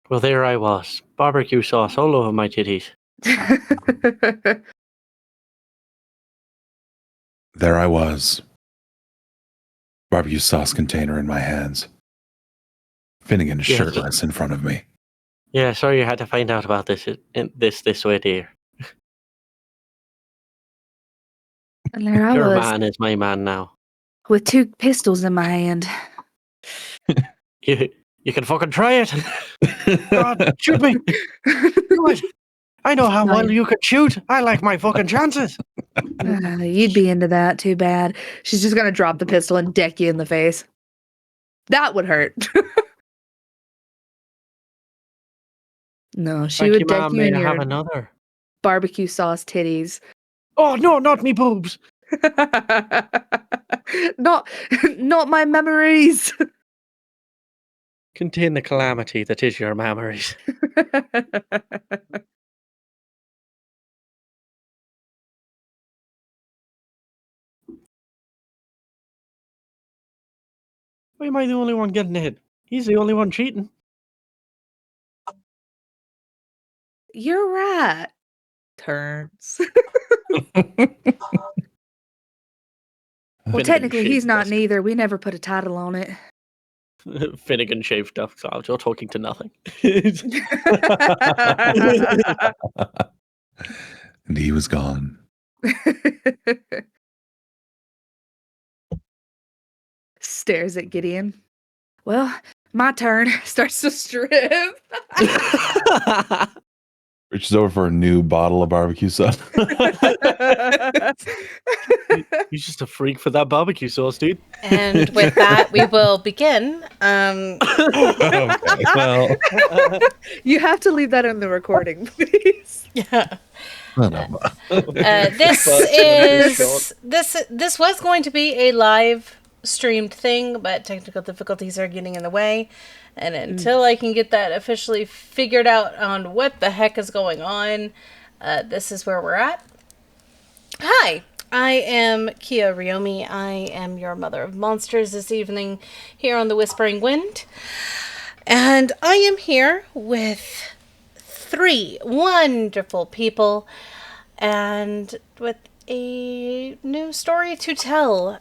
Well, there I was. Barbecue sauce all over my titties. There I was. Barbecue sauce container in my hands. Finnegan shirtless in front of me. Yeah, sorry you had to find out about this way, dear. And there I Your was, man is my man now. with 2 pistols in my hand. You can fucking try it. God, shoot me. Do it. I know how well you can shoot. I like my fucking chances. You'd be into that. Too bad. She's just gonna drop the pistol and deck you in the face. That would hurt. No, she would deck you in your another barbecue sauce titties. Oh no, not me boobs. not my memories. Contain the calamity that is your memories. Why am I the only one getting hit? He's the only one cheating. You're right. Turns. Well, technically, he's not neither. We never put a title on it. Finnegan shaved duck sauce. You're talking to nothing. And he was gone. Stares at Gideon. Well, my turn. Starts to strip. Reaches over for a new bottle of barbecue sauce. He's just a freak for that barbecue sauce, dude. And with that, we will begin. Okay, well. You have to leave that in the recording, please. Yeah. This was going to be a live streamed thing, but technical difficulties are getting in the way. And until I can get that officially figured out on what the heck is going on, this is where we're at. Hi, I am Kia Ryomi. I am your mother of monsters this evening here on the Whispering Wind. And I am here with 3 wonderful people and with a new story to tell.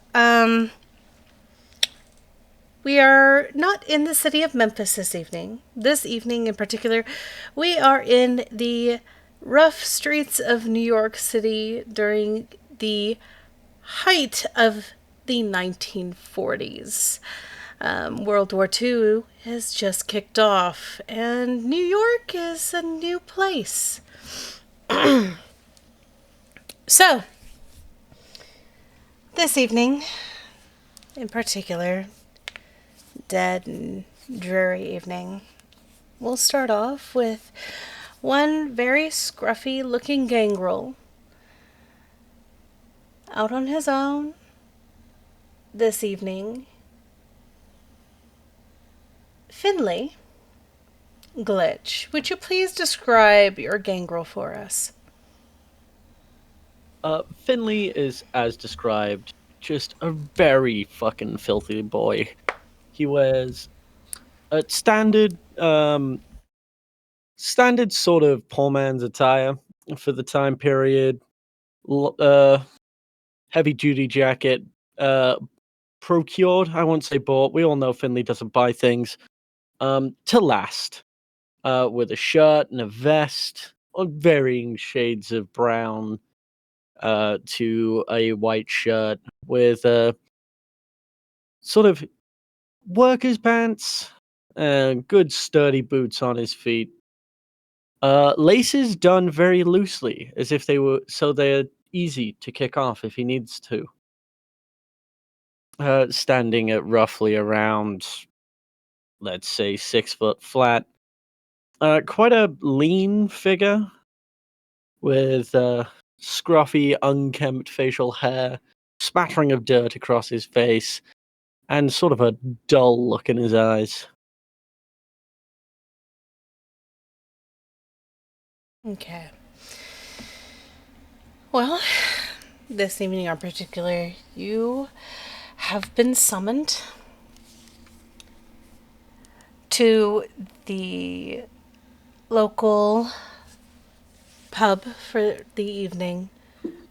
We are not in the city of Memphis this evening. This evening in particular, we are in the rough streets of New York City during the height of the 1940s. World War II has just kicked off, and New York is a new place. So, this evening, in particular, dead and dreary evening, we'll start off with one very scruffy looking gangrel out on his own this evening. Finley, Glitch, would you please describe your gangrel for us? Finley is, as described, just a very fucking filthy boy. He wears a standard sort of poor man's attire for the time period. Heavy duty jacket, procured. I won't say bought. We all know Finley doesn't buy things. To last, with a shirt and a vest, on varying shades of brown, to a white shirt with sort of worker's pants, good sturdy boots on his feet. Laces done very loosely, as if they're easy to kick off if he needs to. Standing at roughly around, let's say, 6 foot flat. Quite a lean figure with scruffy, unkempt facial hair, smattering of dirt across his face, and sort of a dull look in his eyes. Okay. Well, this evening in particular, you have been summoned to the local pub for the evening,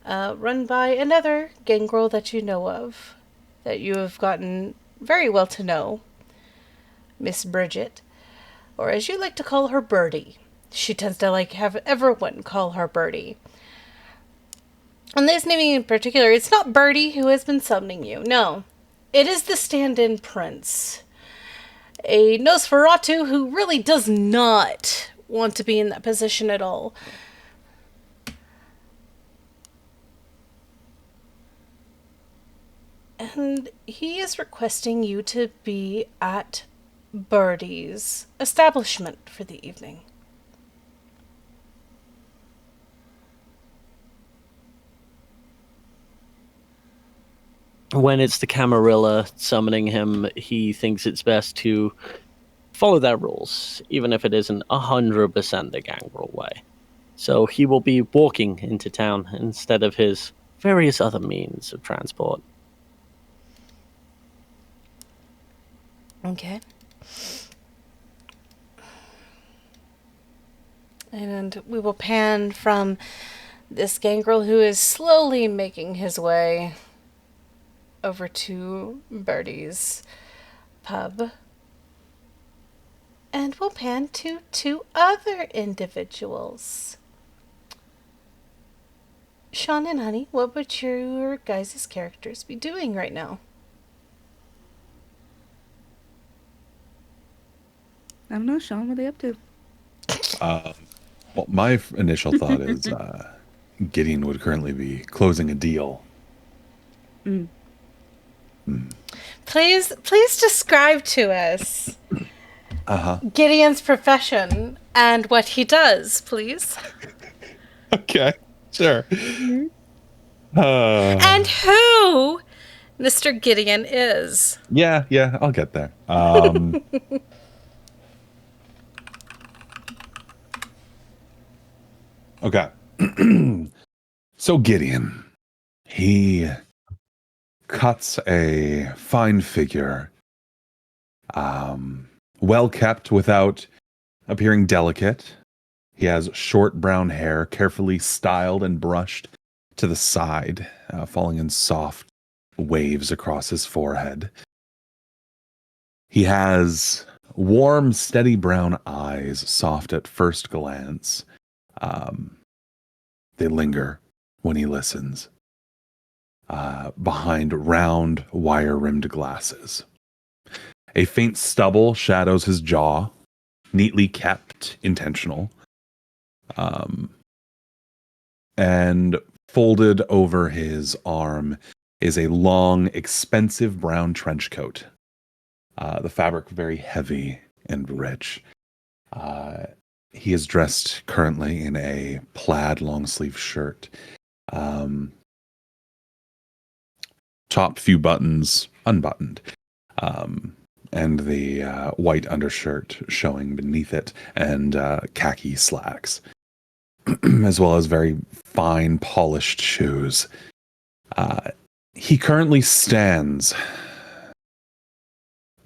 run by another gangrel that you know of, that you have gotten very well to know, Miss Bridget, or as you like to call her, Birdie. She tends to have everyone call her Birdie. And this naming in particular, it's not Birdie who has been summoning you. No, it is the stand-in prince. A Nosferatu who really does not want to be in that position at all. And he is requesting you to be at Birdie's establishment for the evening. When it's the Camarilla summoning him, he thinks it's best to follow their rules, even if it isn't 100% the gangrel way. So he will be walking into town instead of his various other means of transport. Okay. And we will pan from this gangrel who is slowly making his way over to Birdie's pub. And we'll pan to two other individuals. Sean and Honey, what would your guys' characters be doing right now? I don't know, Sean, what are they up to? Well, my initial thought is Gideon would currently be closing a deal. Please describe to us Gideon's profession and what he does, please. Okay, sure. And who Mr. Gideon is. Yeah, I'll get there. Okay. So Gideon, he cuts a fine figure, well kept without appearing delicate. He has short brown hair, carefully styled and brushed to the side, falling in soft waves across his forehead. He has warm, steady brown eyes, soft at first glance. They linger when he listens, behind round, wire-rimmed glasses. A faint stubble shadows his jaw, neatly kept, intentional. And folded over his arm is a long, expensive brown trench coat. The fabric very heavy and rich. He is dressed currently in a plaid long-sleeve shirt. Top few buttons unbuttoned. And the white undershirt showing beneath it, and khaki slacks. As well as very fine, polished shoes. He currently stands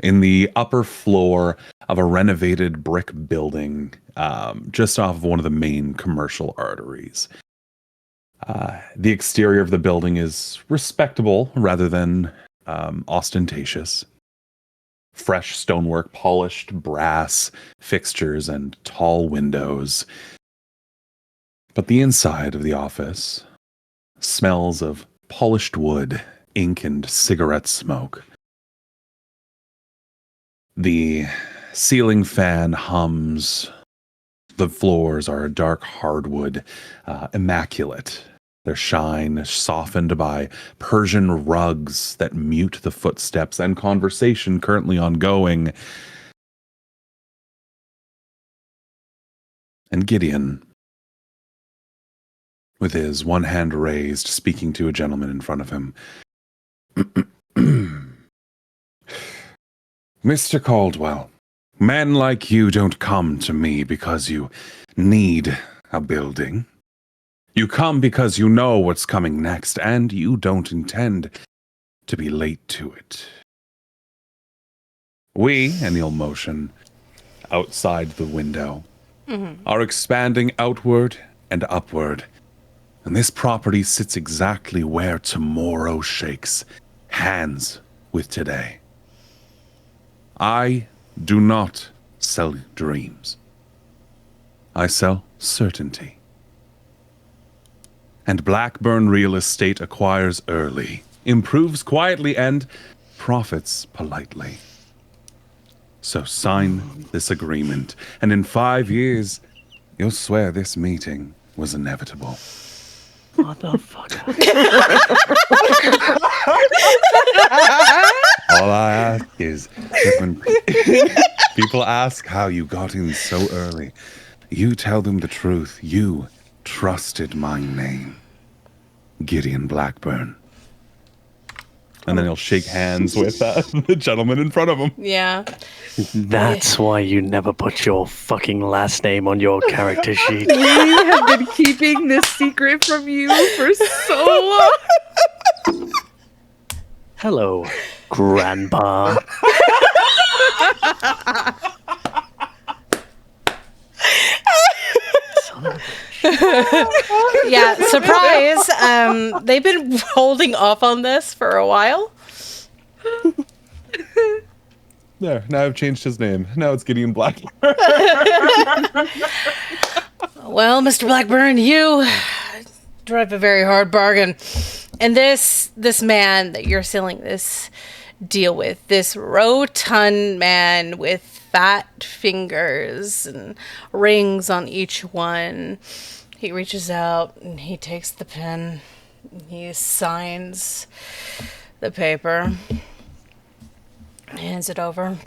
in the upper floor of a renovated brick building just off of one of the main commercial arteries. The exterior of the building is respectable rather than ostentatious. Fresh stonework, polished brass fixtures, and tall windows. But the inside of the office smells of polished wood, ink, and cigarette smoke. The ceiling fan hums. The floors are dark hardwood, immaculate. Their shine softened by Persian rugs that mute the footsteps and conversation currently ongoing. And Gideon, with his one hand raised, speaking to a gentleman in front of him. Mr. Caldwell, men like you don't come to me because you need a building. You come because you know what's coming next, and you don't intend to be late to it. We, and he'll motion outside the window, are expanding outward and upward. And this property sits exactly where tomorrow shakes hands with today. I do not sell dreams. I sell certainty. And Blackburn Real Estate acquires early, improves quietly, and profits politely. So sign this agreement, and in 5 years, you'll swear this meeting was inevitable. Motherfucker. All I ask is that when people ask how you got in so early, you tell them the truth. You trusted my name, Gideon Blackburn. And then he'll shake hands with the gentleman in front of him. Yeah. That's why you never put your fucking last name on your character sheet. We have been keeping this secret from you for so long. Hello, Grandpa. Yeah, surprise. They've been holding off on this for a while. There, now I've changed his name. Now it's Gideon Blackburn. Well, Mr. Blackburn, you drive a very hard bargain. And this man that you're selling this deal with, this rotund man with fat fingers and rings on each one, he reaches out and he takes the pen. He signs the paper, hands it over.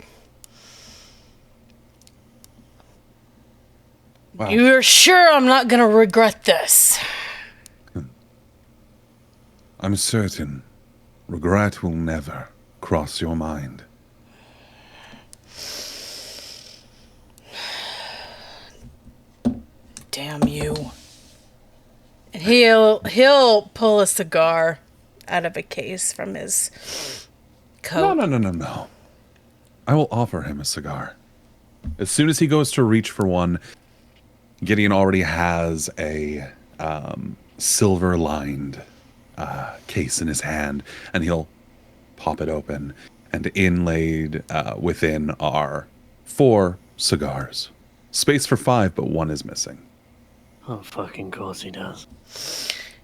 Wow. You're sure I'm not going to regret this? I'm certain regret will never cross your mind. Damn you. And he'll pull a cigar out of a case from his coat. No. I will offer him a cigar. As soon as he goes to reach for one, Gideon already has a silver-lined case in his hand, and he'll pop it open, and inlaid within are 4 cigars. Space for 5, but 1 is missing. Oh, fucking course he does.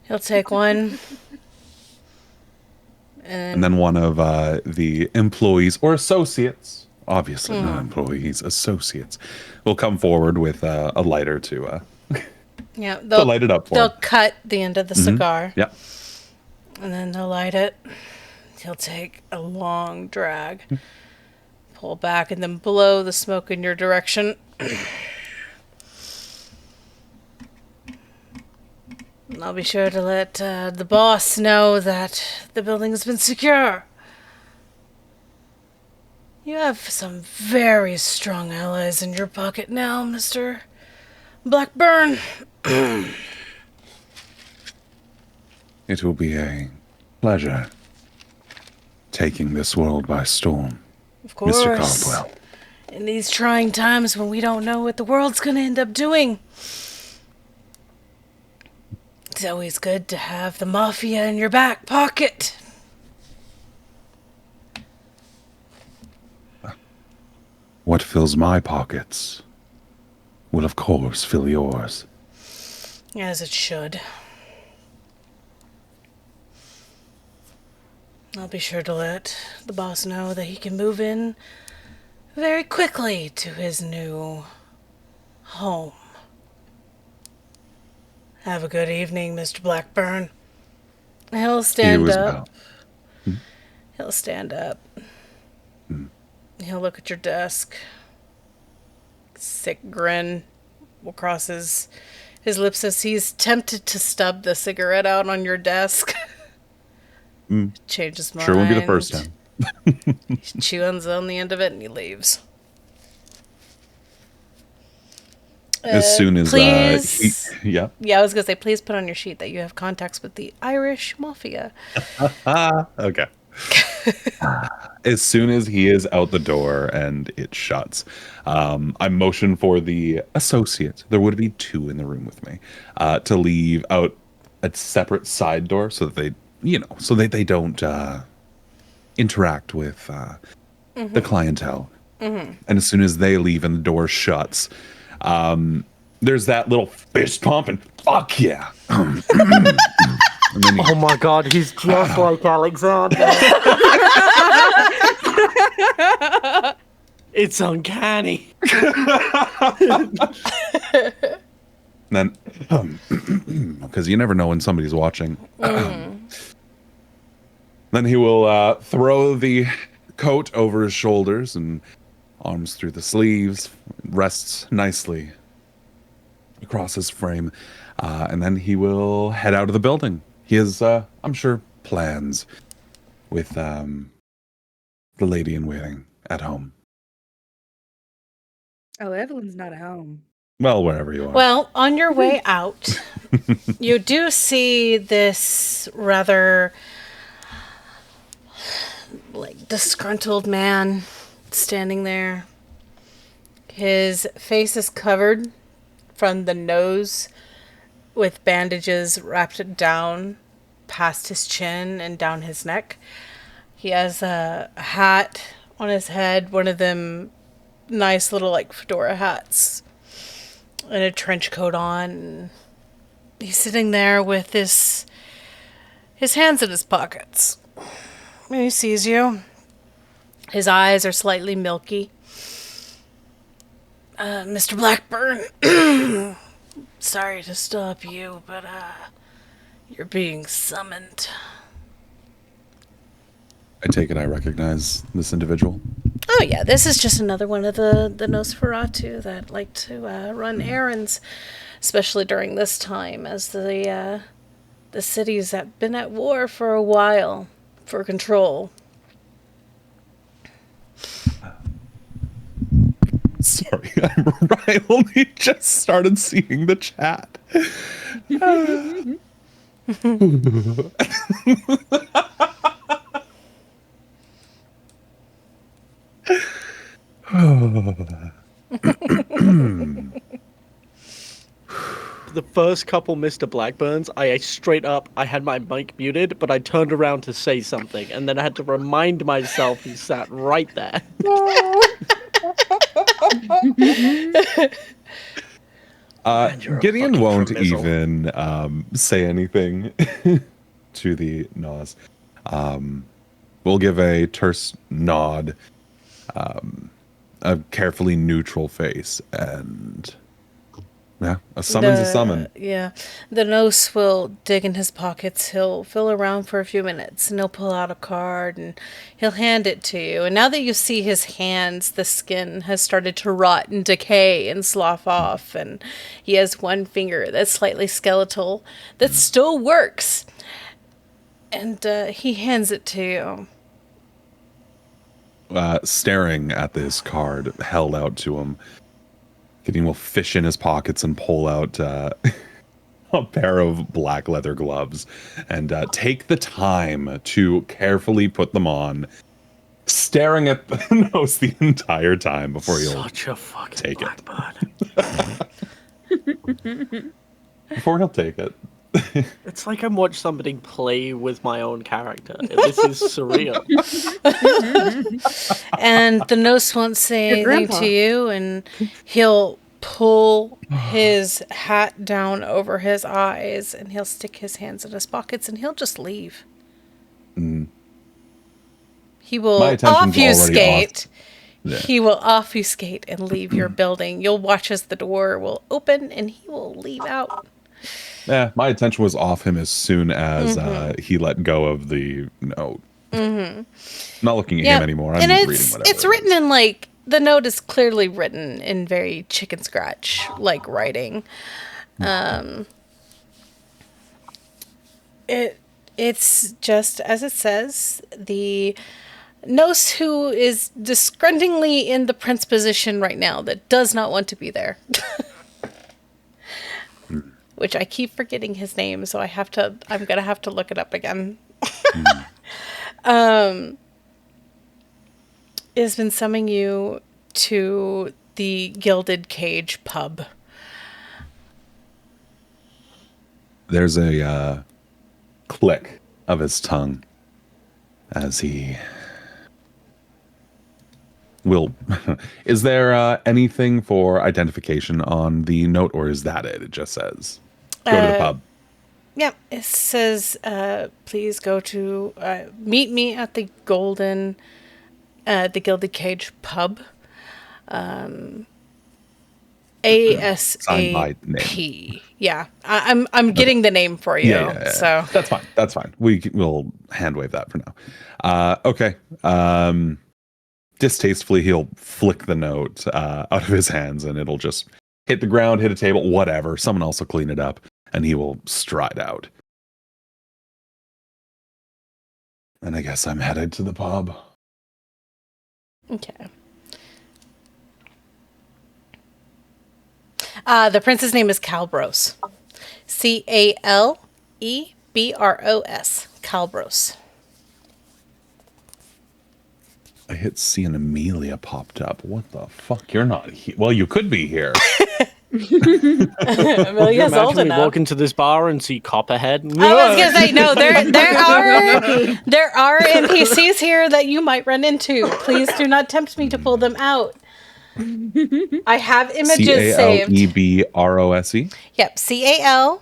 He'll take one. And then one of the employees or associates, obviously not employees, associates, will come forward with a lighter to they'll light it up for They'll him. cut the end of the cigar. Yeah. And then they'll light it. He'll take a long drag, pull back, and then blow the smoke in your direction. And I'll be sure to let the boss know that the building's been secure. You have some very strong allies in your pocket now, Mr. Blackburn. It will be a pleasure taking this world by storm, Of course. Mr. Caldwell. In these trying times when we don't know what the world's going to end up doing, it's always good to have the mafia in your back pocket. What fills my pockets will, of course, fill yours. As it should. I'll be sure to let the boss know that he can move in very quickly to his new home. Have a good evening, Mr. Blackburn. He'll stand You as up. well. He'll stand up. He'll look at your desk. Sick grin will cross his lips as he's tempted to stub the cigarette out on your desk. Change his mind. Sure won't be the first time. He chews on the end of it and he leaves. As soon as please. yeah. Yeah, I was gonna say, please put on your sheet that you have contacts with the Irish mafia. Okay. As soon as he is out the door and it shuts, I motion for the associate. There would be 2 in the room with me, to leave out a separate side door so that they, so that they don't interact with the clientele. And as soon as they leave and the door shuts, there's that little fist pump and fuck yeah. And then Oh my god, he's just like Alexander. It's uncanny. then, because you never know when somebody's watching. Then he will throw the coat over his shoulders and arms through the sleeves, rests nicely across his frame, and then he will head out of the building. He has, I'm sure, plans with the lady in waiting at home. Oh, Evelyn's not at home. Well, wherever you are. Well, on your way out, you do see this rather disgruntled man standing there. His face is covered from the nose with bandages wrapped down past his chin and down his neck. He has a hat on his head, one of them nice little fedora hats, and a trench coat on. He's sitting there with his hands in his pockets. When he sees you, his eyes are slightly milky. Mr. Blackburn, sorry to stop you, but you're being summoned. I take it I recognize this individual. Oh yeah, this is just another one of the Nosferatu that like to run errands, especially during this time, as the cities have been at war for a while for control. Sorry, I only just started seeing the chat. The first couple Mr. Blackburns, I straight up, I had my mic muted, but I turned around to say something, and then I had to remind myself he sat right there. Gideon won't even say anything to the Nas. We'll give a terse nod, a carefully neutral face, and yeah, a summon's a summon. Yeah. The Nos will dig in his pockets. He'll feel around for a few minutes, and he'll pull out a card, and he'll hand it to you. And now that you see his hands, the skin has started to rot and decay and slough off, and he has one finger that's slightly skeletal that still works. And he hands it to you. Staring at this card held out to him, Gideon will fish in his pockets and pull out a pair of black leather gloves and take the time to carefully put them on, staring at the nose the entire time before he'll Such a fucking take Blackbird. Before he'll take it. It's like I'm watching somebody play with my own character. This is surreal. And the Nos won't say anything to you, and he'll pull his hat down over his eyes, and he'll stick his hands in his pockets, and he'll just leave. He will obfuscate. Yeah. He will obfuscate and leave your building. You'll watch as the door will open, and he will leave out. Yeah, my attention was off him as soon as he let go of the note. Not looking at him anymore. I'm reading whatever. It's written in the note is clearly written in very chicken scratch like writing. It's just as it says. The Nos who is disgruntlingly in the prince position right now that does not want to be there. Which I keep forgetting his name, so I'm gonna have to look it up again. has been summoning you to the Gilded Cage pub. There's a click of his tongue as he will. Is there anything for identification on the note, or is that it? It just says go to the pub. Yeah, it says, please go to, meet me at the Gilded Cage pub. Signed by name. ASAP. Yeah, I'm getting the name for you. Yeah. So That's fine. That's fine. We'll hand wave that for now. Okay. Distastefully, he'll flick the note out of his hands, and it'll just hit the ground, hit a table, whatever. Someone else will clean it up, and he will stride out. And I guess I'm headed to the pub. okay. The prince's name is Calbros. Calebros. Calbros. I hit C and Amelia popped up. What the fuck? You're not here. Well, you could be here. Amelia's old Imagine we enough. walk into this bar and see Copperhead. I was gonna say no. There are NPCs here that you might run into. Please do not tempt me to pull them out. I have images saved. Calebrose. Yep, Calebros.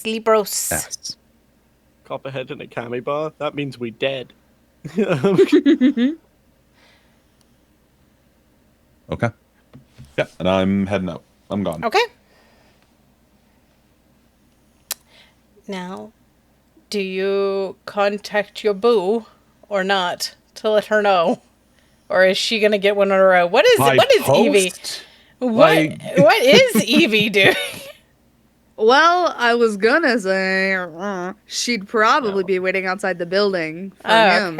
Libros. S. Copperhead in a cami bar. That means we dead. Okay. Yeah, and I'm heading out. I'm gone. Okay. Now, do you contact your boo or not to let her know, or is she gonna get one in a row? What is Evie? What is Evie doing? Well, I was gonna say she'd probably be waiting outside the building for him.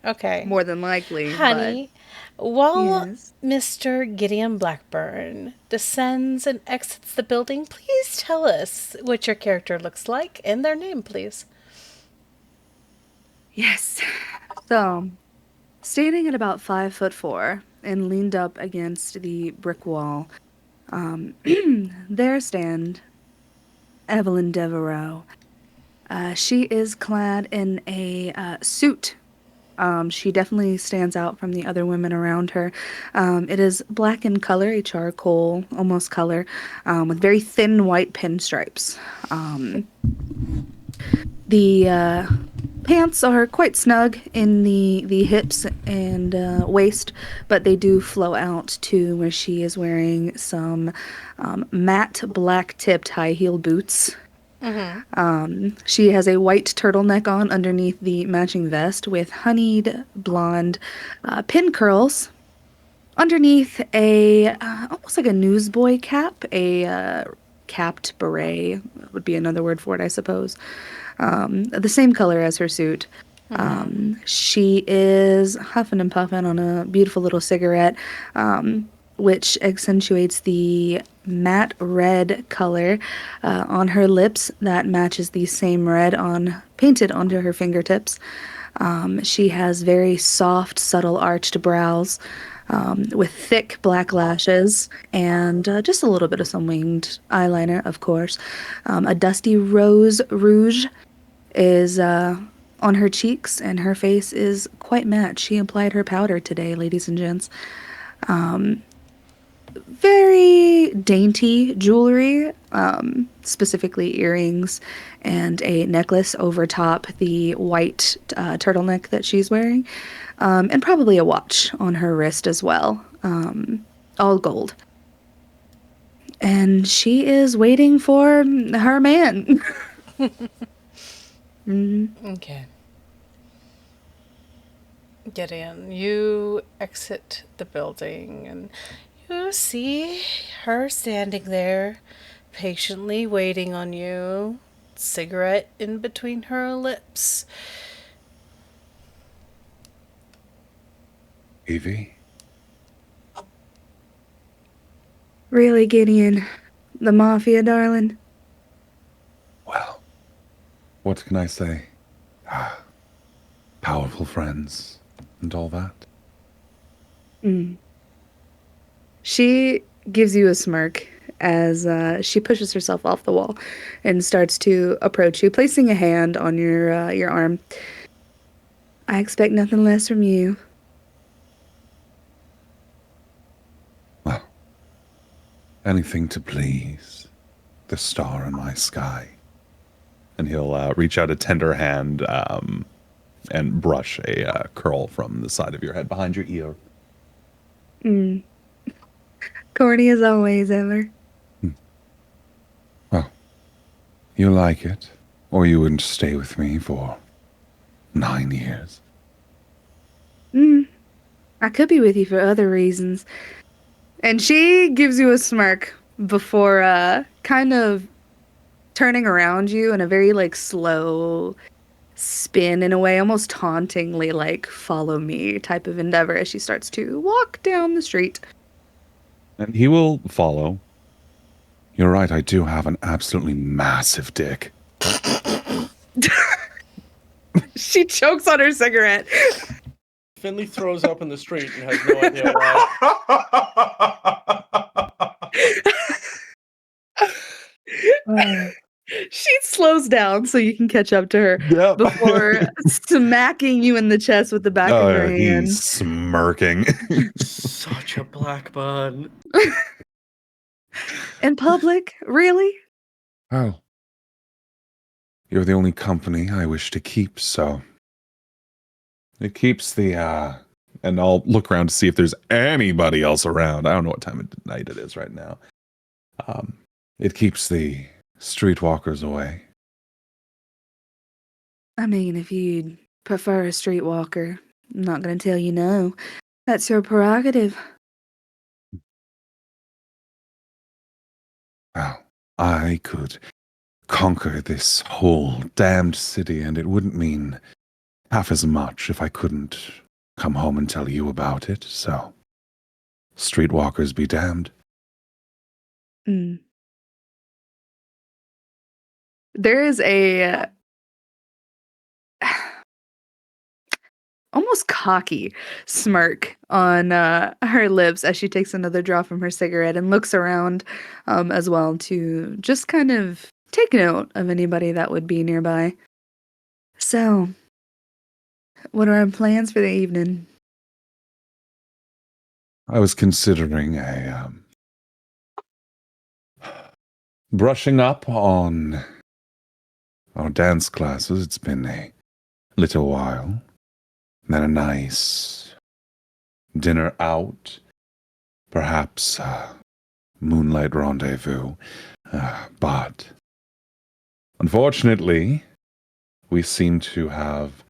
Okay. More than likely. Honey, while Yes. Mr. Gideon Blackburn descends and exits the building, please tell us what your character looks like and their name, please. Yes. So, standing at about 5'4" and leaned up against the brick wall, there stand Evelyn Devereaux. She is clad in a suit. She definitely stands out from the other women around her. It is black in color, a charcoal almost color, with very thin white pinstripes. The pants are quite snug in the hips and waist, but they do flow out to where she is wearing some matte black-tipped high-heel boots. She has a white turtleneck on underneath the matching vest with honeyed blonde pin curls. Underneath a almost like a newsboy cap, a capped beret would be another word for it, I suppose. The same color as her suit. She is huffing and puffing on a beautiful little cigarette, which accentuates the matte red color on her lips that matches the same red painted onto her fingertips. She has very soft, subtle arched brows with thick black lashes and just a little bit of some winged eyeliner, of course. A dusty rose rouge is on her cheeks, and her face is quite matte. She applied her powder today, ladies and gents. Very dainty jewelry, specifically earrings and a necklace over top the white turtleneck that she's wearing, and probably a watch on her wrist as well, all gold. And she is waiting for her man. Okay. Gideon, you exit the building and you see her standing there, patiently waiting on you, cigarette in between her lips. Evie? Really, Gideon? The Mafia, darling? Well, what can I say? powerful friends and all that. She gives you a smirk as she pushes herself off the wall and starts to approach you, placing a hand on your arm. I expect nothing less from you. Well, anything to please the star in my sky. And he'll reach out a tender hand and brush a curl from the side of your head behind your ear. Corny as always, Ever. Well, you like it, or you wouldn't stay with me for 9 years. I could be with you for other reasons. And she gives you a smirk before kind of turning around you in a very like slow spin in a way, almost tauntingly, like follow me type of endeavor as she starts to walk down the street. And he will follow. You're right, I do have an absolutely massive dick. She chokes on her cigarette. Finley throws up in the street and has no idea why. She slows down so you can catch up to her Yep. before smacking you in the chest with the back of her hand. He's smirking. Such a black bun. In public? Really? Oh. You're the only company I wish to keep, so... It keeps the, And I'll look around to see if there's anybody else around. I don't know what time of night it is right now. It keeps the streetwalkers away. I mean, if you'd prefer a streetwalker, I'm not going to tell you no. That's your prerogative. Well, I could conquer this whole damned city, and it wouldn't mean half as much if I couldn't come home and tell you about it, so streetwalkers be damned. There is a almost cocky smirk on her lips as she takes another draw from her cigarette and looks around as well to just kind of take note of anybody that would be nearby. So, what are our plans for the evening? I was considering brushing up on our dance classes. It's been a little while. Then a nice dinner out. Perhaps moonlight rendezvous. But unfortunately, we seem to have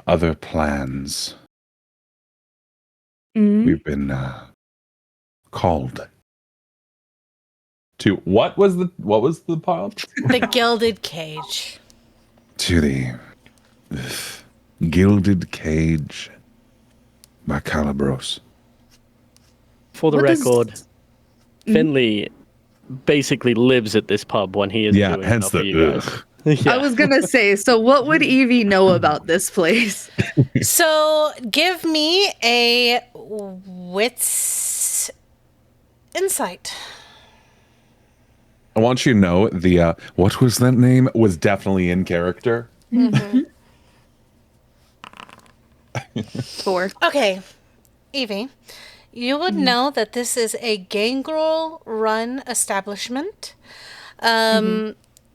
other plans. We've been called to what was the part? The Gilded Cage. To the Gilded Cage by Calabros. For the record, Finley basically lives at this pub when he is doing hence stuff for the you guys. Yeah. I was gonna say, so what would Evie know about this place? So give me a wits insight. I want you to know the what was that name was definitely in character. 4. Okay, Evie, you would know that this is a gangrel run establishment.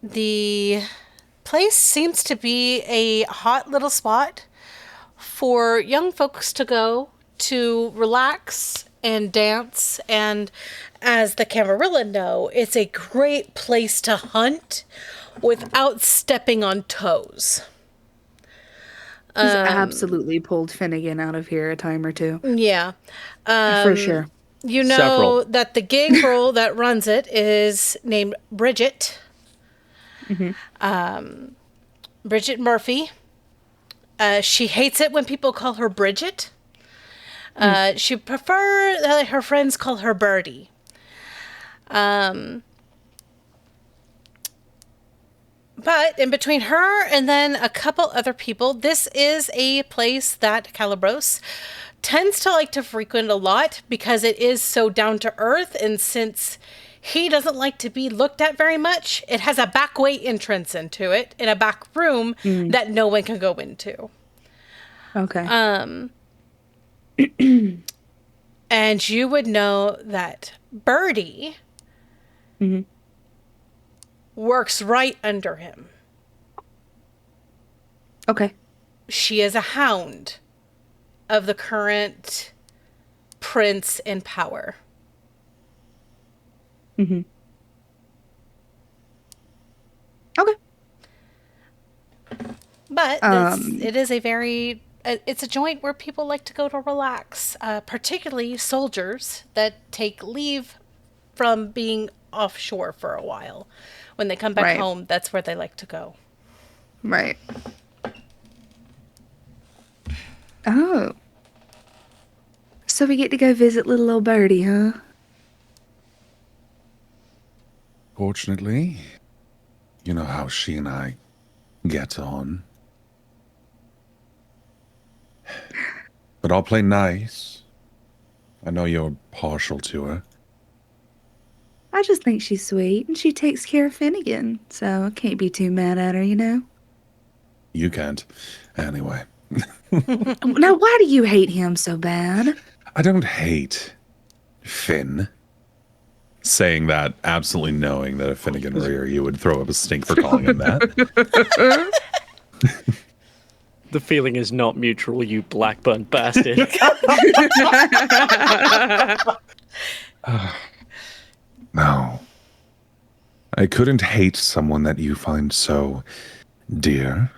The place seems to be a hot little spot for young folks to go to relax and dance, and as the Camarilla know, it's a great place to hunt without stepping on toes. He's absolutely pulled Finnegan out of here a time or two. Yeah. For sure. You know Several. that the gangrel that runs it is named Bridget. Bridget Murphy. She hates it when people call her Bridget. She prefers that her friends call her Birdie. But in between her and then a couple other people, this is a place that Calibros tends to like to frequent a lot because it is so down to earth. And since he doesn't like to be looked at very much, it has a back way entrance into it in a back room that no one can go into. Okay. And you would know that Birdie works right under him. Okay. She is a hound of the current prince in power. Okay. But it is a very... it's a joint where people like to go to relax, particularly soldiers that take leave from being offshore for a while. When they come back home, that's where they like to go. Right. Oh. So we get to go visit little old Birdie, huh? Fortunately, you know how she and I get on. But I'll play nice. I know you're partial to her. I just think she's sweet, and she takes care of Finnegan, so I can't be too mad at her, you know? You can't. Anyway. Now, why do you hate him so bad? I don't hate Finn. Saying that, absolutely knowing that if Finnegan were here, you would throw up a stink for calling him that. The feeling is not mutual, you blackburn bastard. No. I couldn't hate someone that you find so dear.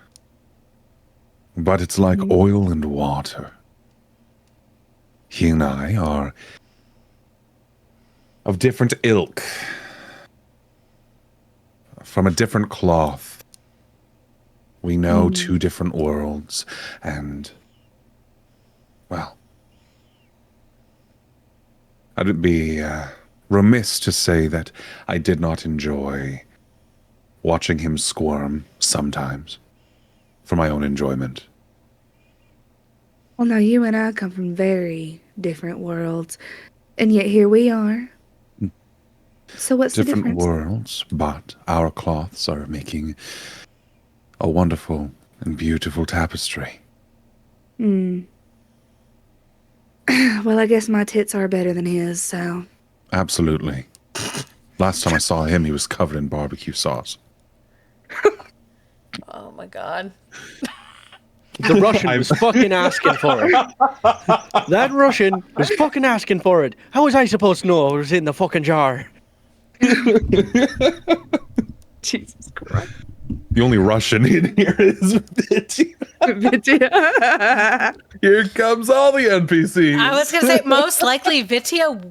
But it's like oil and water. He and I are of different ilk. From a different cloth. We know two different worlds, and, well, I'd be remiss to say that I did not enjoy watching him squirm sometimes for my own enjoyment. Well, now you and I come from very different worlds, and yet here we are. So what's the Different difference? worlds, but our cloths are making a wonderful and beautiful tapestry. Well, I guess my tits are better than his, so... Absolutely. Last time I saw him, he was covered in barbecue sauce. Oh my god. The Russian was fucking asking for it. That Russian was fucking asking for it. How was I supposed to know it was in the fucking jar? Jesus Christ. The only Russian in here is Vitya. Here comes all the NPCs. I was going to say, most likely Vitya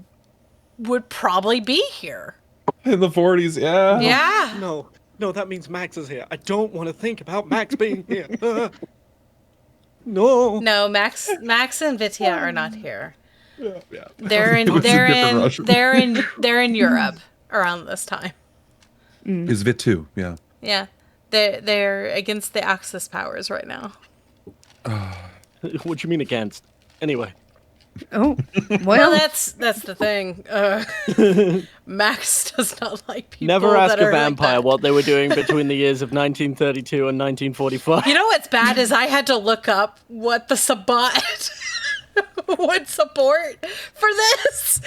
would probably be here. In the 40s, yeah. Yeah. No, that means Max is here. I don't want to think about Max being here. No. No, Max and Vitya are not here. Yeah. They're in Europe around this time. Is Vit too, yeah. Yeah. They're against the Axis powers right now. What do you mean against? Anyway. Oh, Well, well, that's the thing. Max does not like people. Never ask that a are like vampire that. what they were doing between the years of 1932 and 1945. You know what's bad is I had to look up what the Sabbot would support for this.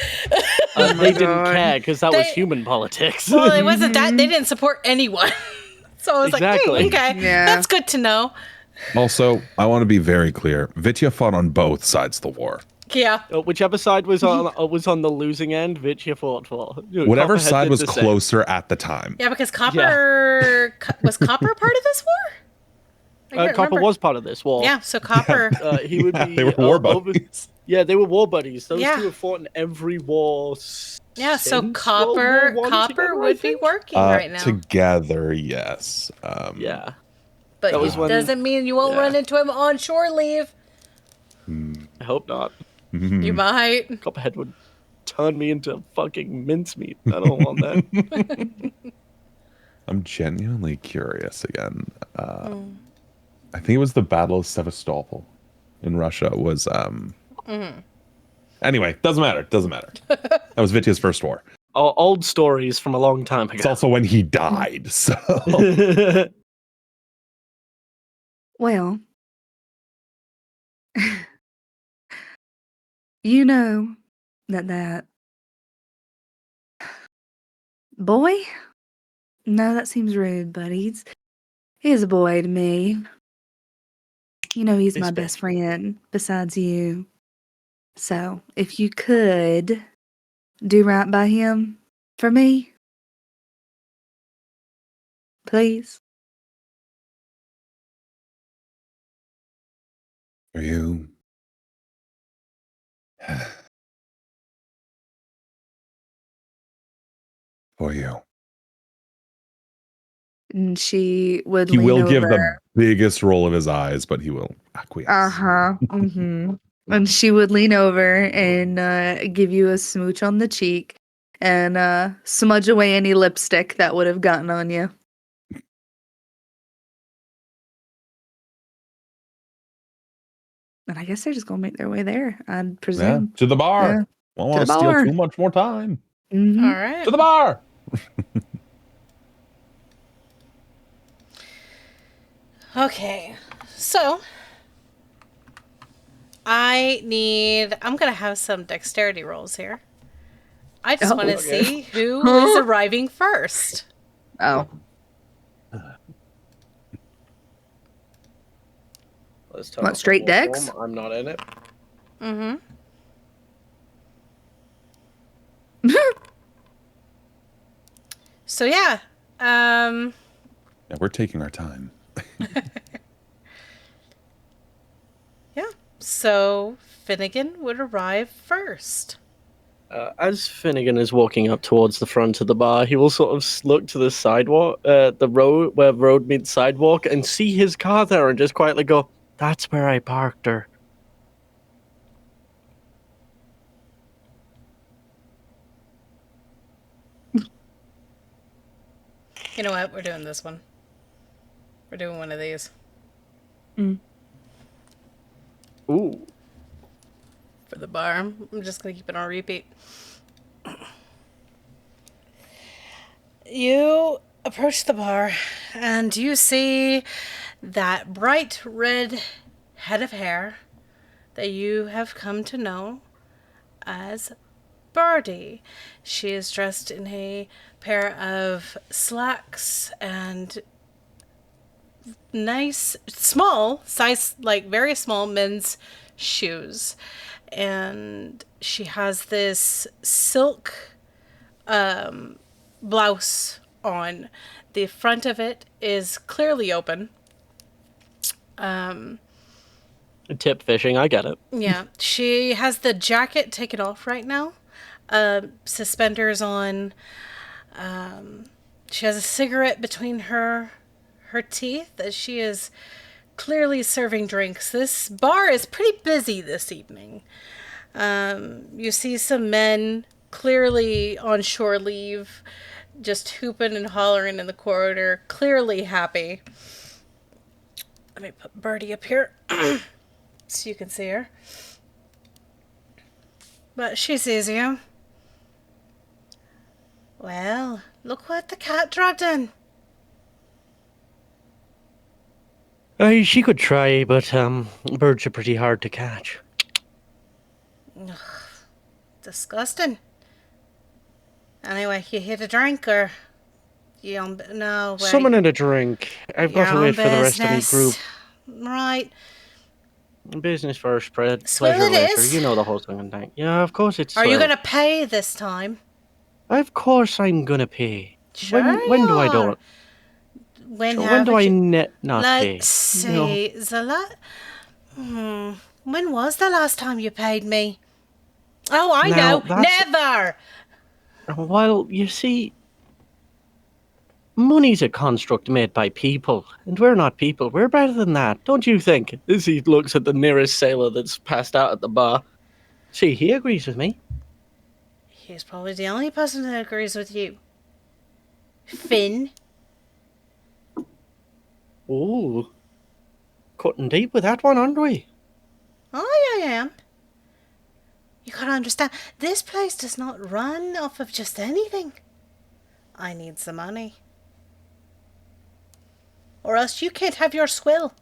They didn't God. care because that was They- human politics. Well, it wasn't that. They didn't support anyone. So I was Exactly. like, okay, Yeah. that's good to know. Also, I want to be very clear. Vitya fought on both sides of the war. Yeah. Whichever side was on the losing end, Vitya fought for. Whatever Copperhead side did was the same. closer at the time. Yeah, because Copper... Was Copper part of this war? I can't Copper remember. was part of this war. Yeah, so Copper... He would be. They were war buddies. Yeah, they were war buddies. Those Yeah. two have fought in every war. Yeah, so since Copper World War I together, would I be think? working right now. Together, yes. Yeah. But that was it when- doesn't mean you won't yeah. run into him on shore leave. I hope not. You might. Copperhead would turn me into fucking mincemeat. I don't want that. I'm genuinely curious again. I think it was the Battle of Sevastopol in Russia was Anyway, doesn't matter. That was VtM's first war. Old stories from a long time ago. It's also when he died, so Well, you know that boy? No, that seems rude, but he's a boy to me. You know he's my best friend besides you. So, if you could do right by him for me, please. for you. For you. And she would He lean will over. give the biggest roll of his eyes, but he will acquiesce. And she would lean over and give you a smooch on the cheek and smudge away any lipstick that would have gotten on you. And I guess they're just gonna make their way there, I'd presume. Yeah, to the bar. Yeah. Won't want to steal too much more time. Mhm. All right. To the bar. Okay, so I'm gonna have some dexterity rolls here. I just want to see who is arriving first. Oh. What, straight dex? I'm not in it. Mm-hmm. So yeah. Yeah, we're taking our time. Yeah. So Finnegan would arrive first. As Finnegan is walking up towards the front of the bar, he will sort of look to the sidewalk, the road where road meets sidewalk, and see his car there, and just quietly go, "That's where I parked her." You know what? We're doing this one. We're doing one of these. Ooh. For the bar. I'm just going to keep it on repeat. You approach the bar and you see that bright red head of hair that you have come to know as Birdie. She is dressed in a pair of slacks and nice, small size, like very small men's shoes. And she has this silk blouse on. The front of it is clearly open. Tip fishing, I get it. Yeah, she has the jacket taken off right now. Suspenders on. She has a cigarette between her teeth as she is clearly serving drinks. This bar is pretty busy this evening. You see some men clearly on shore leave, just hooping and hollering in the corridor, clearly happy. Let me put Birdie up here so you can see her. But she sees you. Well, look what the cat dragged in. She could try, but birds are pretty hard to catch. Ugh, disgusting. Anyway, you hit a drink or you on no way. Someone in a drink. I've got to wait for the rest of my group. Right. Business first, Fred. Swill Pleasure it later. is. You know the whole thing and thing. Yeah, of course it's. Are you swell. gonna pay this time? Of course I'm gonna pay. Sure When do I you do are. it? When So when do I haven't not pay? Let's see. When was the last time you paid me? Oh, I Now, know. that's- Never. Well, you see, money's a construct made by people, and we're not people. We're better than that, don't you think? As he looks at the nearest sailor that's passed out at the bar. See, he agrees with me. He's probably the only person that agrees with you. Finn. Ooh. Cutting deep with that one, aren't we? Oh, I am. You gotta understand, this place does not run off of just anything. I need some money. Or else you can't have your swill.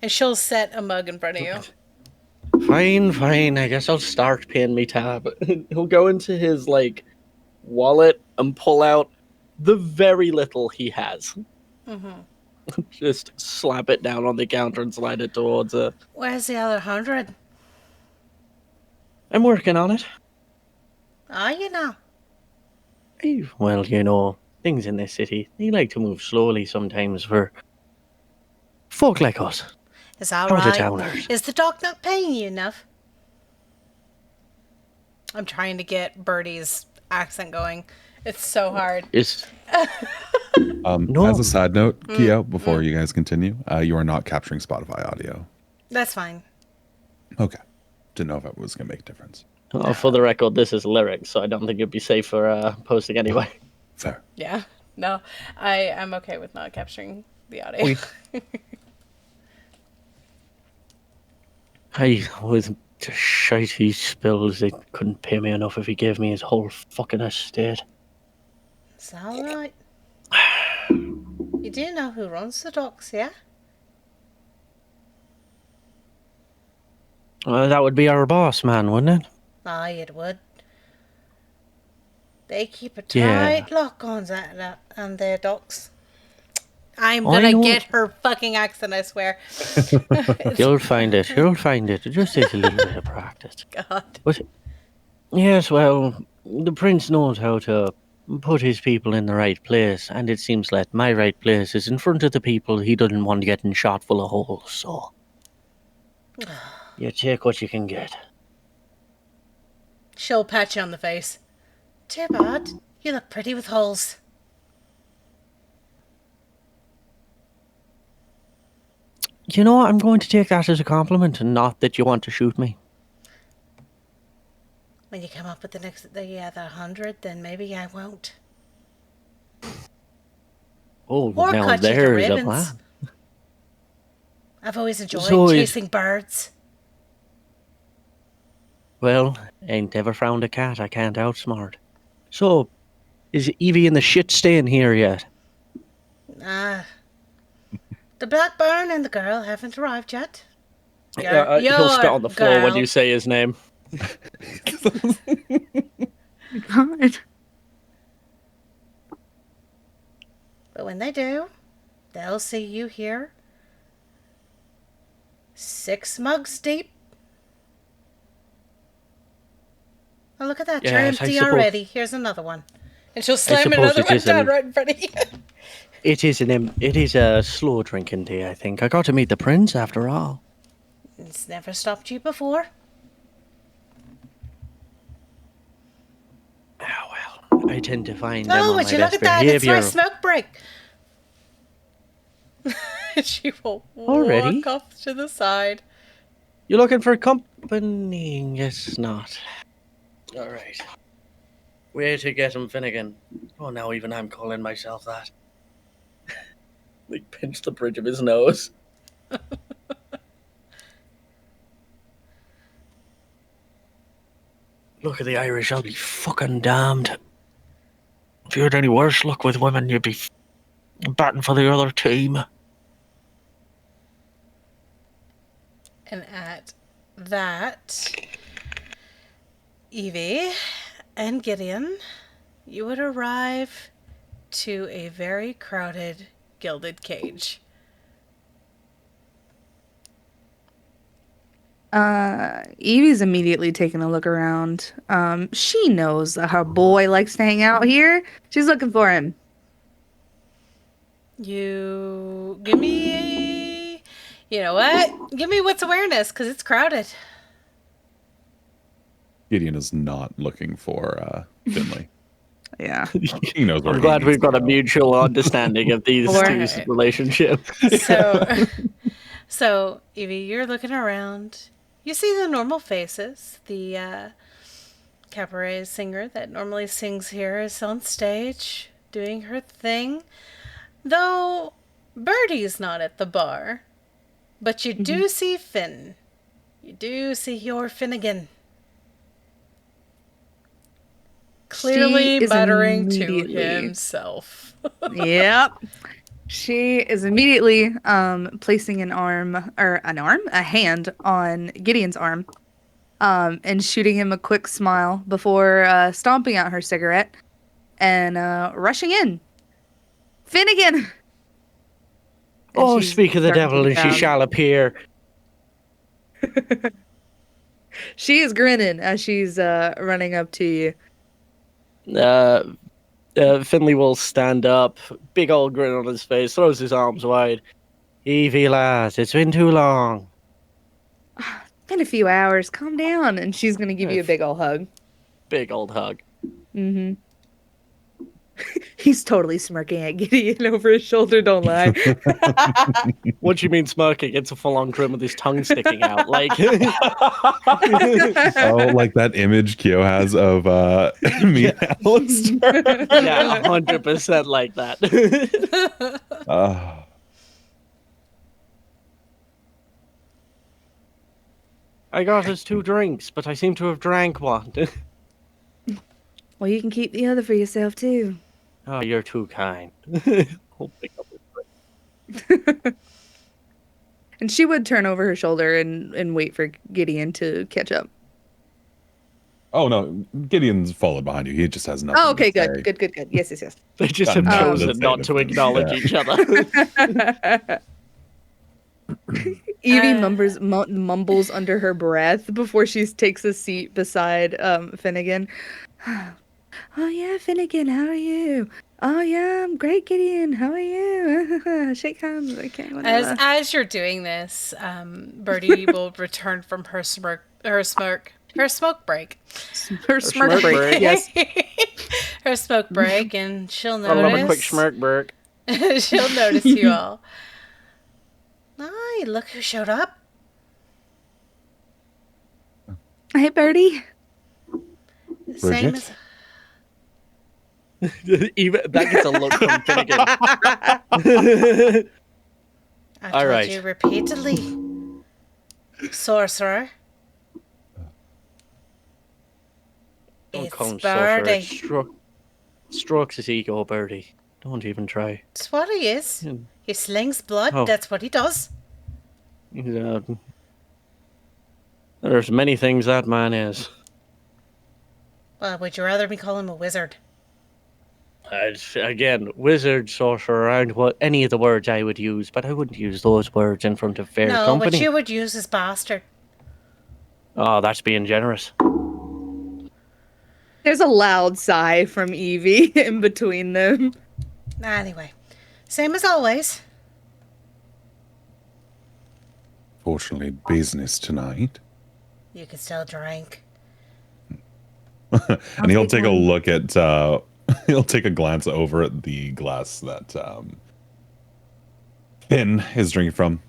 And she'll set a mug in front of you. Fine. I guess I'll start paying me tab. He'll go into his, like, wallet and pull out the very little he has. Mm-hmm. Just slap it down on the counter and slide it towards her. Where's the other 100? I'm working on it. Are you now? Well, you know, things in this city, they like to move slowly sometimes for folk like us. Is that Out of right? towners. Is the doc not paying you enough? I'm trying to get Birdie's accent going. It's so hard. No. As a side note, Kia, before you guys continue, you are not capturing Spotify audio. That's fine. Okay. Didn't know if it was going to make a difference. Oh, for the record, this is lyrics, so I don't think it'd be safe for posting anyway. Fair. Yeah. No, I'm okay with not capturing the audio. With the shite he spills, they couldn't pay me enough if he gave me his whole fucking estate. Is that all right? You do know who runs the docks, yeah? Well, that would be our boss man, wouldn't it? Aye, it would. They keep a Yeah. tight lock on that on their docks. I'm I gonna know. get her fucking accent, I swear. You'll find it. It just takes a little bit of practice. God. But, yes, well, the prince knows how to put his people in the right place, and it seems that my right place is in front of the people he doesn't want getting shot full of holes, so... You take what you can get. She'll pat you on the face. Too bad. You look pretty with holes. You know, I'm going to take that as a compliment, and not that you want to shoot me. When you come up with the other 100, then maybe I won't. Oh, Or now cut you to there's a ribbons. plan. I've always enjoyed So is- chasing birds. Well, ain't ever found a cat I can't outsmart. So, is Evie and the shit staying here yet? Ah. The Blackburn and the girl haven't arrived yet. He'll spit on the floor when girl. you say his name. God. But when they do, they'll see you here. 6 mugs deep. Oh, look at that. You're Yes, I empty suppose- already. Here's another one. And she'll slam suppose another it one is down an- right in front of you. It is a slow drinking day, I think. I got to meet the prince after all. It's never stopped you before. Oh, well, I tend to find them Oh, on would my you look best at that? It's behavior. my smoke break. She will Already? walk off to the side. You looking for company? Guess not. All right. Where to get him, Finnegan? Oh, now even I'm calling myself that. They pinched the bridge of his nose. Look at the Irish, I'll be fucking damned. If you had any worse luck with women, you'd be batting for the other team. And at that, Evie and Gideon, you would arrive to a very crowded gilded cage. Evie's immediately taking a look around. She knows that her boy likes to hang out here. She's looking for him. You give me, you know what? Give me what's awareness, because it's crowded. Gideon is not looking for Finley. Yeah. He knows where I'm he glad needs we've to got a go. mutual understanding of these Right. two's relationship. So Evie, you're looking around. You see the normal faces. The cabaret singer that normally sings here is on stage doing her thing. Though Birdie's not at the bar, but you do see Finn. You do see your Finnegan. Clearly muttering to himself. Yep. She is immediately placing a hand on Gideon's arm, and shooting him a quick smile before stomping out her cigarette and rushing in. Finnegan! Oh, speak of the devil, and she shall appear. She is grinning as she's running up to you. Finley will stand up, big old grin on his face, throws his arms wide. Evie, lass, it's been too long. Been a few hours. Calm down. And she's going to give you a big old hug. Big old hug. Mm-hmm. He's totally smirking at Gideon over his shoulder, don't lie. What do you mean smirking? It's a full-on grin with his tongue sticking out. Like, oh, like that image Kyo has of me and Alistair. Yeah, 100% like that. I got us 2 drinks, but I seem to have drank one. Well, you can keep the other for yourself, too. Oh, you're too kind. I'll pick up his drink. And she would turn over her shoulder and wait for Gideon to catch up. Oh, no. Gideon's followed behind you. He just has nothing. Oh, okay, to good. Yes. They just have chosen not to acknowledge each other. Evie mumbles under her breath before she takes a seat beside Finnegan. Oh yeah, Finnegan, how are you? Oh yeah, I'm great, Gideon. How are you? Shake hands. Okay, whatever. As you're doing this, Birdie will return from her smoke break. Her smoke break, yes. Her smoke break, and she'll notice. I love a quick smirk break. She'll notice you all. Hi, look who showed up. Hey, Birdie. Same as... Even that gets a look from Finnegan. I've told you repeatedly, sorcerer. It's Birdie. Strokes his ego, Birdie. Don't even try. That's what he is. He slings blood. That's what he does. There's many things that man is. Well, would you rather me call him a wizard? Again, wizard, sorcerer aren't any of the words I would use, but I wouldn't use those words in front of fair company. No, what you would use is bastard. Oh, that's being generous. There's a loud sigh from Evie in between them. Anyway, same as always. Fortunately, business tonight. You can still drink. And he'll take a look at, he'll take a glance over at the glass that Finn is drinking from.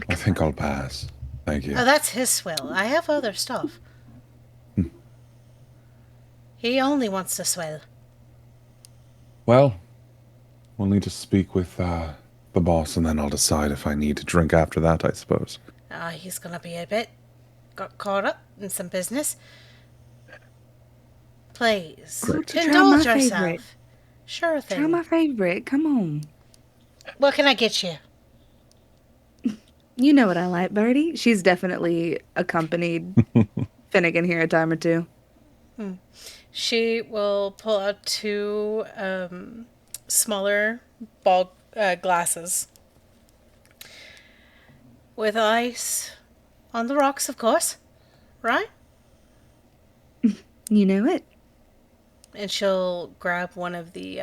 I think I'll pass. Thank you. Oh, that's his swill. I have other stuff. He only wants to swill. Well, we'll need to speak with the boss, and then I'll decide if I need to drink after that, I suppose. He's gonna be a bit got caught up in some business. Please, indulge yourself. Favorite. Sure thing. Try my favorite. Come on. What can I get you? You know what I like, Birdie. She's definitely accompanied Finnegan here a time or two. She will pull out 2 smaller ball glasses with ice on the rocks, of course. Right? You know it. And she'll grab one of the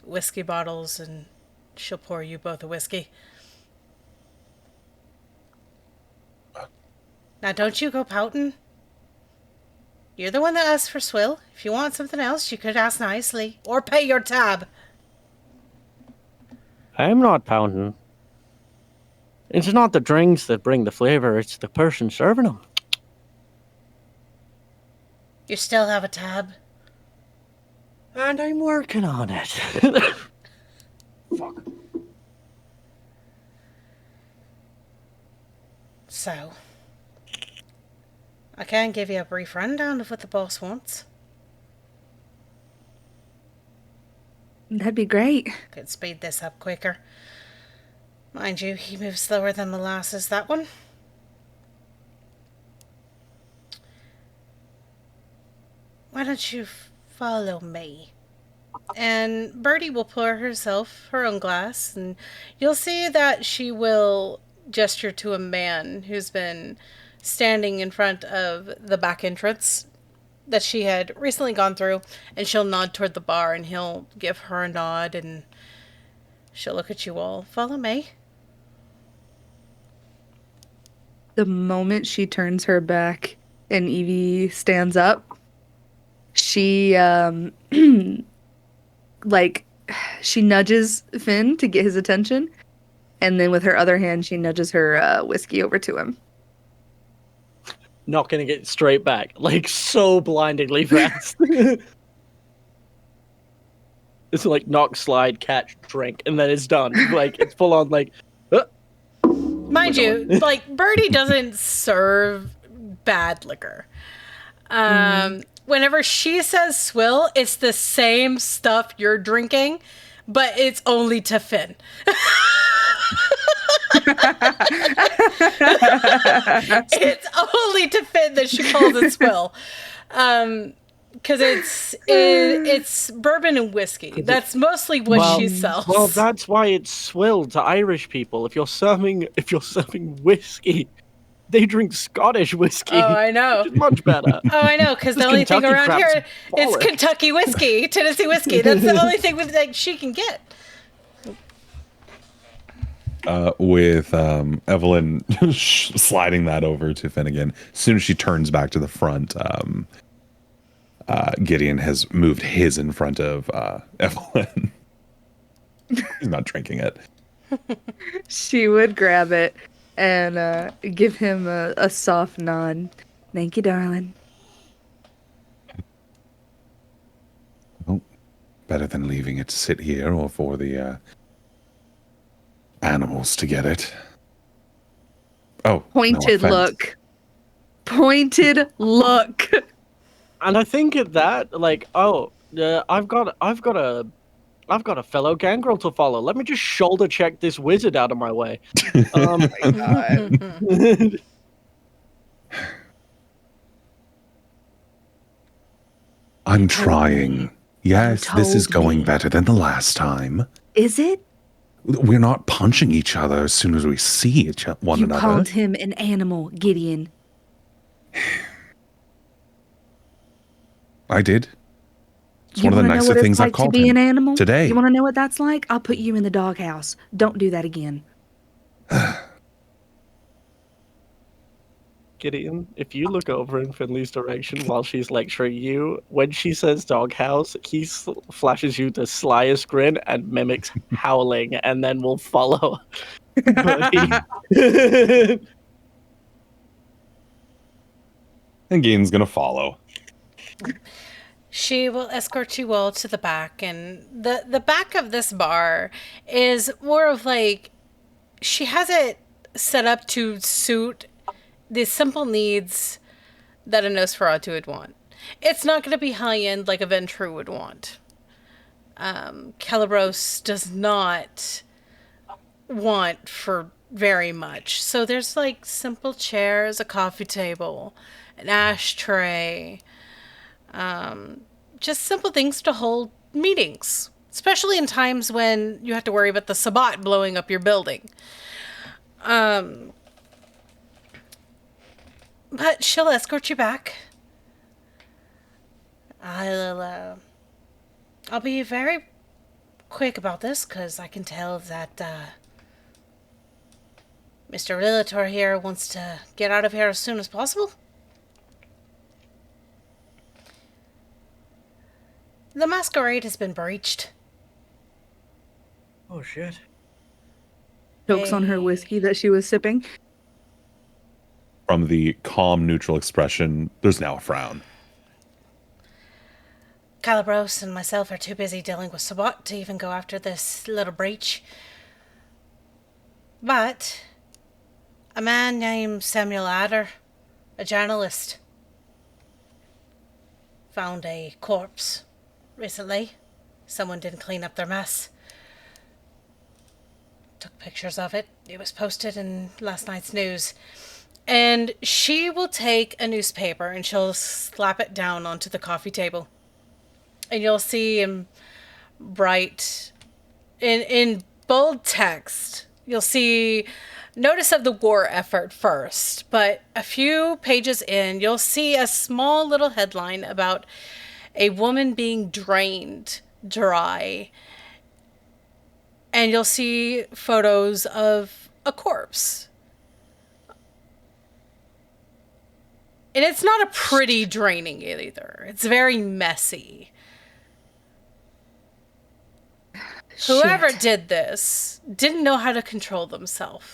whiskey bottles and she'll pour you both a whiskey. Now, don't you go pouting. You're the one that asked for swill. If you want something else, you could ask nicely. Or pay your tab. I'm not pounding. It's not the drinks that bring the flavor, it's the person serving them. You still have a tab? And I'm working on it. Fuck. So, I can give you a brief rundown of what the boss wants. That'd be great. Could speed this up quicker. Mind you, he moves slower than molasses, that one. Why don't you follow me? And Birdie will pour herself her own glass, and you'll see that she will gesture to a man who's been standing in front of the back entrance that she had recently gone through, and she'll nod toward the bar, and he'll give her a nod, and she'll look at you all. Follow me. The moment she turns her back and Evie stands up, she she nudges Finn to get his attention, and then with her other hand she nudges her whiskey over to him. Not gonna get straight back, like so blindingly fast. It's like knock, slide, catch, drink, and then it's done. Like it's full on like. Mind you, like Birdie doesn't serve bad liquor. Whenever she says swill, it's the same stuff you're drinking, but it's only to Finn. It's only to Finn that she calls it swill. Because it's bourbon and whiskey. That's mostly what she sells. Well, that's why it's swill to Irish people. If you're serving whiskey, they drink Scottish whiskey. Oh, I know. Which is much better. Oh, I know, because the only thing around here is Kentucky whiskey, Tennessee whiskey. That's the only thing that she can get. With Evelyn sliding that over to Finnegan. As soon as she turns back to the front, Gideon has moved his in front of Evelyn. He's not drinking it. She would grab it and give him a soft nod. Thank you, darling. Well, better than leaving it to sit here or for the animals to get it. Oh, Pointed no look. Pointed look. And I think at that, like, I've got a fellow gangrel to follow. Let me just shoulder check this wizard out of my way. Oh my god. I'm trying. Yes, this is told going me. better than the last time. Is it? We're not punching each other as soon as we see one You another. called him an animal, Gideon. I did. It's You one of the wanna know nicer what it's things like I've called to be him an animal today. You want to know what that's like? I'll put you in the doghouse. Don't do that again. Gideon, if you look over in Finley's direction while she's lecturing you, when she says doghouse, he flashes you the slyest grin and mimics howling, and then will follow. And Gain's gonna follow. She will escort you all to the back, and the back of this bar is more of like, she has it set up to suit the simple needs that a Nosferatu would want. It's not going to be high-end like a Ventru would want. Calibros does not want for very much. So there's like simple chairs, a coffee table, an ashtray, just simple things to hold meetings, especially in times when you have to worry about the Sabbot blowing up your building. But she'll escort you back. I'll be very quick about this, because I can tell that Mr. Lillator here wants to get out of here as soon as possible. The Masquerade has been breached. Oh, shit. Chokes on her whiskey that she was sipping. From the calm, neutral expression, there's now a frown. Calibros and myself are too busy dealing with Sabbot to even go after this little breach. But A man named Samuel Adder, a journalist, found a corpse recently. Someone didn't clean up their mess. Took pictures of it. It was posted in last night's news. And she will take a newspaper and she'll slap it down onto the coffee table. And you'll see in bright, in bold text, you'll see notice of the war effort first. But a few pages in, you'll see a small little headline about a woman being drained dry. And you'll see photos of a corpse. And it's not a pretty draining either. It's very messy. Whoever did this didn't know how to control themselves.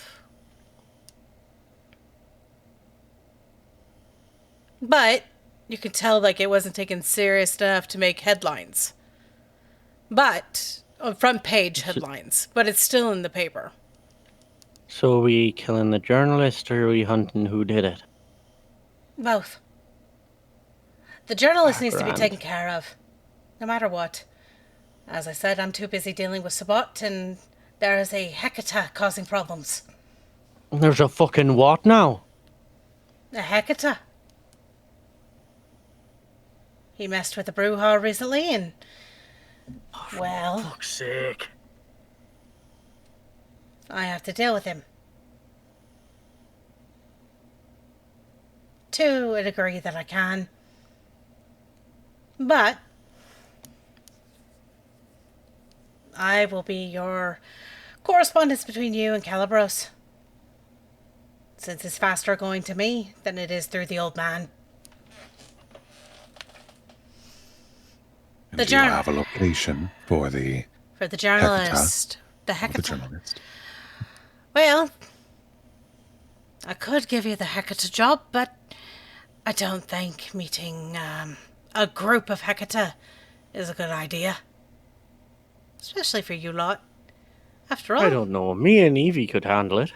But you could tell like it wasn't taken serious enough to make headlines. But front page headlines, but it's still in the paper. So are we killing the journalist or are we hunting who did it? Both. The journalist needs to be Grand. taken care of, no matter what. As I said, I'm too busy dealing with Sabbot, and there is a Hecata causing problems. There's a fucking what now? A Hecata. He messed with the brew hall recently, and well, Fuck's sake. I have to deal with him. To a degree that I can. But I will be your correspondence between you and Calibros. Since it's faster going to me than it is through the old man. And do you have a location for the journalist. The Hecata? The Hecata. journalist. Well, I could give you the Hecata job, but I don't think meeting a group of Hecata is a good idea. Especially for you lot. After all... I don't know. Me and Evie could handle it.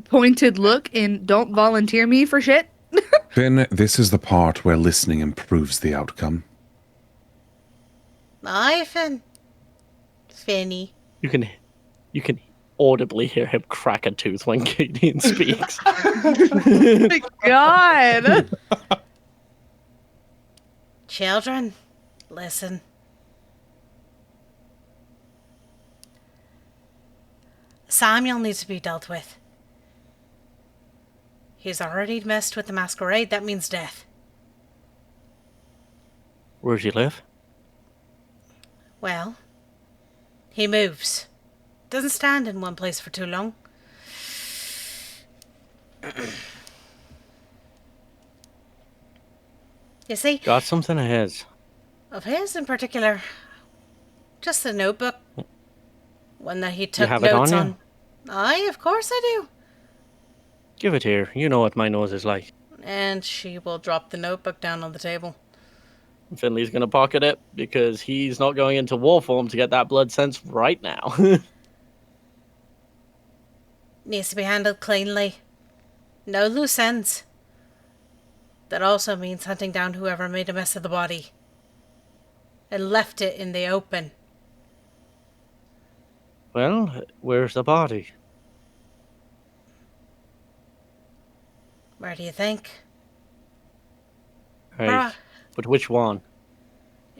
Pointed look and don't volunteer me for shit. Then this is the part where listening improves the outcome. Aye, Finny. You can audibly hear him crack a tooth when Gideon speaks. Oh my God. Children, listen. Samuel needs to be dealt with. He's already messed with the Masquerade. That means death. Where does he live? Well, he moves. Doesn't stand in one place for too long. You see? Got something of his. Of his in particular. Just a notebook. One that he took have it notes on you? Aye, of course I do. Give it here. You know what my nose is like. And she will drop the notebook down on the table. Finley's going to pocket it because he's not going into war form to get that blood sense right now. Needs to be handled cleanly. No loose ends. That also means hunting down whoever made a mess of the body. And left it in the open. Well, where's the body? Where do you think? Right. But which one?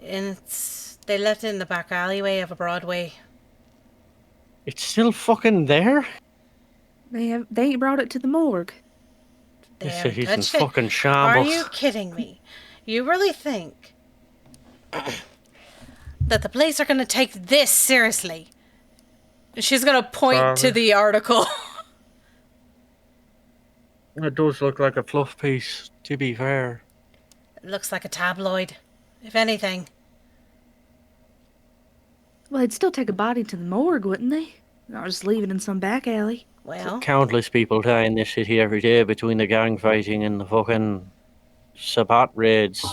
And they left it in the back alleyway of a Broadway. It's still fucking there? They ain't brought it to the morgue. They This haven't he's in touched it. fucking Are shambles. you kidding me? You really think that the police are going to take this seriously? She's going to point to the article. It does look like a fluff piece, to be fair. It looks like a tabloid, if anything. Well, they'd still take a body to the morgue, wouldn't they? Not just leave it in some back alley. Well, Countless people die in this city every day between the gang fighting and the fucking Sabbot raids.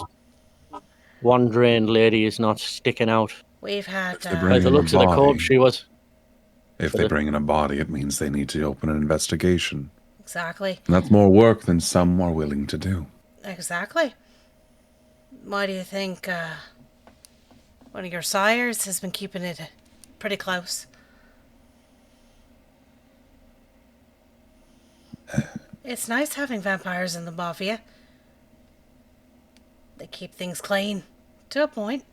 One drained lady is not sticking out. we've had... If they By bring the in looks a of the body, corpse, she was. If they bring in a body, it means they need to open an investigation. Exactly. And that's more work than some are willing to do. Exactly. Why do you think one of your sires has been keeping it pretty close? It's nice having vampires in the mafia. They keep things clean, to a point.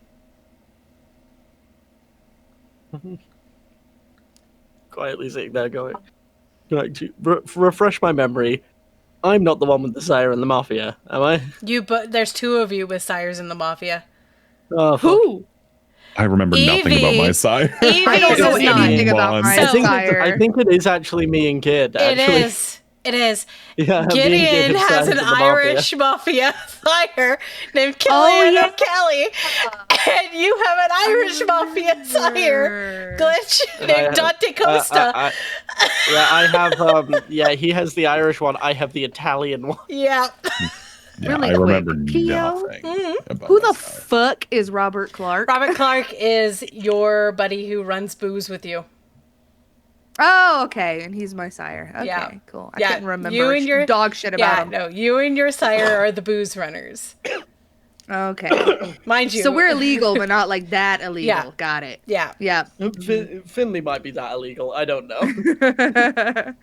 Quietly sitting there going, to refresh my memory, I'm not the one with the sire in the mafia, am I? But there's two of you with sires in the mafia. Oh, fuck. Who? I remember nothing about my sire. Evie I don't know is not. anything about my So- sire. I think it is actually me and Kid. It Actually. is. It is. Yeah, me and Kid Gideon have has sires an in the mafia. Irish mafia sire named Killian O'Kelly, and you have an Irish mafia sire, Glitch, named Dante Costa. I have. He has the Irish one. I have the Italian one. Yeah. Yeah, Really I remember quick, Keo? nothing about Who my the sire. fuck is Robert Clark? Robert Clark is your buddy who runs booze with you. Oh, okay, and he's my sire. Okay, Yeah. cool. I Yeah, couldn't remember you and your- dog shit about him. No, you and your sire are the booze runners. Okay, Mind you. so we're illegal, but not like that illegal. Yeah. Got it. Yeah. Yeah. Finley might be that illegal. I don't know.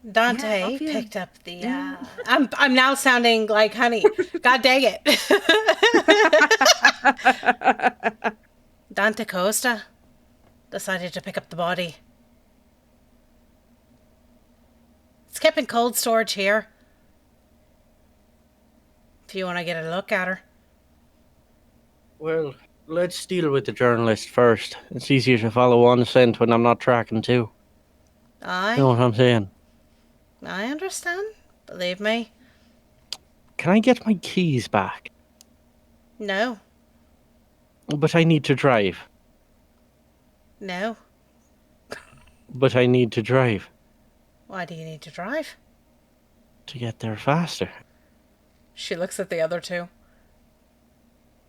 Dante Yeah, yeah. picked up the. I'm now sounding like honey. God dang it. Dante Costa decided to pick up the body. It's kept in cold storage here. If you want to get a look at her. Well, let's deal with the journalist first. It's easier to follow one scent when I'm not tracking two. You know what I'm saying? I understand. Believe me. Can I get my keys back? No. But I need to drive. No. But I need to drive Why do you need to drive? to get there faster. She looks at the other two.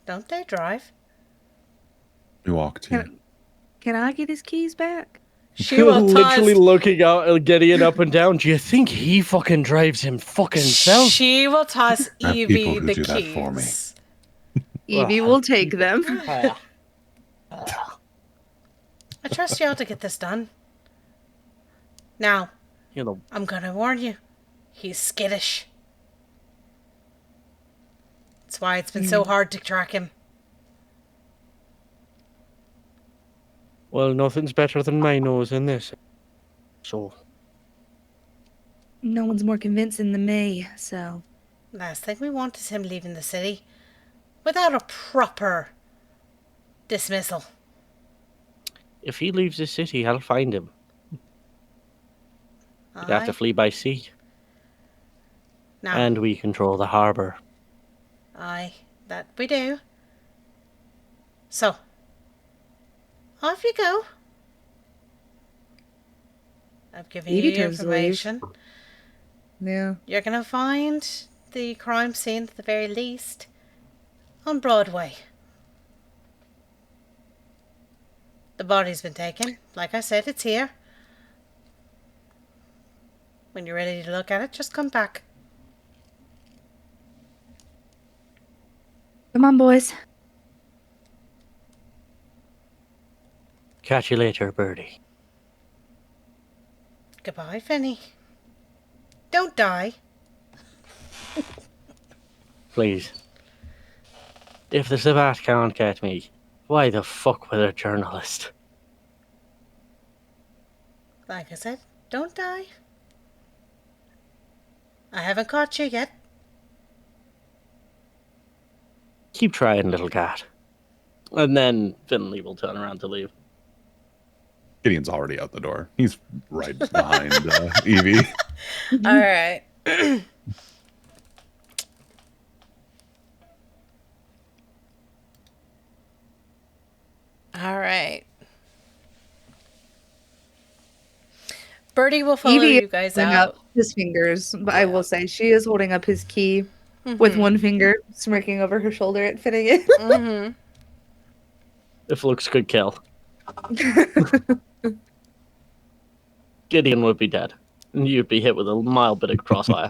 Don't they drive? We walked in. Can I get his keys back? She will literally toss. looking out and getting up and down. Do you think he fucking drives him fucking self? She will toss I have Evie people who the do that keys. for me. Evie will take them. I trust y'all to get this done. Now, You know, I'm gonna warn you. He's skittish. That's why it's been so hard to track him. well, nothing's better than my nose in this. So, No one's more convincing than me, so. Last thing we want is him leaving the city without a proper dismissal. if he leaves the city, I'll find him. He'd have to Aye. flee by sea. Now, And we control the harbour. aye, that we do. So, off you go. I've given Evie you your turns to leave. information. Yeah. You're gonna find the crime scene at the very least on Broadway. The body's been taken. Like I said, it's here. When you're ready to look at it, just come back. Come on, boys. Catch you later, Birdie. Goodbye, Finny. Don't die. Please. If the Sabbot can't get me, why the fuck with a journalist? Like I said, don't die. I haven't caught you yet. Keep trying, little cat. And then Finley will turn around to leave. Gideon's already out the door. He's right behind Evie. All right. All right. Birdie will follow Evie you is guys holding out. up his fingers, but I will say she is holding up his key with one finger smirking over her shoulder at Finnegan. If looks could kill, Gideon would be dead, and you'd be hit with a mild bit of crossfire.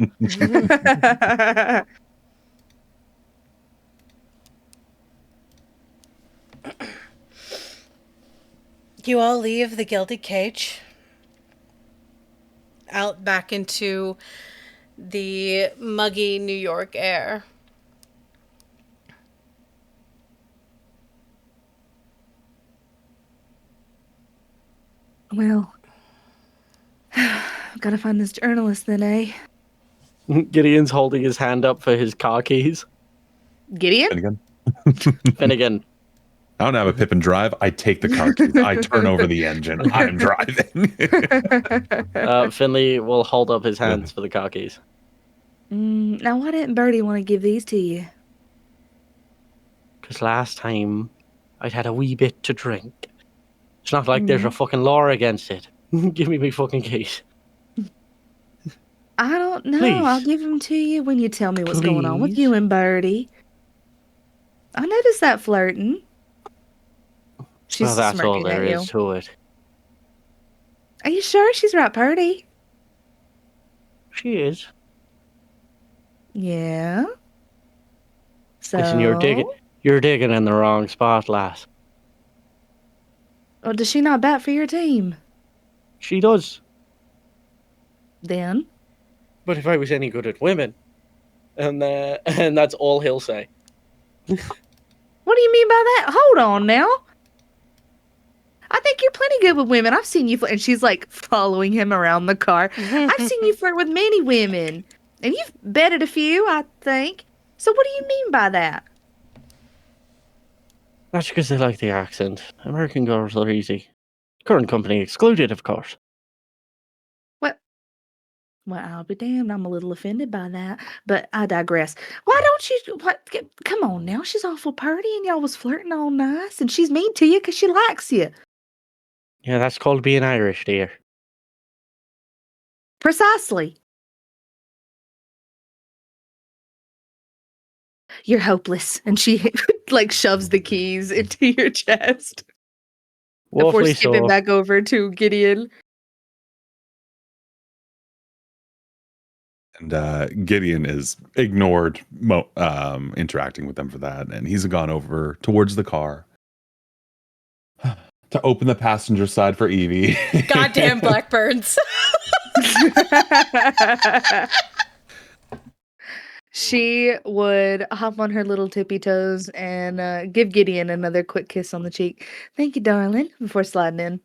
You all leave the gilded cage out back into the muggy New York air. Well, gotta find this journalist then, eh? Gideon's holding his hand up for his car keys. Gideon? Finnegan. Finnegan, I don't have a Pippin drive. I take the car keys. I turn over the engine. I'm driving. Finley will hold up his hands for the car keys. Now, why didn't Birdie want to give these to you? Because last time I'd had a wee bit to drink. It's not like there's a fucking law against it. Give me my fucking keys. I don't know. Please. I'll give them to you when you tell me what's going on with Please. you and Birdie. I noticed that flirting. She's Well, that's all smirking there at you. is to it. Are you sure she's right pretty? She is. Yeah. So. Listen, you're digging in the wrong spot, lass. Oh, does she not bat for your team? She does. Then. But if I was any good at women, and that's all he'll say. What do you mean by that? Hold on now. I think you're plenty good with women. I've seen you flirt. And she's like following him around the car. I've seen you flirt with many women. And you've betted a few, I think. So what do you mean by that? That's because they like the accent. American girls are easy. Current company excluded, of course. Well, I'll be damned. I'm a little offended by that. But I digress. Why don't you... Come on now. She's awful pretty and y'all was flirting all nice. And she's mean to you because she likes you. Yeah, that's called being Irish, dear. Precisely. You're hopeless. And she like shoves the keys into your chest. Before Awfully skipping so. back over to Gideon. And Gideon is ignored interacting with them for that. And he's gone over towards the car to open the passenger side for Evie. Goddamn blackbirds. She would hop on her little tippy toes and give Gideon another quick kiss on the cheek. Thank you, darling, before sliding in.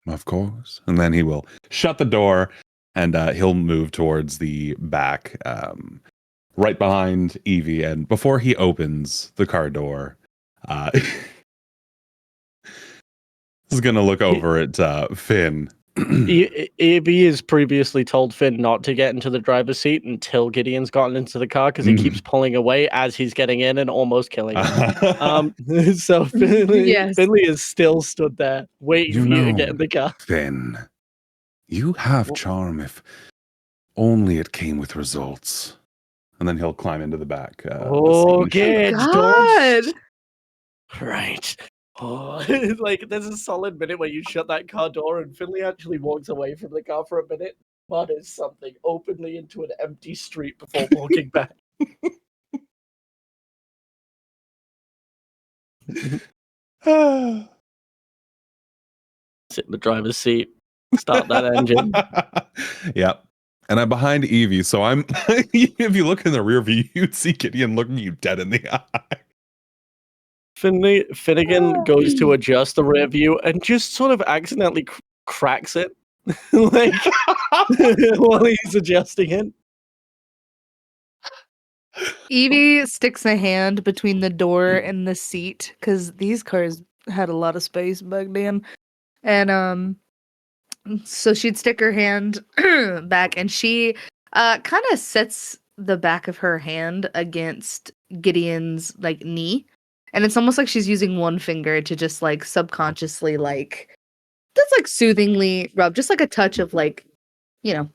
Of course. And then he will shut the door and he'll move towards the back, right behind Evie. And before he opens the car door, he's going to look over at Finn. Evie has previously told Finn not to get into the driver's seat until Gideon's gotten into the car because he keeps pulling away as he's getting in and almost killing him. So Finley is still stood there waiting for you to get in the car. Finn, you have charm if only it came with results. And then he'll climb into the back. Okay, God. Right. Oh, like there's a solid minute where you shut that car door and Finley actually walks away from the car for a minute, mutters something openly into an empty street before walking back. Sit in the driver's seat, start that engine. Yep. And I'm behind Evie, so I'm. If you look in the rear view, you'd see Gideon looking you dead in the eye. Finnegan goes to adjust the rear view and just sort of accidentally cracks it, like while he's adjusting it. Evie sticks a hand between the door and the seat because these cars had a lot of space back then, and so she'd stick her hand back, and she kind of sets the back of her hand against Gideon's like knee. And it's almost like she's using one finger to just like subconsciously like just like soothingly rub, just like a touch of like, you know,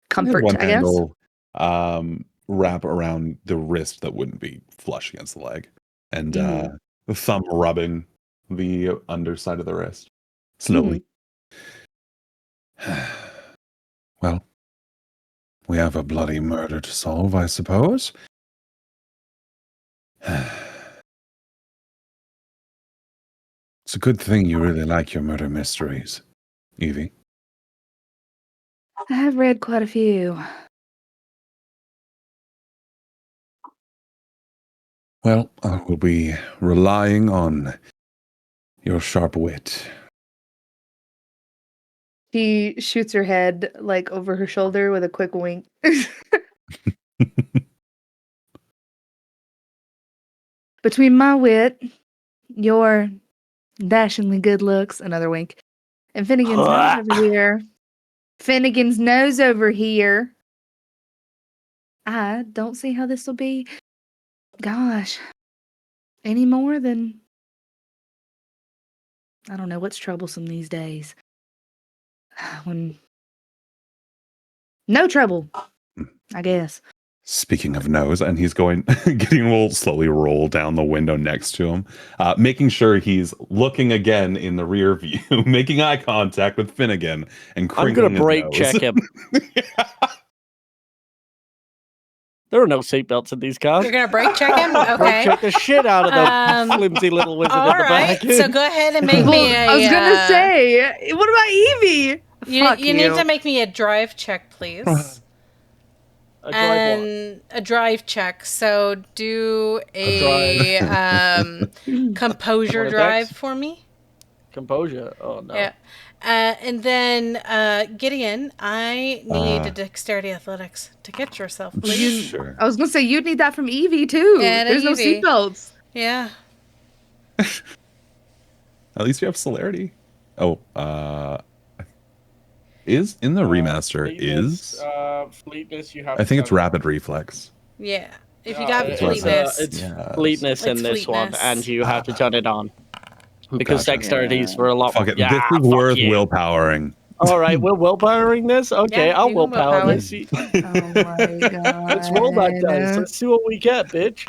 comfort, One I guess. handle, wrap around the wrist that wouldn't be flush against the leg, and the thumb rubbing the underside of the wrist slowly. Well, we have a bloody murder to solve, I suppose. It's a good thing you really like your murder mysteries, Evie. I have read quite a few. Well, I will be relying on your sharp wit. She shoots her head like over her shoulder with a quick wink. Between my wit, your dashingly good looks, another wink, and Finnegan's nose over here. Finnegan's nose over here. I don't see how this will be, gosh, any more than, I don't know what's troublesome these days. When no trouble, I guess. Speaking of nose, and he's going, getting will slowly roll down the window next to him, making sure he's looking again in the rear view, making eye contact with Finnegan, and I'm crinkling gonna brake his nose. check him. There are no seatbelts in these cars. You're gonna brake check him? Brake Okay. check the shit out of the flimsy little wizard All in the right. back. So go ahead and make me a. I was gonna say, what about Evie? You need to make me a drive check, please. A drive what? And a drive check. So do a composure Wanna drive dex? for me. Composure. Oh no. Yeah. And then Gideon, I need a dexterity athletics to get yourself, please. Sure. I was gonna say you'd need that from Evie too. And There's no Evie. seatbelts. Yeah. At least you have celerity. Oh, is in the remaster is fleetness. You have. I think it's rapid reflex. Yeah. If you got That's what it fleetness. says. It's Yes. fleetness in It's this one, fleetness. and you have to turn it on because Gotcha. dexterities were a lot. Fuck it. Yeah, this is fuck worth you. willpowering. All right, we're willpowering this. Okay, Yeah, I'll you can willpower willpower. this. Oh my god. Let's roll that dice. Let's see what we get, bitch.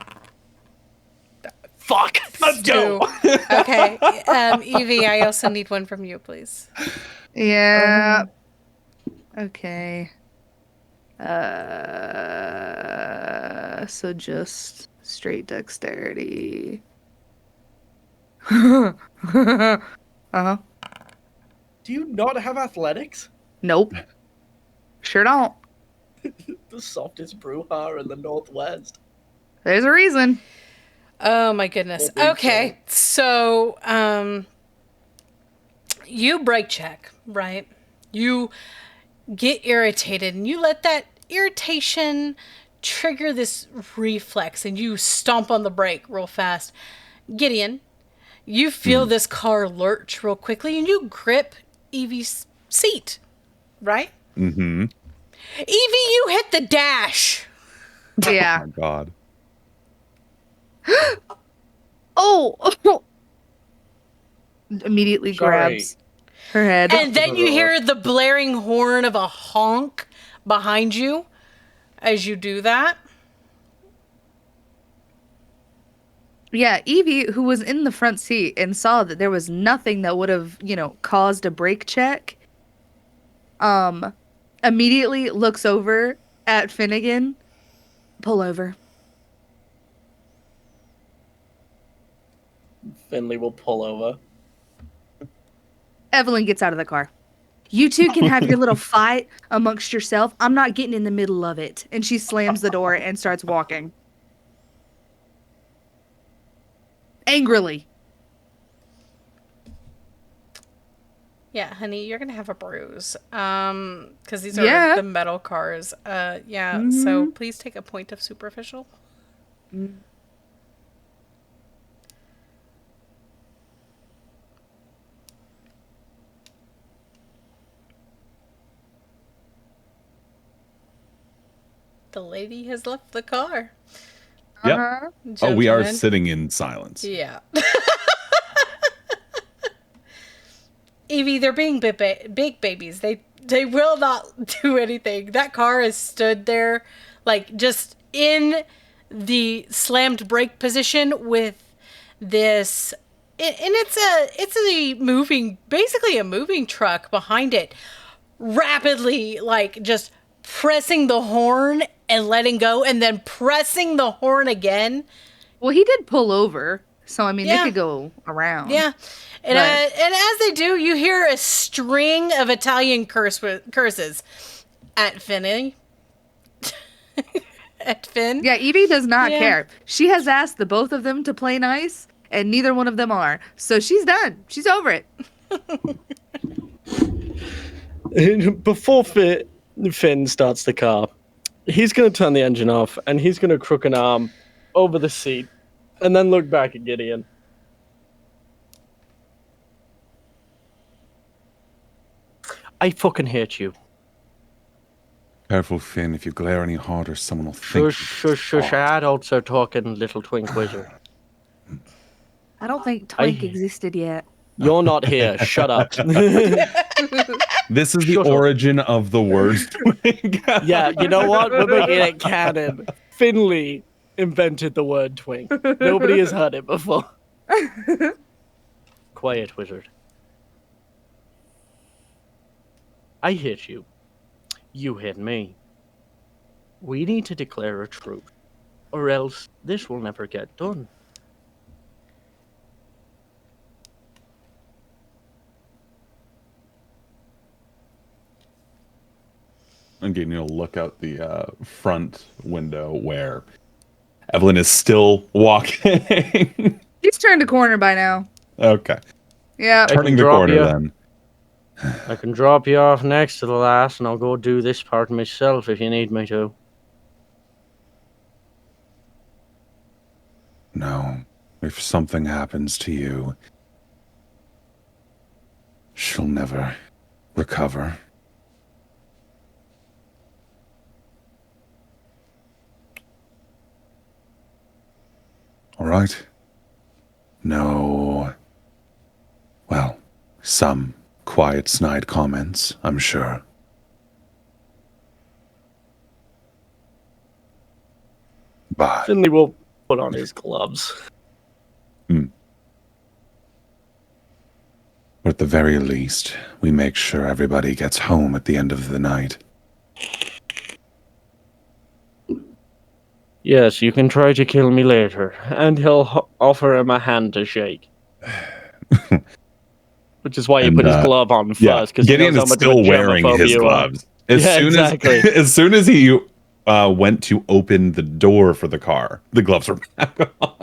Fuck. Let's go. Okay. Evie, I also need one from you, please. Yeah. Okay. So just straight dexterity. Uh-huh. Do you not have athletics? Nope. Sure don't. The softest brouhaha in the Northwest. There's a reason. Oh my goodness. Well, Okay. So, you brake check, right? You get irritated and you let that irritation trigger this reflex and you stomp on the brake real fast. Gideon, you feel this car lurch real quickly and you grip Evie's seat, right? Mm-hmm. Evie, you hit the dash. Yeah. Oh my god. Oh. Immediately Sorry. grabs her head. And then you hear the blaring horn of a honk behind you as you do that. Yeah, Evie, who was in the front seat and saw that there was nothing that would have, caused a brake check, immediately looks over at Finnegan. Pull over. Finley will pull over. Evelyn gets out of the car. You two can have your little fight amongst yourself. I'm not getting in the middle of it. And she slams the door and starts walking. Angrily. Yeah, honey, you're gonna have a bruise. Because these are the metal cars. So please take a point of superficial. The lady has left the car. Yep. Uh-huh. Oh, we are Gentlemen. sitting in silence. Yeah. Evie, they're being big babies. They will not do anything. That car has stood there, like, just in the slammed brake position with this, and it's a moving, basically a moving truck behind it, rapidly like just pressing the horn and letting go, and then pressing the horn again. Well, he did pull over, so I mean Yeah. they could go around. Yeah, and and as they do, you hear a string of Italian curses at Finney. At Finn. Yeah, Evie does not Yeah. care. She has asked the both of them to play nice, and neither one of them are. So she's done. She's over it. Before Finn starts the car, he's going to turn the engine off, and he's going to crook an arm over the seat, and then look back at Gideon. I fucking hate you. Careful, Finn. If you glare any harder, someone will think. Shush. Adults are talking, little twink wizard. I don't think Twink existed yet. You're not here. Shut up. This is the Shut up. origin of the word twink. Yeah, you know what? We're making it canon. Finley invented the word twink. Nobody has heard it before. Quiet, wizard. I hate you. You hate me. We need to declare a truce, or else this will never get done. And Gideon will look out the front window where Evelyn is still walking. He's turned a corner by now. Okay. Yeah. Turning the drop corner you. then. I can drop you off next to the last, and I'll go do this part myself if you need me to. No. If something happens to you, she'll never recover. All right? No. Well, some quiet, snide comments, I'm sure. But Finley will put on his gloves. at the very least, we make sure everybody gets home at the end of the night. Yes, you can try to kill me later, and he'll offer him a hand to shake. Which is why he put his glove on first, because Gideon is still wearing his gloves. As soon as he went to open the door for the car, the gloves were back on.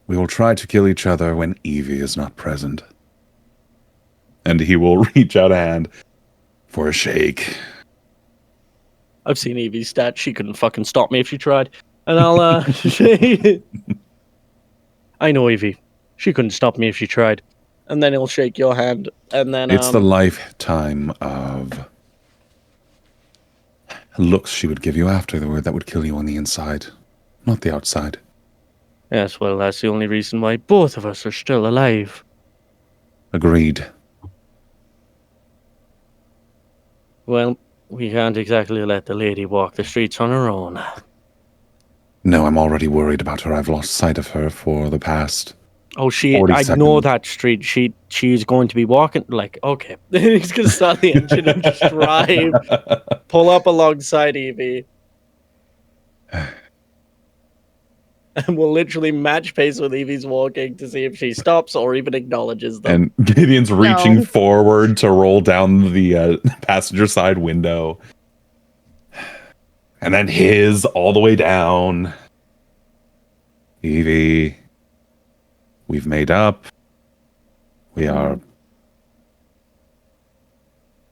We will try to kill each other when Evie is not present. And he will reach out a hand for a shake. I've seen Evie's stats. She couldn't fucking stop me if she tried. And I'll, I know Evie. She couldn't stop me if she tried. And then he'll shake your hand. And then, It's the lifetime of looks she would give you afterward that would kill you on the inside, not the outside. Yes, well, that's the only reason why both of us are still alive. Agreed. Well, we can't exactly let the lady walk the streets on her own. No, I'm already worried about her. I've lost sight of her for the past. Oh, 40 I seconds. know that street. She's going to be walking, like, okay. He's going to start the engine and just drive. Pull up alongside Evie. And we'll literally match pace with Evie's walking to see if she stops or even acknowledges them. And Gideon's reaching forward to roll down the passenger side window. And then his all the way down. Evie, we've made up. We are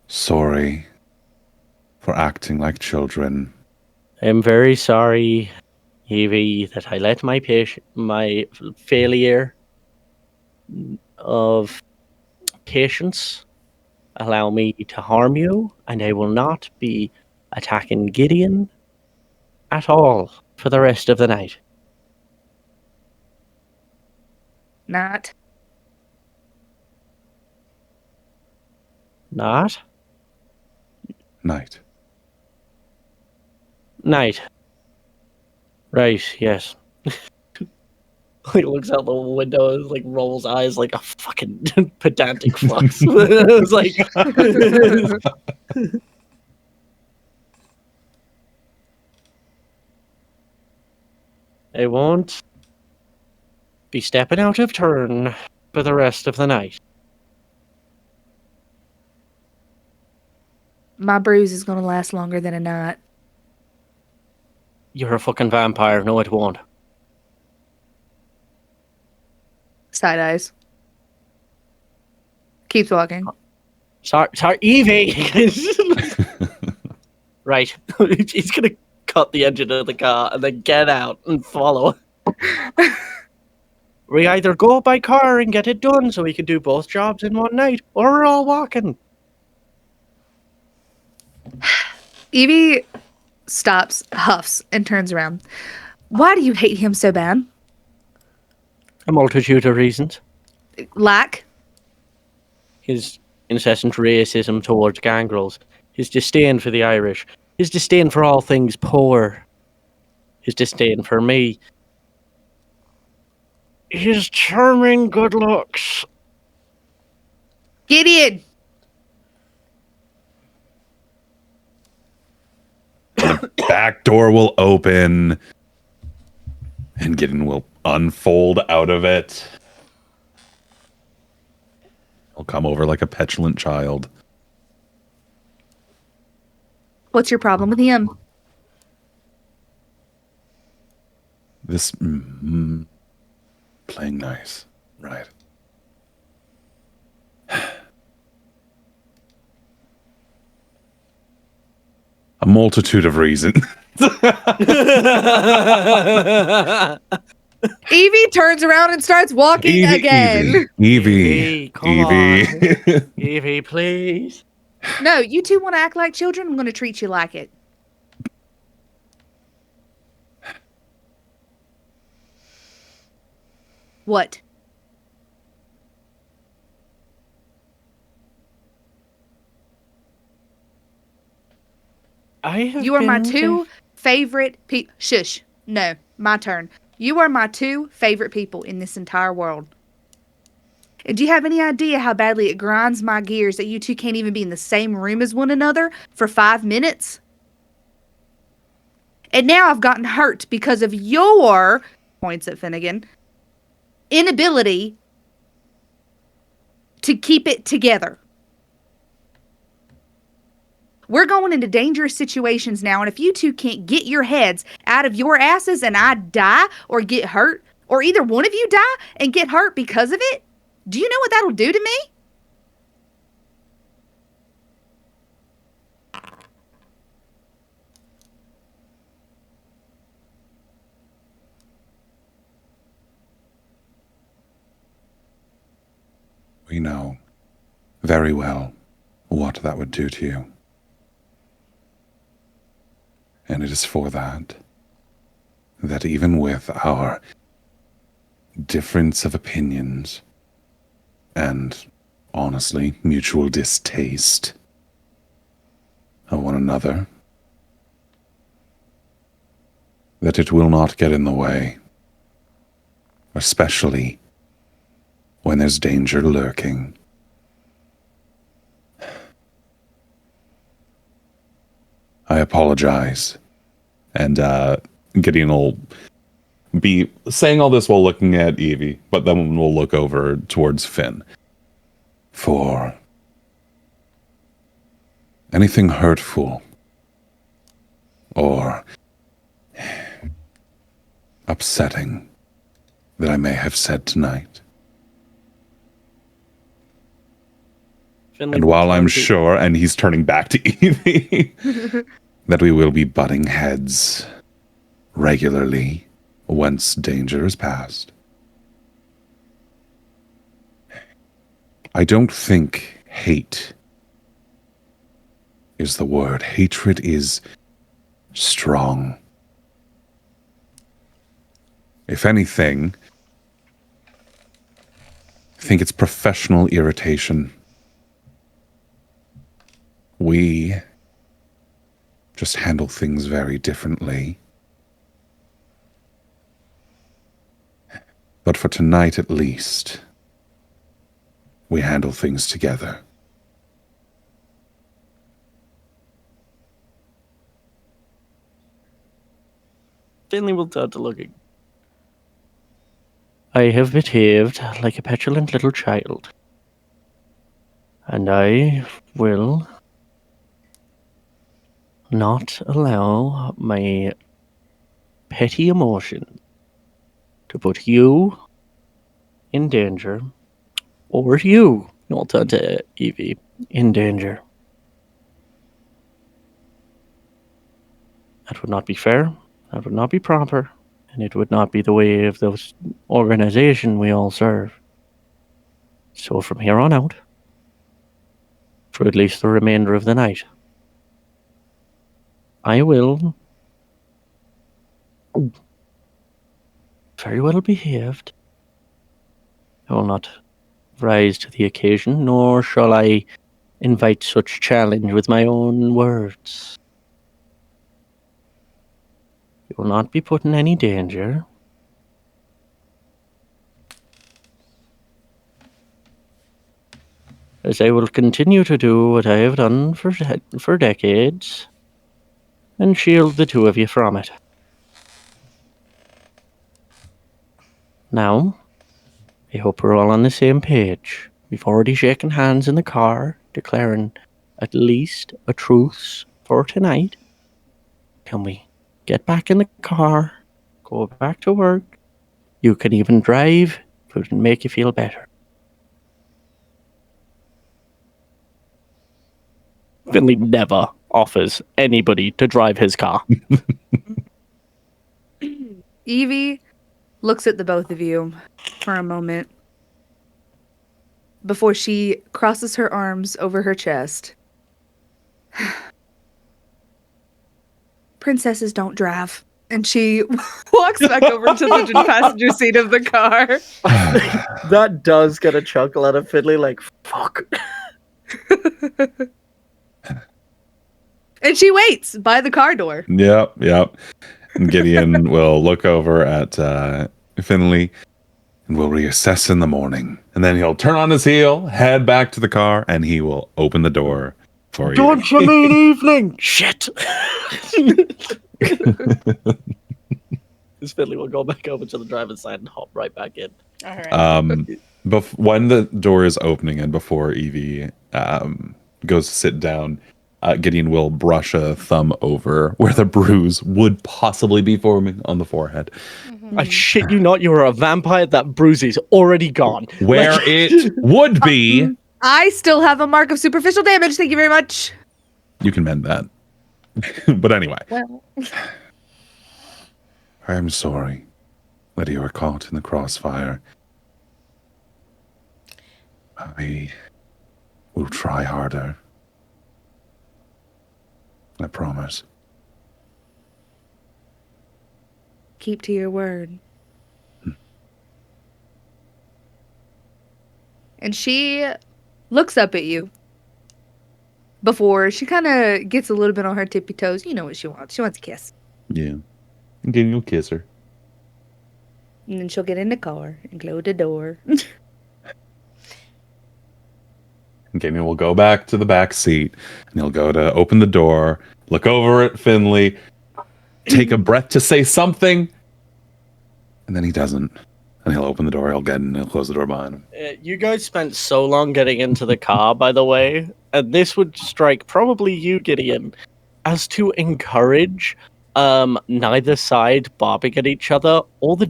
sorry for acting like children. I'm very sorry, Evie, that I let my failure of patience allow me to harm you, and I will not be attacking Gideon at all for the rest of the night. Not. Not? Night. Night. Right, yes. He looks out the window and like rolls eyes like a fucking pedantic fox. It's like I won't be stepping out of turn for the rest of the night. My bruise is going to last longer than a night. You're a fucking vampire. No, it won't. Side eyes. Keeps walking. Sorry, Evie. Right, he's gonna cut the engine of the car and then get out and follow. We either go by car and get it done so we can do both jobs in one night, or we're all walking. Evie stops, huffs, and turns around. Why do you hate him so bad? A multitude of reasons. Like? His incessant racism towards gangrels, his disdain for the Irish, his disdain for all things poor, his disdain for me, his charming good looks. Gideon! The back door will open, and Gideon will unfold out of it. He'll come over like a petulant child. What's your problem with him? This playing nice, right? A multitude of reasons. Evie turns around and starts walking again. Evie, come on. Evie, please. No, you two want to act like children? I'm going to treat you like it. What? You are my two favorite people. Shush. No, my turn. You are my two favorite people in this entire world. And do you have any idea how badly it grinds my gears that you two can't even be in the same room as one another for 5 minutes? And now I've gotten hurt because of your, points at Finnegan, inability to keep it together. We're going into dangerous situations now, and if you two can't get your heads out of your asses and I die or get hurt, or either one of you die and get hurt because of it, do you know what that'll do to me? We know very well what that would do to you. And it is for that even with our difference of opinions and, honestly, mutual distaste of one another, that it will not get in the way, especially when there's danger lurking. I apologize. And Gideon will be saying all this while looking at Evie, but then we'll look over towards Finn. For anything hurtful or upsetting that I may have said tonight. And while I'm sure, and he's turning back to Evie, that we will be butting heads regularly once danger is past. I don't think hate is the word. Hatred is strong. If anything, I think it's professional irritation. We just handle things very differently. But for tonight, at least, we handle things together. Finley will start to look. I have behaved like a petulant little child. And I will not allow my petty emotion to put you in danger, or you, I'll turn to Evie, in danger. That would not be fair, that would not be proper, and it would not be the way of the organization we all serve. So from here on out, for at least the remainder of the night, I will very well behaved. I will not rise to the occasion, nor shall I invite such challenge with my own words. You will not be put in any danger. As I will continue to do what I have done for decades, and shield the two of you from it. Now, I hope we're all on the same page. We've already shaken hands in the car, declaring at least a truce for tonight. Can we get back in the car, go back to work? You can even drive if it would make you feel better. Finley never offers anybody to drive his car. Evie looks at the both of you for a moment before she crosses her arms over her chest. Princesses don't drive. And she walks back over to the passenger seat of the car. That does get a chuckle out of Finley, like, fuck. And she waits by the car door. Yep. And Gideon will look over at Finley and will reassess in the morning. And then he'll turn on his heel, head back to the car, and he will open the door for you. Don't you mean evening? Shit. This Finley will go back over to the driver's side and hop right back in. All right. When the door is opening and before Evie goes to sit down, Gideon will brush a thumb over where the bruise would possibly be forming on the forehead. I shit you not, you are a vampire. That bruise is already gone. Where it would be. I still have a mark of superficial damage. Thank you very much. You can mend that. But anyway. Well. I'm sorry that you were caught in the crossfire. I will try harder. I promise. Keep to your word. And she looks up at you before she kind of gets a little bit on her tippy toes. You know what she wants. She wants a kiss. Yeah. Gideon will kiss her. And then she'll get in the car and close the door. Gideon will go back to the back seat and he'll go to open the door, look over at Finley, take a breath to say something, and then he doesn't. And he'll open the door, he'll get in, and he'll close the door behind him. You guys spent so long getting into the car, by the way, and this would strike probably you, Gideon, as to encourage neither side bobbing at each other. All the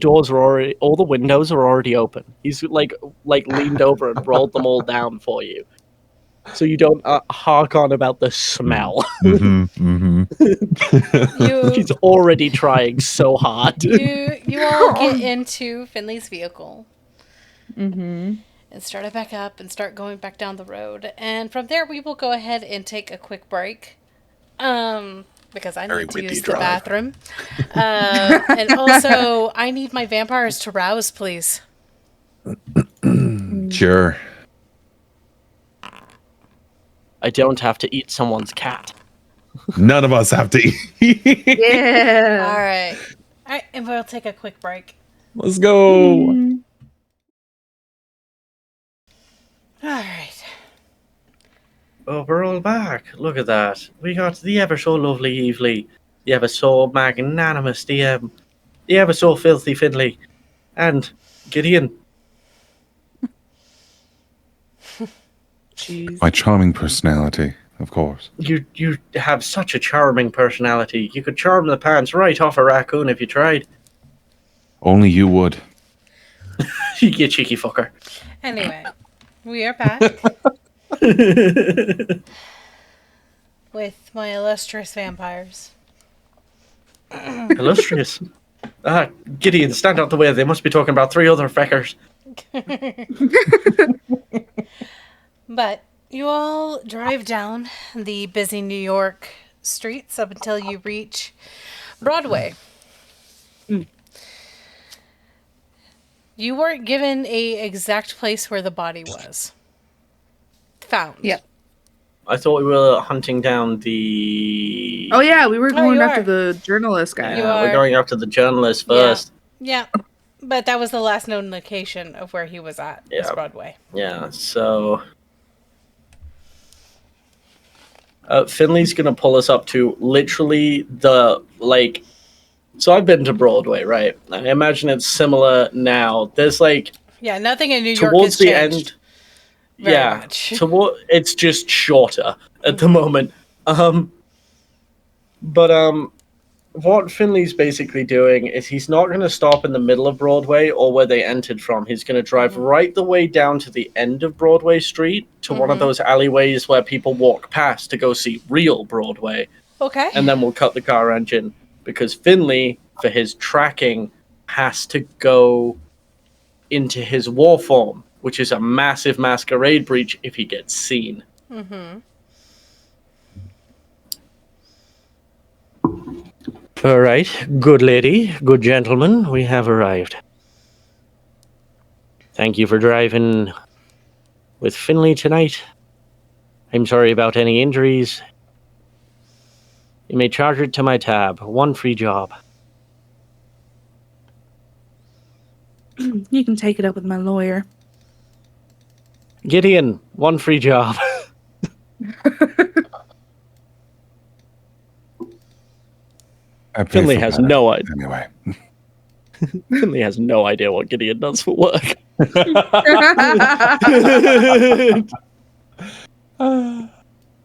windows are already open. He's like leaned over and rolled them all down for you, so you don't hark on about the smell. He's already trying so hard. You all get into Finley's vehicle. Mm-hmm. And start it back up and start going back down the road. And from there, we will go ahead and take a quick break. Because I need to use the bathroom. And also, I need my vampires to rouse, please. Sure. I don't have to eat someone's cat. None of us have to eat. Yeah. All right. All right, and we'll take a quick break. Let's go. All right. Oh, we're all back. Look at that. We got the ever so lovely Evely, the ever so magnanimous DM, the ever so filthy Finley, and Gideon. Jeez. My charming personality, of course. You have such a charming personality. You could charm the pants right off a raccoon if you tried. Only you would. You cheeky fucker. Anyway, we are back with my illustrious vampires. Illustrious. Gideon, stand out the way. They must be talking about 3 other feckers. But you all drive down the busy New York streets up until you reach Broadway. You weren't given a exact place where the body was found. Yep. I thought we were hunting down the... Oh yeah, we were going you after are. the journalist guy. You we're are. going after the journalist first. Yeah. But that was the last known location of where he was at. Was Yeah. Broadway. Yeah, so... Finley's gonna pull us up to literally the, like... So I've been to Broadway, right? I imagine it's similar now. There's, like... Yeah, nothing in New York Towards has the changed. end... very Yeah, much. it's just shorter at the moment. What Finley's basically doing is he's not going to stop in the middle of Broadway or where they entered from. He's going to drive right the way down to the end of Broadway Street to one of those alleyways where people walk past to go see real Broadway. Okay. And then we'll cut the car engine because Finley, for his tracking, has to go into his war form, which is a massive masquerade breach if he gets seen. All right, good lady, good gentleman, we have arrived. Thank you for driving with Finley tonight. I'm sorry about any injuries. You may charge it to my tab. 1 free job. You can take it up with my lawyer. Gideon, 1 free job. Finley has no idea. Anyway. Finley has no idea what Gideon does for work.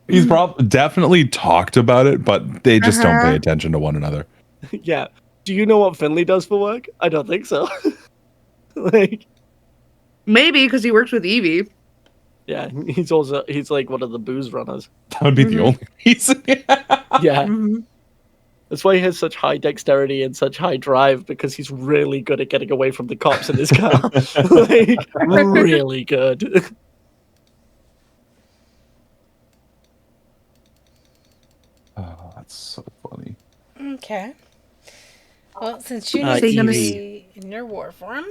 He's definitely talked about it, but they just don't pay attention to one another. Yeah. Do you know what Finley does for work? I don't think so. Like, Maybe because he works with Evie. yeah, he's like one of the booze runners. That would be the only reason. Yeah. Mm-hmm. That's why he has such high dexterity and such high drive, because he's really good at getting away from the cops in his car. Like, really good. Oh, that's so funny. Okay. Well, since you Uh, need to Evie. be in your war form,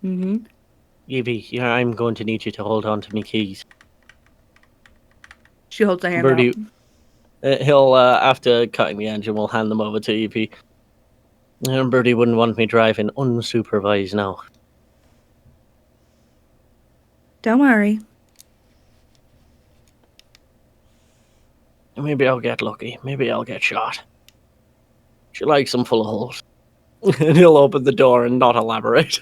Mm-hmm. Evie, yeah, I'm going to need you to hold on to me keys. She holds a hand Birdie, out. he'll, after cutting the engine, we'll hand them over to Evie. And Birdie wouldn't want me driving unsupervised now. Don't worry. Maybe I'll get lucky. Maybe I'll get shot. She likes them full of holes. And he'll open the door and not elaborate.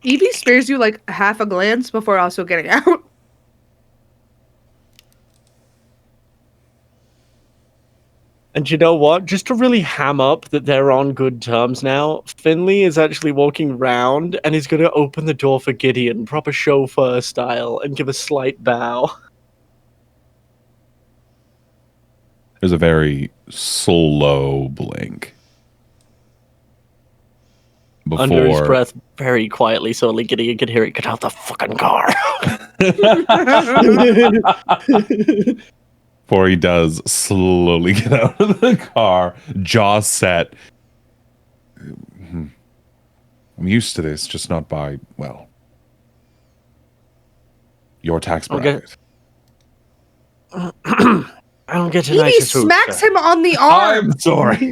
Evie spares you like half a glance before also getting out. And you know what? Just to really ham up that they're on good terms now, Finley is actually walking round and he's going to open the door for Gideon, proper chauffeur style, and give a slight bow. There's a very slow blink. Before... Under his breath, very quietly, so only Gideon can hear it. Get out the fucking car. Before he does slowly get out of the car, jaw set. I'm used to this, just not by, well, your tax bracket. I'll get a Evie nicer suit. smacks him on the arm. I'm sorry.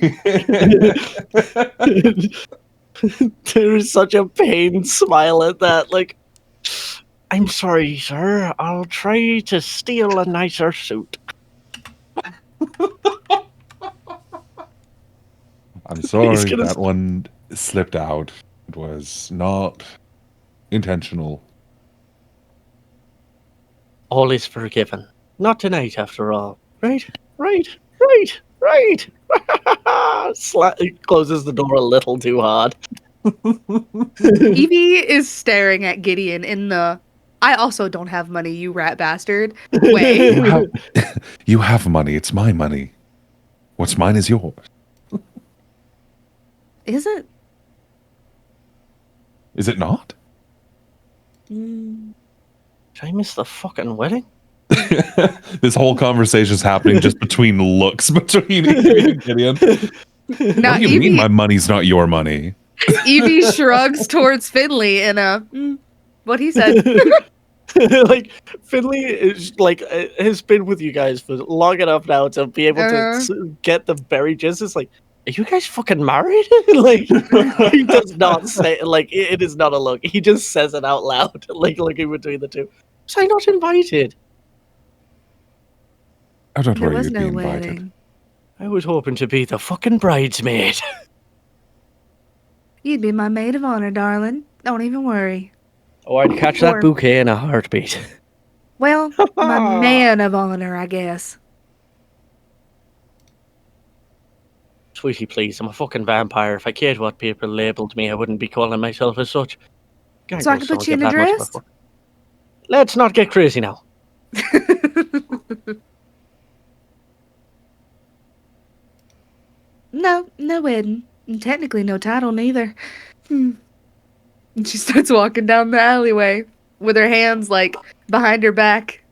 There is such a pained smile at that. Like, I'm sorry, sir. I'll try to steal a nicer suit. I'm sorry gonna- that one slipped out. It was not intentional. All is forgiven. Not tonight, after all. Right? Closes the door a little too hard. Evie is staring at Gideon in the I also don't have money, you rat bastard way. You have money. It's my money. What's mine is yours. Is it? Is it not? Did I miss the fucking wedding? This whole conversation is happening just between looks between Evie and Gideon. Now, What do you mean my money's not your money? Evie shrugs towards Finley in a what he said. Like, Finley is like has been with you guys for long enough now to be able to get the very gist. It's like, are you guys fucking married? Like, he does not say, like, it is not a look. He just says it out loud, like looking between the two. Was I not invited? Oh, don't There worry, was you'd no be invited. wedding. I was hoping to be the fucking bridesmaid. You'd be my maid of honor, darling. Don't even worry. Oh, I'd catch that bouquet in a heartbeat. Well, my man of honor, I guess. Sweetie, please, I'm a fucking vampire. If I cared what people labelled me, I wouldn't be calling myself as such. So I can put you in a dress? Let's not get crazy now. No wedding. And technically no title neither. And she starts walking down the alleyway with her hands like behind her back.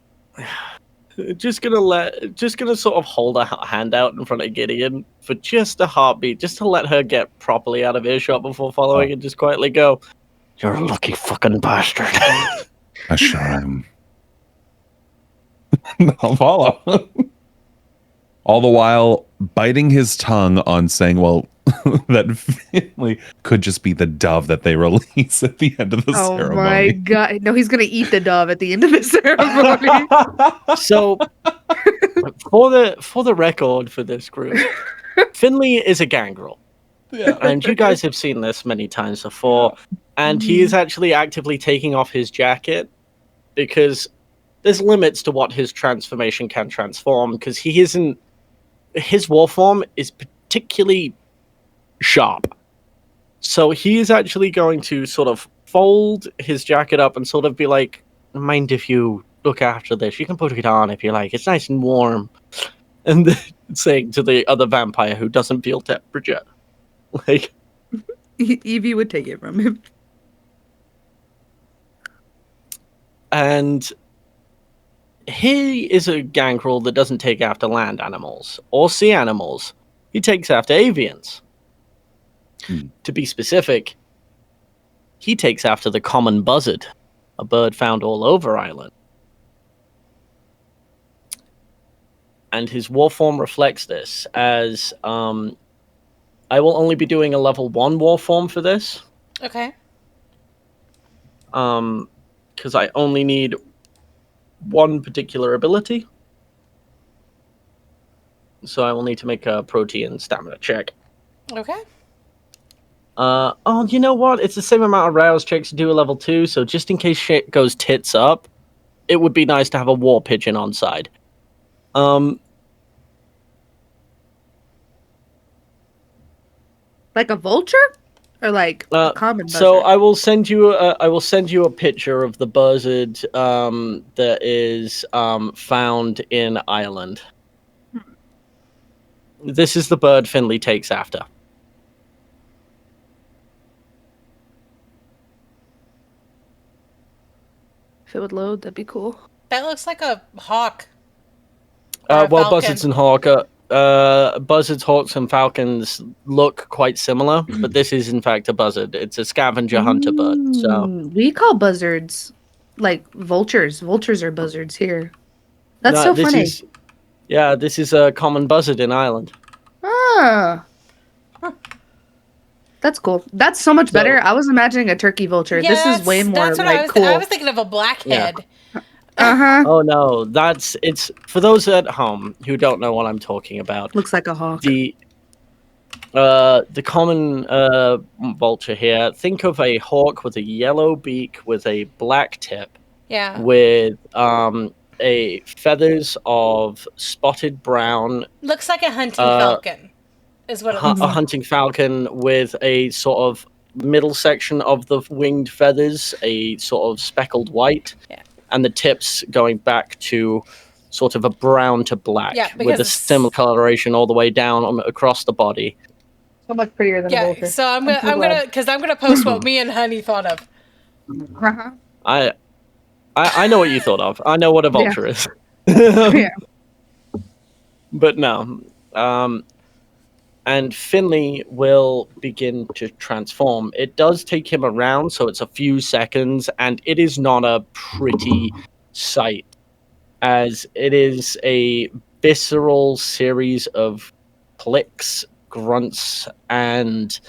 Just gonna sort of hold a hand out in front of Gideon for just a heartbeat, just to let her get properly out of earshot before following, and just quietly go, "You're a lucky fucking bastard." I sure am. I'll follow. All the while biting his tongue on saying, well, that Finley could just be the dove that they release at the end of the ceremony. Oh my god. No, he's going to eat the dove at the end of the ceremony. So, for the record for this group, Finley is a gangrel. Yeah. And you guys have seen this many times before. And he is actually actively taking off his jacket because there's limits to what his transformation can transform, because his war form is particularly sharp. So he is actually going to sort of fold his jacket up and sort of be like, mind if you look after this, you can put it on if you like, it's nice and warm. And then saying to the other vampire who doesn't feel temperature, like, Evie would take it from him. and he is a gangrel that doesn't take after land animals or sea animals. He takes after avians. To be specific, he takes after the common buzzard, a bird found all over Ireland. And his war form reflects this, as I will only be doing a level 1 war form for this. Okay. Because I only need one particular ability. So I will need to make a protein stamina check. Okay. Oh, you know what? It's the same amount of rouse checks to do a level 2, so just in case shit goes tits up, it would be nice to have a war pigeon on side. Like a vulture? Or like a common buzzard? So I will send you a picture of the buzzard that is found in Ireland. This is the bird Finley takes after. If it would load, that'd be cool. That looks like a hawk. Or a Well, falcon. buzzards, hawks, and falcons look quite similar, but this is in fact a buzzard. It's a scavenger hunter bird. So we call buzzards like vultures. Vultures are buzzards here. That's No, so this funny. Yeah, this is a common buzzard in Ireland. Ah. That's cool. That's so much better. I was imagining a turkey vulture. Yeah, this is way more that's what like cool. I was thinking of a blackhead. Uh-huh. Oh no, it's for those at home who don't know what I'm talking about. Looks like a hawk. The common vulture here. Think of a hawk with a yellow beak with a black tip. Yeah. With a feathers of spotted brown. Looks like a hunting falcon. Is what it looks a like. hunting falcon with a sort of middle section of the winged feathers, a sort of speckled white, and the tips going back to sort of a brown to black, with a similar coloration all the way down across the body. So much prettier than a vulture. So I'm gonna post what me and Honey thought of. I know what you thought of. I know what a vulture is. But no. And Finley will begin to transform. It does take him around, so it's a few seconds, and it is not a pretty sight, as it is a visceral series of clicks, grunts, and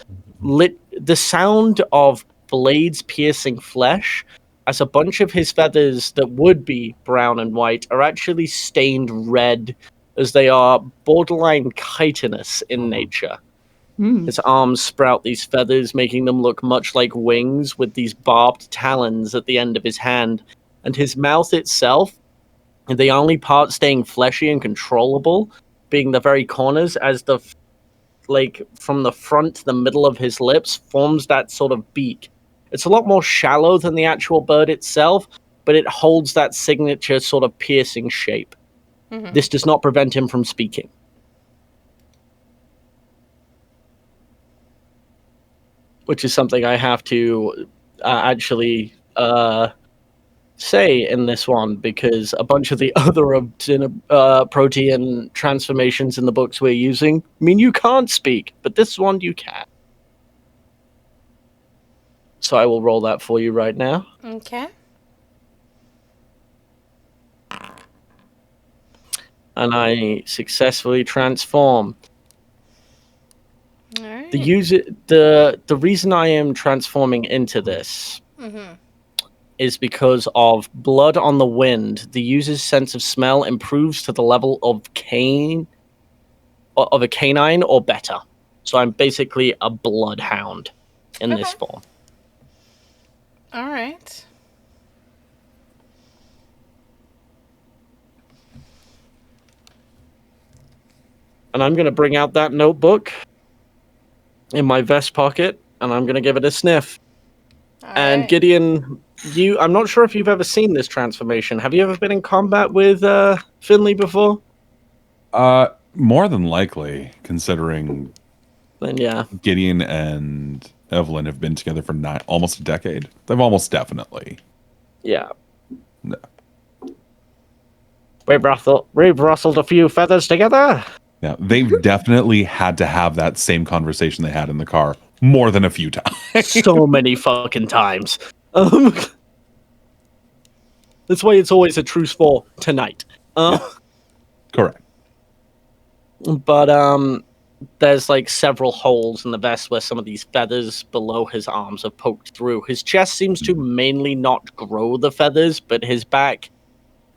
the sound of blades piercing flesh, as a bunch of his feathers that would be brown and white are actually stained red, as they are borderline chitinous in nature. His arms sprout these feathers, making them look much like wings, with these barbed talons at the end of his hand. And his mouth itself, the only part staying fleshy and controllable, being the very corners, as from the front to the middle of his lips, forms that sort of beak. It's a lot more shallow than the actual bird itself, but it holds that signature sort of piercing shape. This does not prevent him from speaking. Which is something I have to actually say in this one, because a bunch of the other protein transformations in the books we're using mean you can't speak, but this one you can. So I will roll that for you right now. Okay. And I successfully transform. All right. The reason I am transforming into this is because of blood on the wind. The user's sense of smell improves to the level of a canine or better. So I'm basically a bloodhound in this form. All right. And I'm going to bring out that notebook in my vest pocket, and I'm going to give it a sniff. And Gideon, I'm not sure if you've ever seen this transformation. Have you ever been in combat with Finley before? More than likely, considering then yeah, Gideon and Evelyn have been together for almost a decade. They've almost definitely. Yeah. No. We've rustled a few feathers together. Yeah, they've definitely had to have that same conversation they had in the car more than a few times. So many fucking times. That's why it's always a truce for tonight. Correct. But there's like several holes in the vest where some of these feathers below his arms have poked through. His chest seems to mainly not grow the feathers, but his back,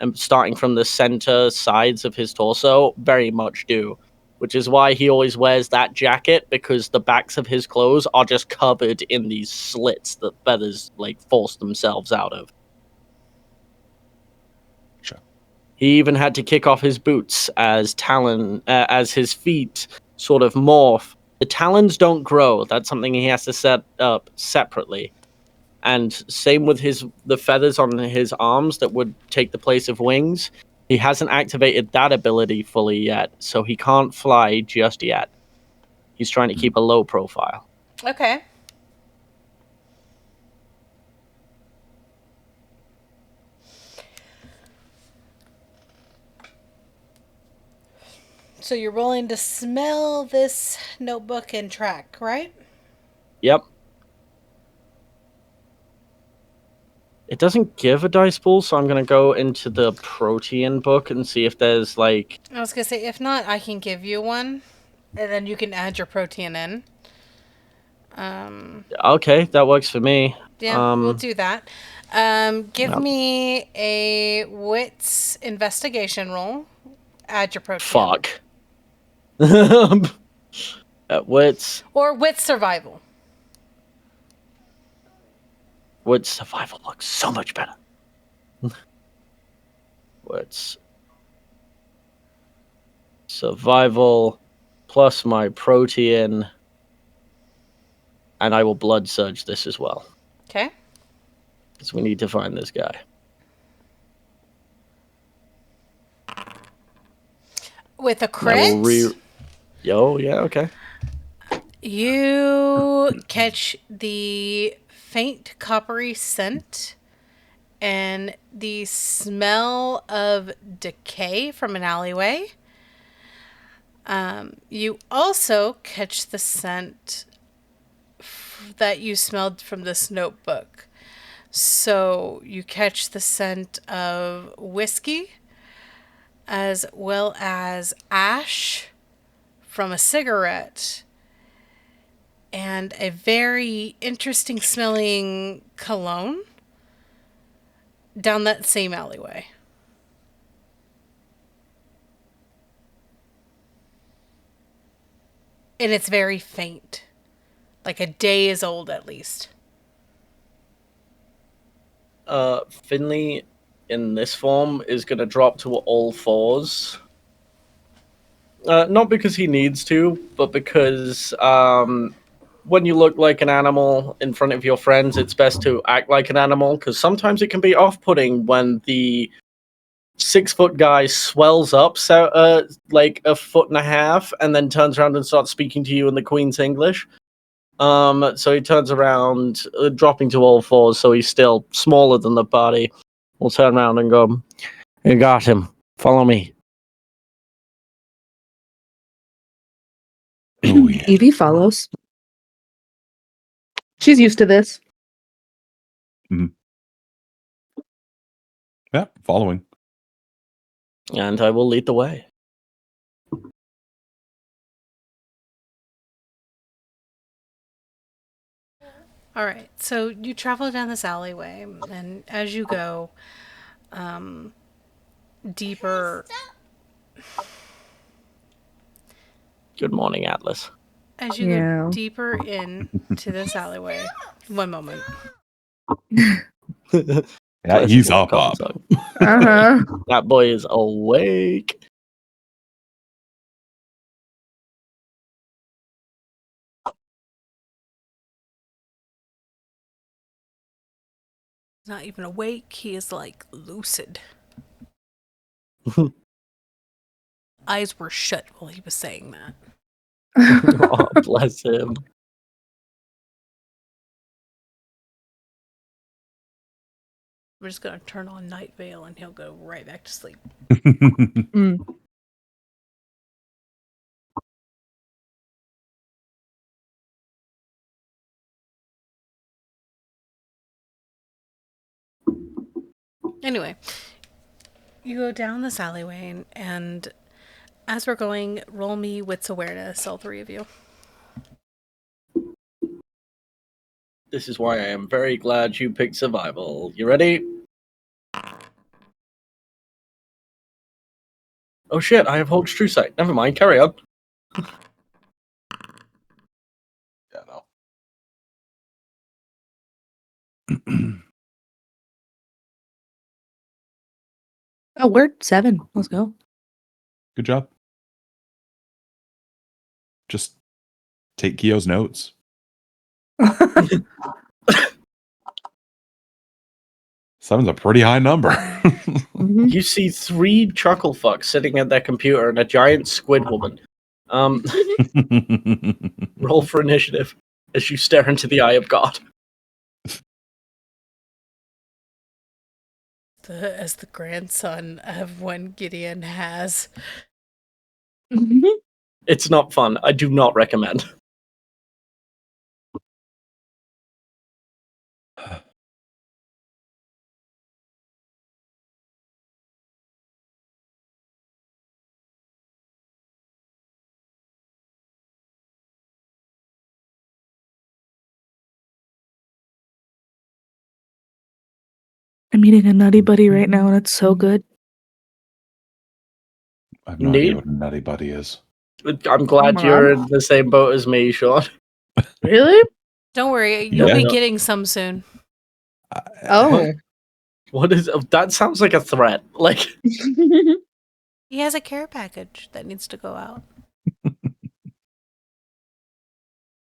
and starting from the center sides of his torso, very much do. Which is why he always wears that jacket, because the backs of his clothes are just covered in these slits that feathers force themselves out of. Sure. He even had to kick off his boots as his feet sort of morph. The talons don't grow. That's something he has to set up separately. And same with the feathers on his arms that would take the place of wings. He hasn't activated that ability fully yet, so he can't fly just yet. He's trying to keep a low profile. Okay. So you're rolling to smell this notebook and track, right? Yep. It doesn't give a dice pool, so I'm gonna go into the protein book and see if there's like. I was gonna say, if not, I can give you one, and then you can add your protein in. Okay, that works for me. Yeah, we'll do that. Give me a wits investigation roll. Add your protein. Fuck. At wits. Or wits survival. Wits survival looks so much better. Wits survival plus my protein, and I will blood surge this as well. Okay. Because we need to find this guy. With a crit? Yeah, okay. You catch the faint coppery scent and the smell of decay from an alleyway. You also catch the scent that you smelled from this notebook. So you catch the scent of whiskey as well as ash from a cigarette and a very interesting smelling cologne down that same alleyway. And it's very faint. Like a day is old at least. Finley in this form is going to drop to all fours. Not because he needs to, but because when you look like an animal in front of your friends, it's best to act like an animal, because sometimes it can be off-putting when the 6-foot guy swells up like 1.5 feet and then turns around and starts speaking to you in the Queen's English. So he turns around, dropping to all fours, so he's still smaller than the party. We'll turn around and go, "You got him. Follow me." Oh, yeah. Evie follows. She's used to this. Yeah, following. And I will lead the way. All right, so you travel down this alleyway, and as you go deeper, Good morning, Atlas. as you go deeper into this alleyway, one moment. Yeah, he's up. That boy is awake. He's not even awake, he is like lucid. Eyes were shut while he was saying that. Oh, bless him. We're just gonna turn on Night Vale and he'll go right back to sleep. Anyway, you go down this alleyway and as we're going, roll me wits awareness, all three of you. This is why I am very glad you picked survival. You ready? Oh shit, I have Hulk's true sight. Never mind, carry on. Yeah, no. Oh, we're 7. Let's go. Good job. Just take Kyo's notes. Seven's a pretty high number. You see 3 chuckle fucks sitting at their computer and a giant squid woman. Roll for initiative as you stare into the eye of God. As the grandson of one Gideon has. It's not fun. I do not recommend. I'm eating a Nutty Buddy right now, and it's so good. I have no idea Neat. what a Nutty Buddy is. I'm glad Mom? you're in the same boat as me, Sean. Really? Don't worry, you'll Yeah. be getting some soon. Oh. What is that? Sounds like a threat. Like, He has a care package that needs to go out.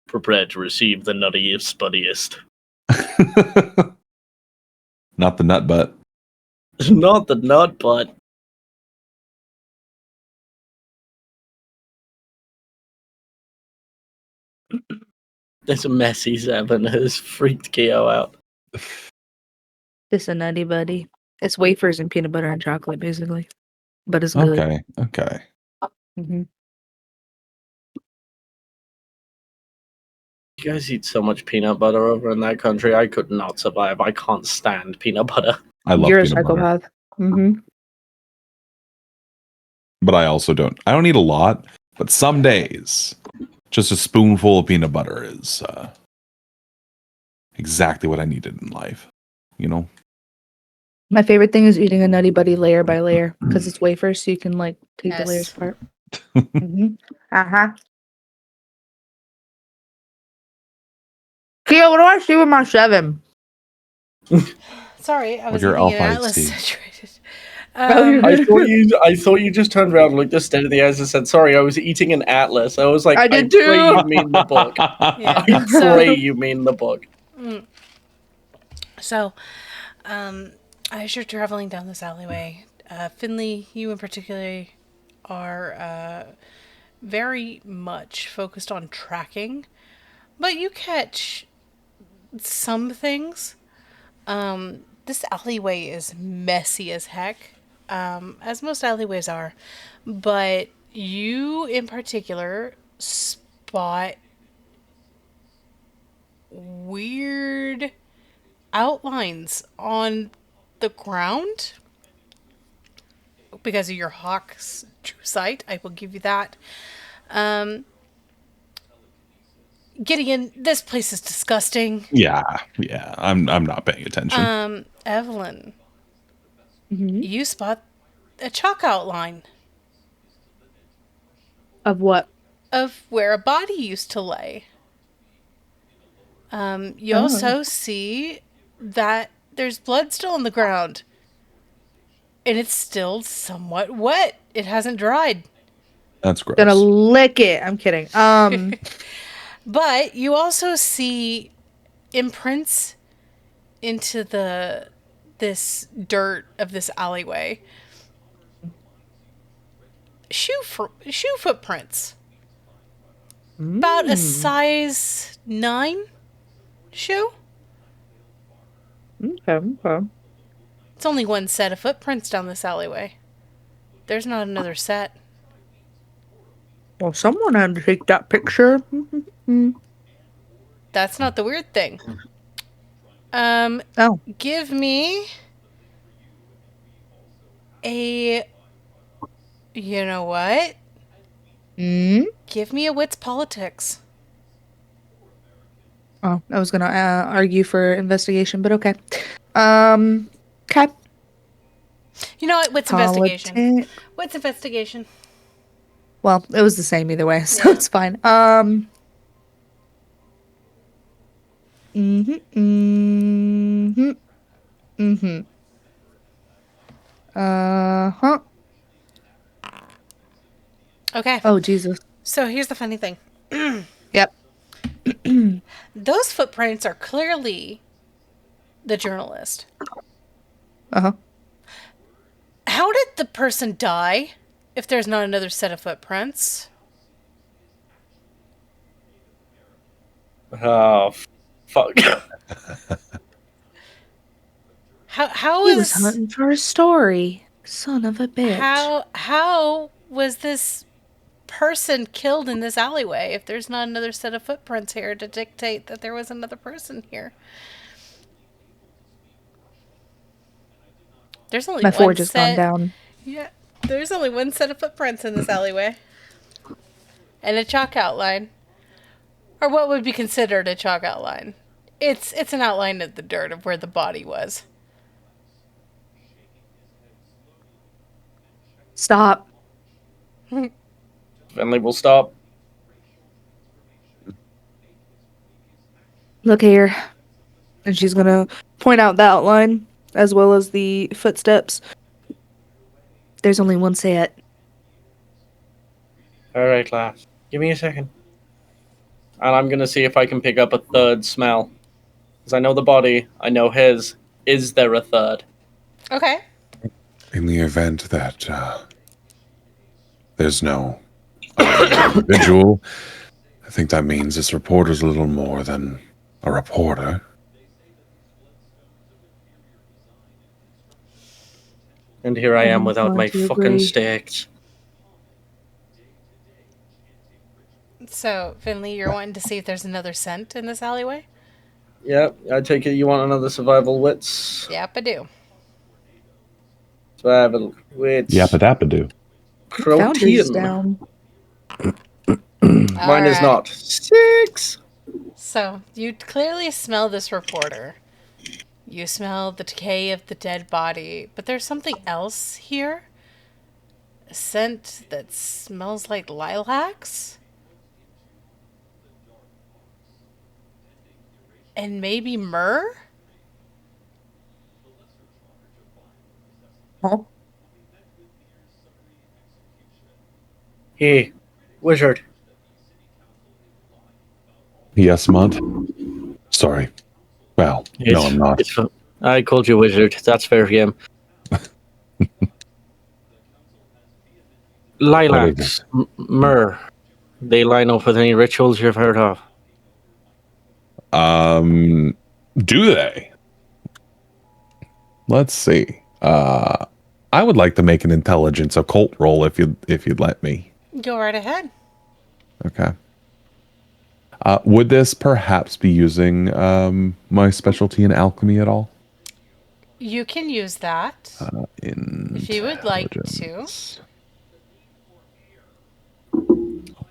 prepare to receive the nuttiest, buddiest. Not the nut butt. Not the nut, but there's a messy Seven has freaked Keo out. This a Nutty Buddy. It's wafers and peanut butter and chocolate, basically. But it's good. Okay. Mhm. You guys eat so much peanut butter over in that country. I could not survive. I can't stand peanut butter. I love You're a peanut butter. psychopath. Mm-hmm. But I also don't. I don't eat a lot, but some days, just a spoonful of peanut butter is exactly what I needed in life. You know? My favorite thing is eating a Nutty Buddy layer by layer because it's wafers, so you can like take the layers Yes. apart. Mm-hmm. Uh-huh. Kia, what do I see with my 7? Sorry, I was your eating an alpha Atlas tea. saturated. I thought you just turned around, looked us dead in the eyes, and said, "Sorry, I was eating an atlas." I was like, I did pray too. you mean the book. Yeah. I pray you mean the book. So, as you're traveling down this alleyway, Finley, you in particular, are very much focused on tracking, but you catch some things. This alleyway is messy as heck, as most alleyways are, but you in particular spot weird outlines on the ground because of your hawk's true sight. I will give you that. Gideon, this place is disgusting. Yeah. I'm not paying attention. Evelyn, Mm-hmm. you spot a chalk outline Of what? of where a body used to lay. You Oh. also see that there's blood still on the ground. And it's still somewhat wet. It hasn't dried. That's gross. Gonna lick it. I'm kidding. But you also see imprints into this dirt of this alleyway. Shoe footprints. About a size 9 shoe. Okay. It's only one set of footprints down this alleyway. There's not another set. Well, someone had to take that picture. That's not the weird thing. Oh. Give me a... You know what? Give me a wits politics. Oh, I was gonna argue for investigation, but okay. Okay. You know what? Wits investigation. Politi- Wits investigation. Well, it was the same either way, so Yeah. it's fine. Uh-huh. Okay. Oh, Jesus. So here's the funny thing. Yep. Those footprints are clearly the journalist. Uh-huh. How did the person die if there's not another set of footprints? Oh, fuck. How He is was hunting for a story. Son of a bitch. how was this person killed in this alleyway if there's not another set of footprints here to dictate that there was another person here? There's only My one forge has set. gone down. Yeah, there's only one set of footprints in this alleyway. And a chalk outline. Or what would be considered a chalk outline. It's an outline of the dirt of where the body was. Stop. Finley will stop. Look here. And she's gonna point out the outline as well as the footsteps. There's only one set. All right, lass. Give me a second. And I'm going to see if I can pick up a third smell. Because I know the body, I know his. Is there a third? Okay. In the event that there's no other individual, I think that means this reporter's a little more than a reporter. And here I am I'm without my inclined to fucking agree. stakes. So, Finley, you're wanting to see if there's another scent in this alleyway? Yep, I take it you want another survival wits. Yep, I do. Survival wits. Yappadappadoo. Found yours Protein. down. Mine is not. 6. So, you clearly smell this reporter. You smell the decay of the dead body, but there's something else here? A scent that smells like lilacs? And maybe myrrh? Huh? Hey, wizard. Yes, Mont? Sorry. Well, no, I'm not. I called you wizard. That's fair for him. Lilacs, myrrh. They line up with any rituals you've heard of. Do they? Let's see. I would like to make an intelligence occult roll if you'd let me. Go right ahead. Okay. Would this perhaps be using my specialty in alchemy at all? You can use that if you would like to.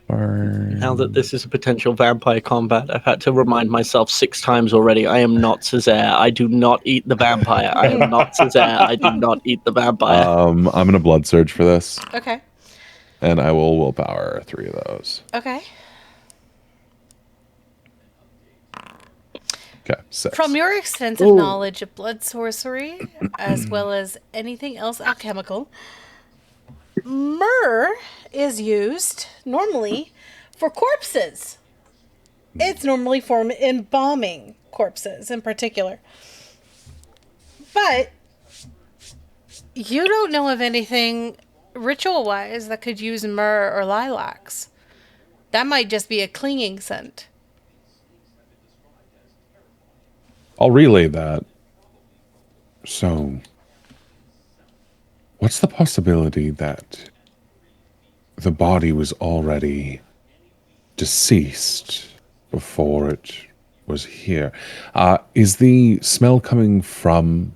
Now that this is a potential vampire combat, I've had to remind myself 6 times already. I am not Césaire. I do not eat the vampire. I am not Césaire. I do not eat the vampire. I'm gonna blood surge for this, Okay. and I will willpower 3 of those. Okay. Okay, 6. From your extensive knowledge of blood sorcery, as well as anything else alchemical, myrrh is used normally for corpses. It's normally for embalming corpses in particular. But you don't know of anything ritual-wise that could use myrrh or lilacs. That might just be a clinging scent. I'll relay that. So, what's the possibility that the body was already deceased before it was here? Is the smell coming from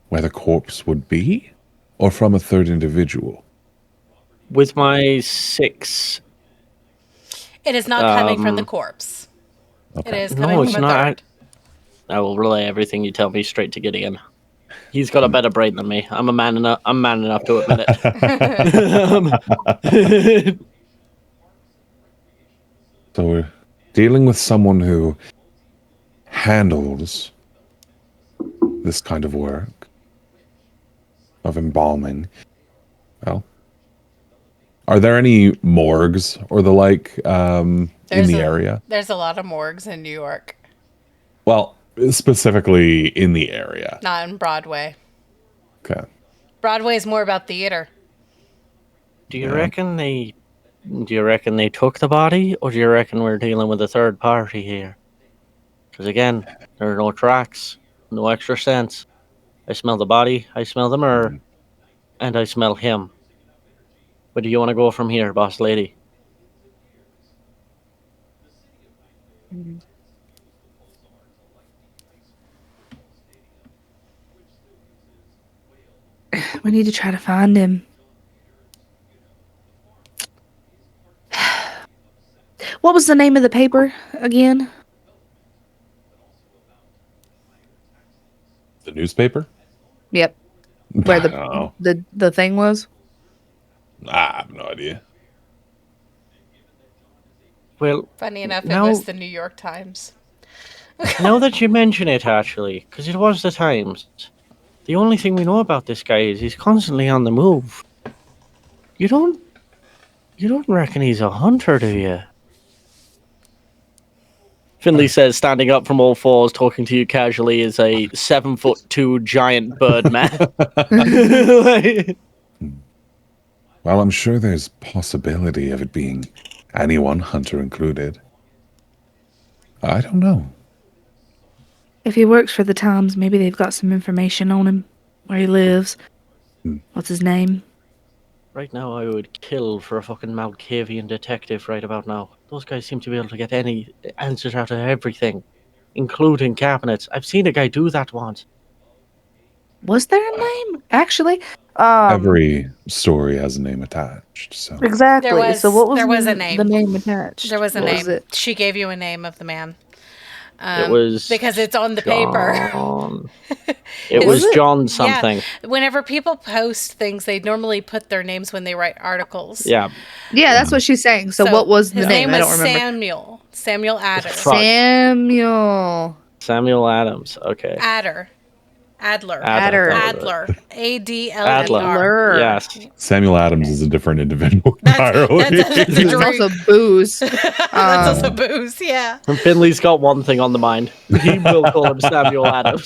where the corpse would be, or from a third individual? With my 6... It is not coming from the corpse. Okay. It is coming No, it's from a not. third. I will relay everything you tell me straight to Gideon. He's got a better brain than me. I'm man enough to admit it. So we're dealing with someone who handles this kind of work of embalming. Well, are there any morgues or the like in the area? There's a lot of morgues in New York. Well, specifically in the area. Not in Broadway. Okay. Broadway is more about theater. Do you reckon they took the body, or do you reckon we're dealing with a third party here? Because again, there are no tracks, no extra sense. I smell the body, I smell the myrrh, and I smell him. Where do you want to go from here, boss lady? We need to try to find him. What was the name of the paper again? The newspaper? Yep. Where I don't know. the thing was? I have no idea. Well, Funny enough, it now, was the New York Times. now that you mention it, actually, because it was the Times, the only thing we know about this guy is he's constantly on the move. You don't reckon he's a hunter, do you? Finley says, standing up from all fours, talking to you casually, is a 7'2" giant bird man. Like, Well, I'm sure there's possibility of it being anyone, hunter included. I don't know. If he works for the Times, maybe they've got some information on him, where he lives. What's his name? right now, I would kill for a fucking Malkavian detective right about now. Those guys seem to be able to get any answers out of everything, including cabinets. I've seen a guy do that once. Was there a name? Actually, Every story has a name attached, so exactly. So what was there was a the name. name attached? There was a What name. it? She gave you a name of the man. It was because it's on the paper. John. It Was was it? John something. Yeah. Whenever people post things, they normally put their names when they write articles. Yeah. Yeah, that's what she's saying. So what was the his name? I was don't remember. Samuel. Samuel Adder. Fuck. Samuel Adams. Okay. Adler. Adler. Adler. Adler. Yes. Samuel Adams is a different individual entirely. That's a It's drink. also booze. That's also booze, yeah. And Finley's got one thing on the mind. He will call him Samuel Adams.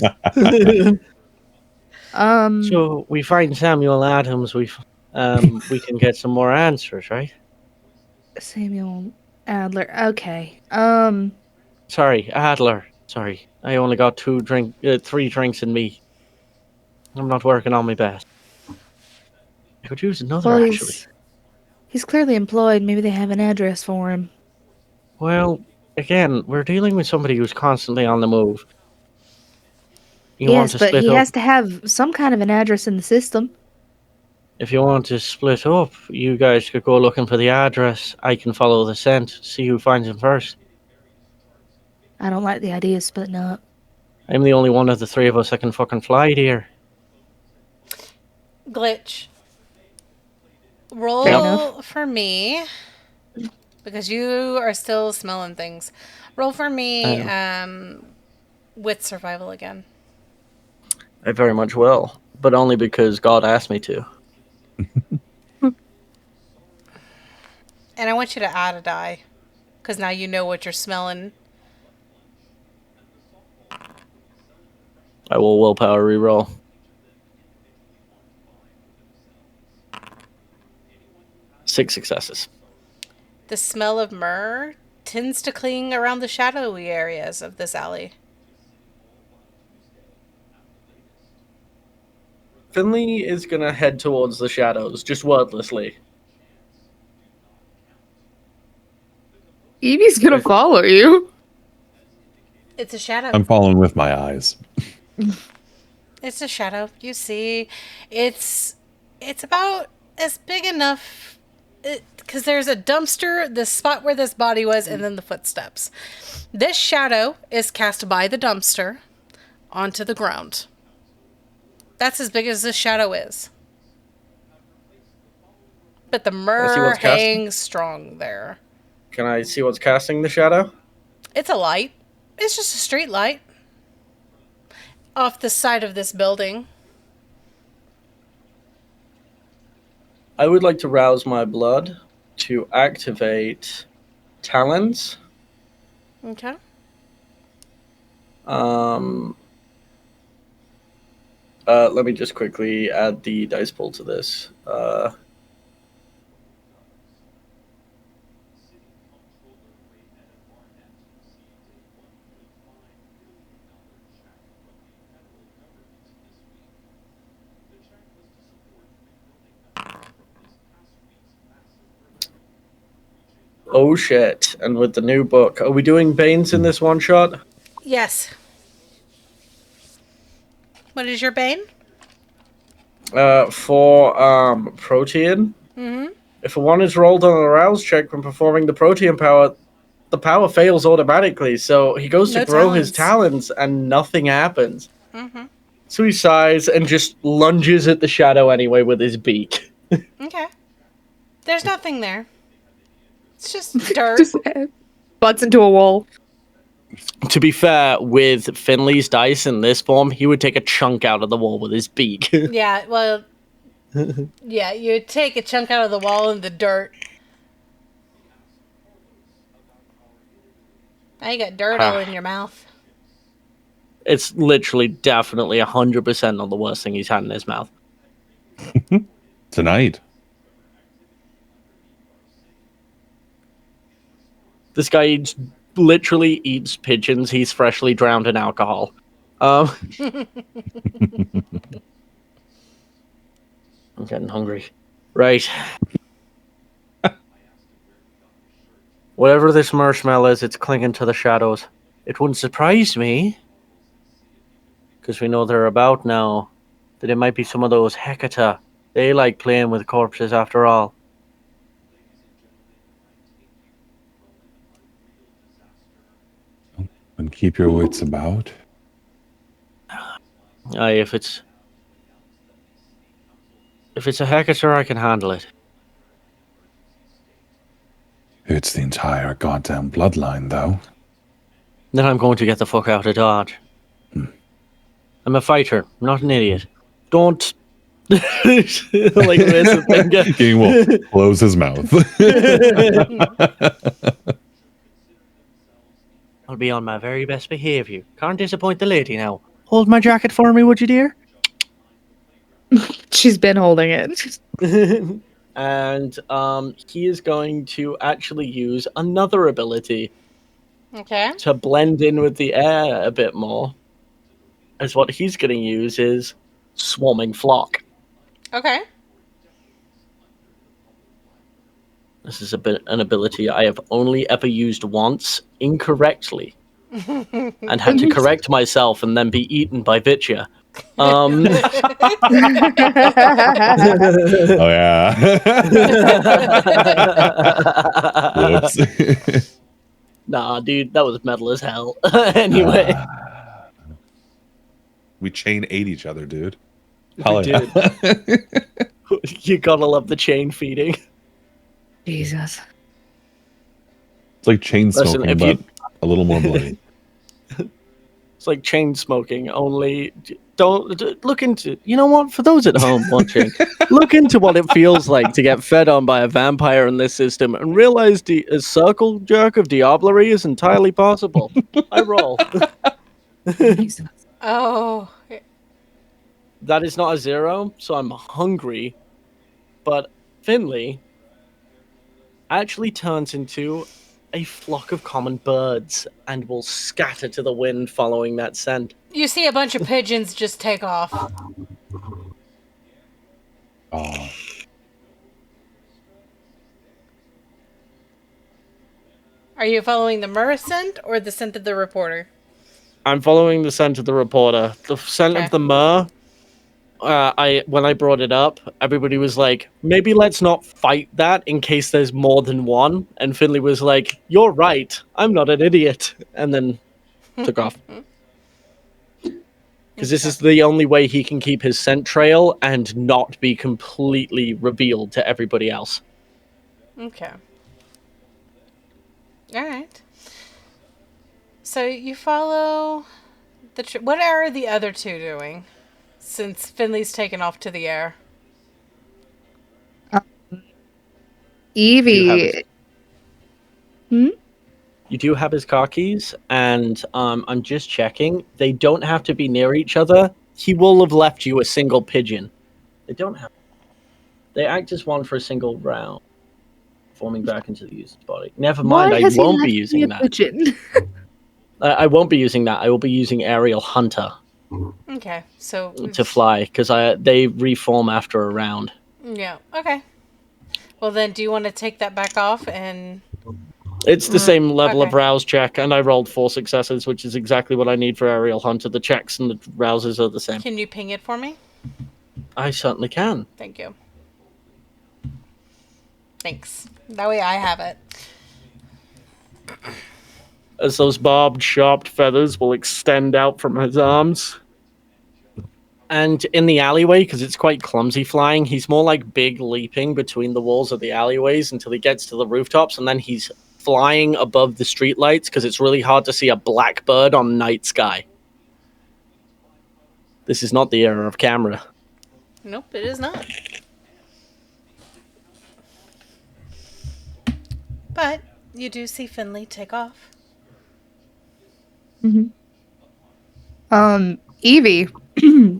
So we find Samuel Adams, we can get some more answers, right? Samuel Adler. Okay. Sorry, Adler. Sorry, I only got 3 drinks in me. I'm not working on my best. I could use another, Well, actually. he's clearly employed. Maybe they have an address for him. Well, again, we're dealing with somebody who's constantly on the move. Yes, but he has to have some kind of an address in the system. If you want to split up, you guys could go looking for the address. I can follow the scent, see who finds him first. I don't like the idea of splitting up. I'm the only one of the 3 of us that can fucking fly here. Glitch. Roll for me. Because you are still smelling things. Roll for me with survival again. I very much will, but only because God asked me to. And I want you to add a die. Because now you know what you're smelling. I will willpower reroll. Six successes. The smell of myrrh tends to cling around the shadowy areas of this alley. Finley is going to head towards the shadows, just wordlessly. Evie's gonna follow you. It's a shadow. I'm following with my eyes. It's a shadow. You see, it's about as big enough because there's a dumpster, the spot where this body was, and then the footsteps. This shadow is cast by the dumpster onto the ground. That's as big as this shadow is. But the myrrh hangs strong there. Can I see what's casting the shadow? It's a light. It's just a street light. Off the side of this building. I would like to rouse my blood to activate talons. Okay. Let me just quickly add the dice pool to this. Oh shit. And with the new book, are we doing Banes in this one shot? Yes. What is your bane? For protean. Mm-hmm. If a 1 is rolled on a rouse check when performing the protean power, the power fails automatically. So he goes to grow his talons and nothing happens. Mm-hmm. So he sighs and just lunges at the shadow anyway with his beak. Okay. There's nothing there. It's just dirt. Just butts into a wall. To be fair, with Finley's dice in this form, he would take a chunk out of the wall with his beak. Yeah, well, yeah, you take a chunk out of the wall in the dirt. Now you got dirt all in your mouth. It's literally definitely 100% not the worst thing he's had in his mouth. Tonight. This guy literally eats pigeons he's freshly drowned in alcohol. I'm getting hungry. Right. Whatever this marshmallow is, it's clinging to the shadows. It wouldn't surprise me, because we know they're about now, that it might be some of those Hecata. They like playing with corpses after all. And keep your wits about. Aye, if it's a Hecata, I can handle it. It's the entire goddamn bloodline, though. Then I'm going to get the fuck out of Dodge. I'm a fighter, not an idiot. Don't like raise the finger. King will close his mouth. I'll be on my very best behavior. Can't disappoint the lady now. Hold my jacket for me, would you, dear? She's been holding it. And he is going to actually use another ability Okay. to blend in with the air a bit more. As what he's going to use is Swarming Flock. Okay. This is an ability I have only ever used once incorrectly, and had to correct myself and then be eaten by Vitya. Oh yeah. Whoops. Nah, dude, that was metal as hell. Anyway, We chain ate each other, dude. we Hell yeah. did. You gotta love the chain feeding. Jesus. It's like chain Listen, smoking, if but you- a little more bloody. It's like chain smoking, only don't look into. You know what? For those at home watching, look into what it feels like to get fed on by a vampire in this system, and realize a circle jerk of diablerie is entirely possible. I roll. Jesus. Oh. That is not a 0, so I'm hungry. But Finley actually turns into a flock of common birds and will scatter to the wind following that scent. You see a bunch of pigeons just take off. Oh, Are you following the Myrrh scent or the scent of the reporter? I'm following the scent of the reporter. The scent Okay. of the myrrh. When I brought it up, everybody was like, maybe let's not fight that in case there's more than one. And Finley was like, you're right. I'm not an idiot. And then took off. Because this is the only way he can keep his scent trail and not be completely revealed to everybody else. Okay. All right. So you follow the. What are the other two doing? Since Finley's taken off to the air. Evie. You do have his car keys, and I'm just checking. They don't have to be near each other. He will have left you a single pigeon. They don't have. They act as one for a single round, forming back into the user's body. Never mind, Why I has he won't left be me using a that. pigeon? I won't be using that. I will be using Aerial Hunter Okay. So. to fly, because they reform after a round. Yeah. Okay. Well, then, do you want to take that back off and? It's the same level of okay. rouse check, and I rolled 4 successes, which is exactly what I need for Aerial Hunter. The checks and the rouses are the same. Can you ping it for me? I certainly can. Thank you. Thanks. That way I have it. As those barbed, sharp feathers will extend out from his arms. And in the alleyway, because it's quite clumsy flying, he's more like big leaping between the walls of the alleyways until he gets to the rooftops, and then he's flying above the streetlights because it's really hard to see a blackbird on night sky. This is not the era of camera. Nope, it is not. But you do see Finley take off. Evie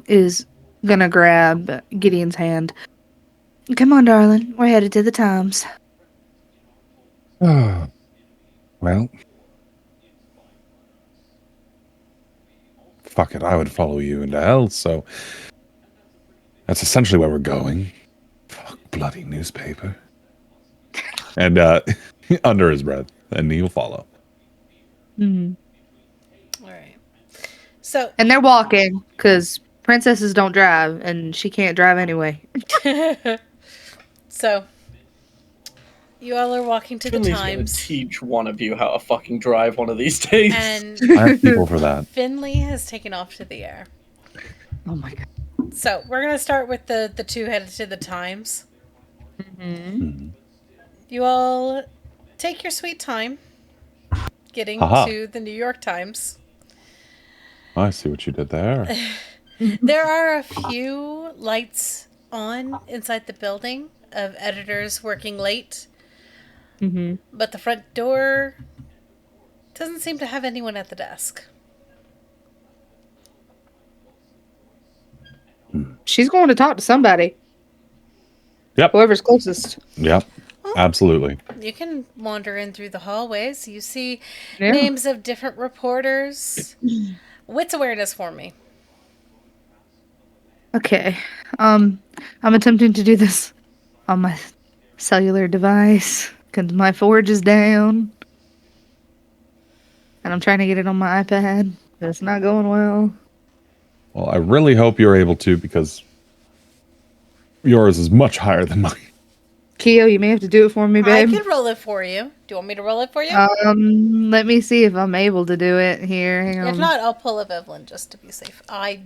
is gonna grab Gideon's hand. Come on, darling. We're headed to the Times. Oh, well. Fuck it, I would follow you into hell, so that's essentially where we're going. Fuck, bloody newspaper. And under his breath, and he'll follow. Mm-hmm. All right. So, And they're walking because princesses don't drive, and she can't drive anyway. so you all are walking to Finley's the gonna Times, teach one of you how to fucking drive one of these days. and I have people for that. Finley has taken off to the air. Oh my god. So we're gonna start with the two headed to the Times. You all take your sweet time getting to the New York Times. I see what you did there. There are a few lights on inside the building of editors working late. But the front door doesn't seem to have anyone at the desk. She's going to talk to somebody. Yep. Whoever's closest. Yep. Absolutely. You can wander in through the hallways. You see Yeah. names of different reporters. Wits awareness for me. Okay. I'm attempting to do this on my cellular device because my forge is down. And I'm trying to get it on my iPad. But it's not going well. Well, I really hope you're able to, because yours is much higher than mine. Keo, you may have to do it for me, babe. I could roll it for you. Do you want me to roll it for you? Let me see if I'm able to do it here. Hang on. If not, I'll pull up Evelyn just to be safe. I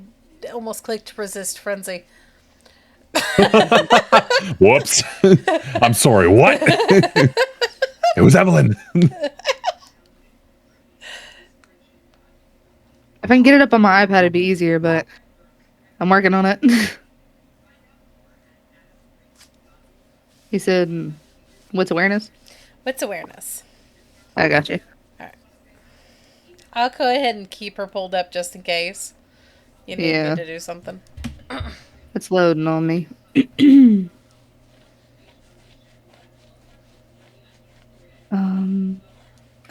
almost clicked resist frenzy. Whoops. I'm sorry, what? It was Evelyn. If I can get it up on my iPad, it'd be easier, but I'm working on it. He said, what's awareness? Wits awareness. I got you. I'll go ahead and keep her pulled up just in case you need me to do something. It's loading on me.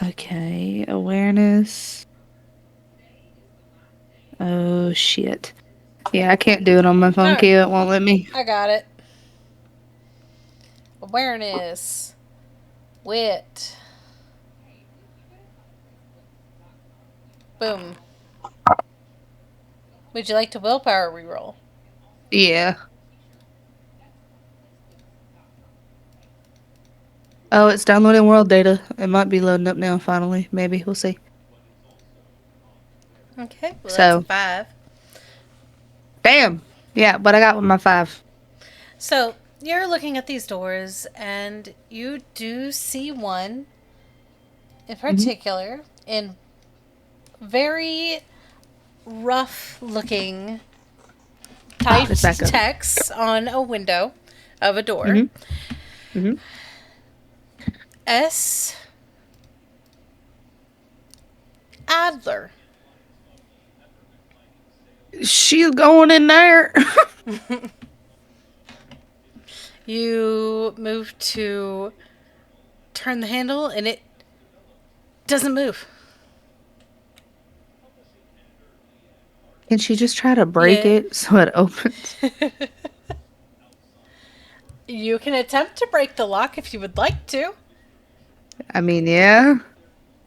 Okay, awareness. Oh, shit. Yeah, I can't do it on my phone, Alright. Keo. It won't let me. I got it. Awareness. Wit. Boom. Would you like to willpower reroll? Yeah. Oh, it's downloading world data. It might be loading up now, finally. Maybe. We'll see. Okay, well So- that's a 5. Damn! Yeah, but I got with my 5. So, you're looking at these doors, and you do see one in particular in very rough-looking typed Let's back up. text on a window of a door. Mhm. S. Adler. She's going in there. You move to turn the handle, and it doesn't move. Can she just try to break Yeah. it so it opens? You can attempt to break the lock if you would like to. I mean, yeah.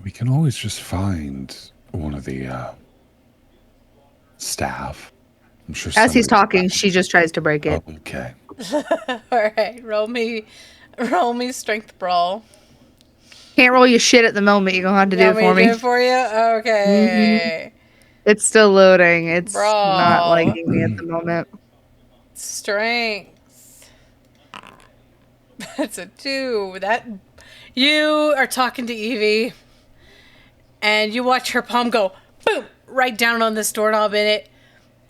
We can always just find one of the staff. I'm sure. As he's somebody's- talking, she just tries to break it. Oh, okay. All right, roll me strength brawl. Can't roll your shit at the moment. You're going to have to do You it want for me me. to do it for you? Okay. It's still loading. It's Bro. not liking me at the moment. Strength. That's a 2. That you are talking to Evie, and you watch her palm go boom right down on this doorknob, and it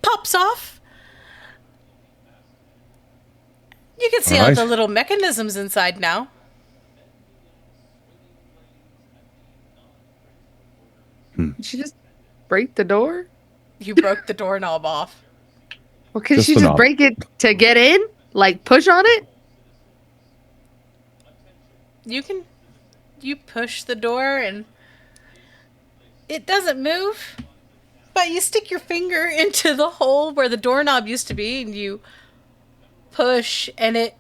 pops off. You can see all the little mechanisms inside now. Did she just break the door? You broke the doorknob off. Well, can she just break it to get in? Like, push on it? You push the door and it doesn't move, but you stick your finger into the hole where the doorknob used to be and you push and it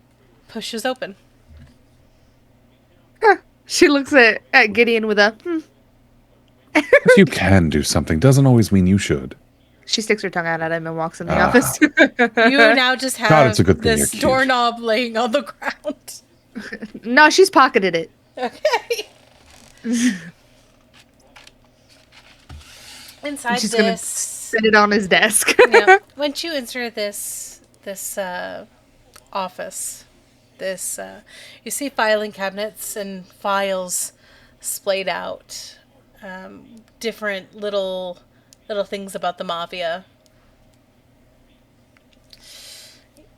pushes open. Huh. She looks at Gideon with a If you can do something, doesn't always mean you should. She sticks her tongue out at him and walks in the office. You now just have it's a good thing this you're cute. doorknob laying on the ground. No, she's pocketed it. Okay. Inside She's this, gonna sit it on his desk. yeah, once you enter this office, you see filing cabinets and files splayed out, different little things about the mafia.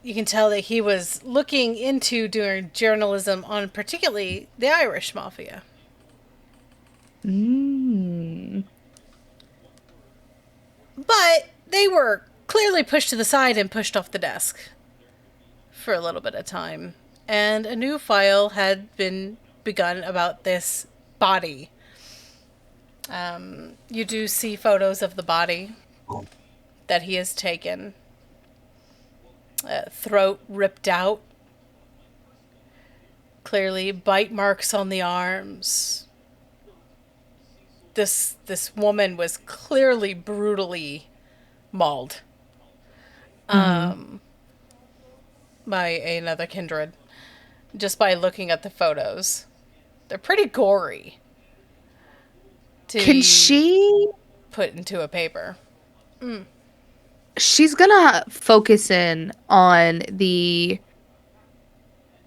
You can tell that he was looking into doing journalism on particularly the Irish mafia. But they were clearly pushed to the side and pushed off the desk for a little bit of time. And a new file had been begun about this body. You do see photos of the body that he has taken. Throat ripped out. Clearly bite marks on the arms. This woman was clearly brutally mauled by another kindred. Just by looking at the photos. They're pretty gory. Can she put into a paper? She's gonna focus in on the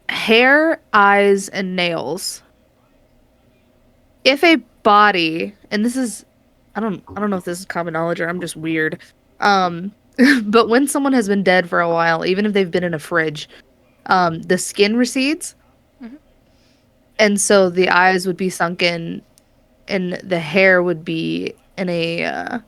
hair, eyes, and nails. If a body, and this is, I don't know if this is common knowledge or I'm just weird, but when someone has been dead for a while, even if they've been in a fridge, the skin recedes, and so the eyes would be sunken, and the hair would be in a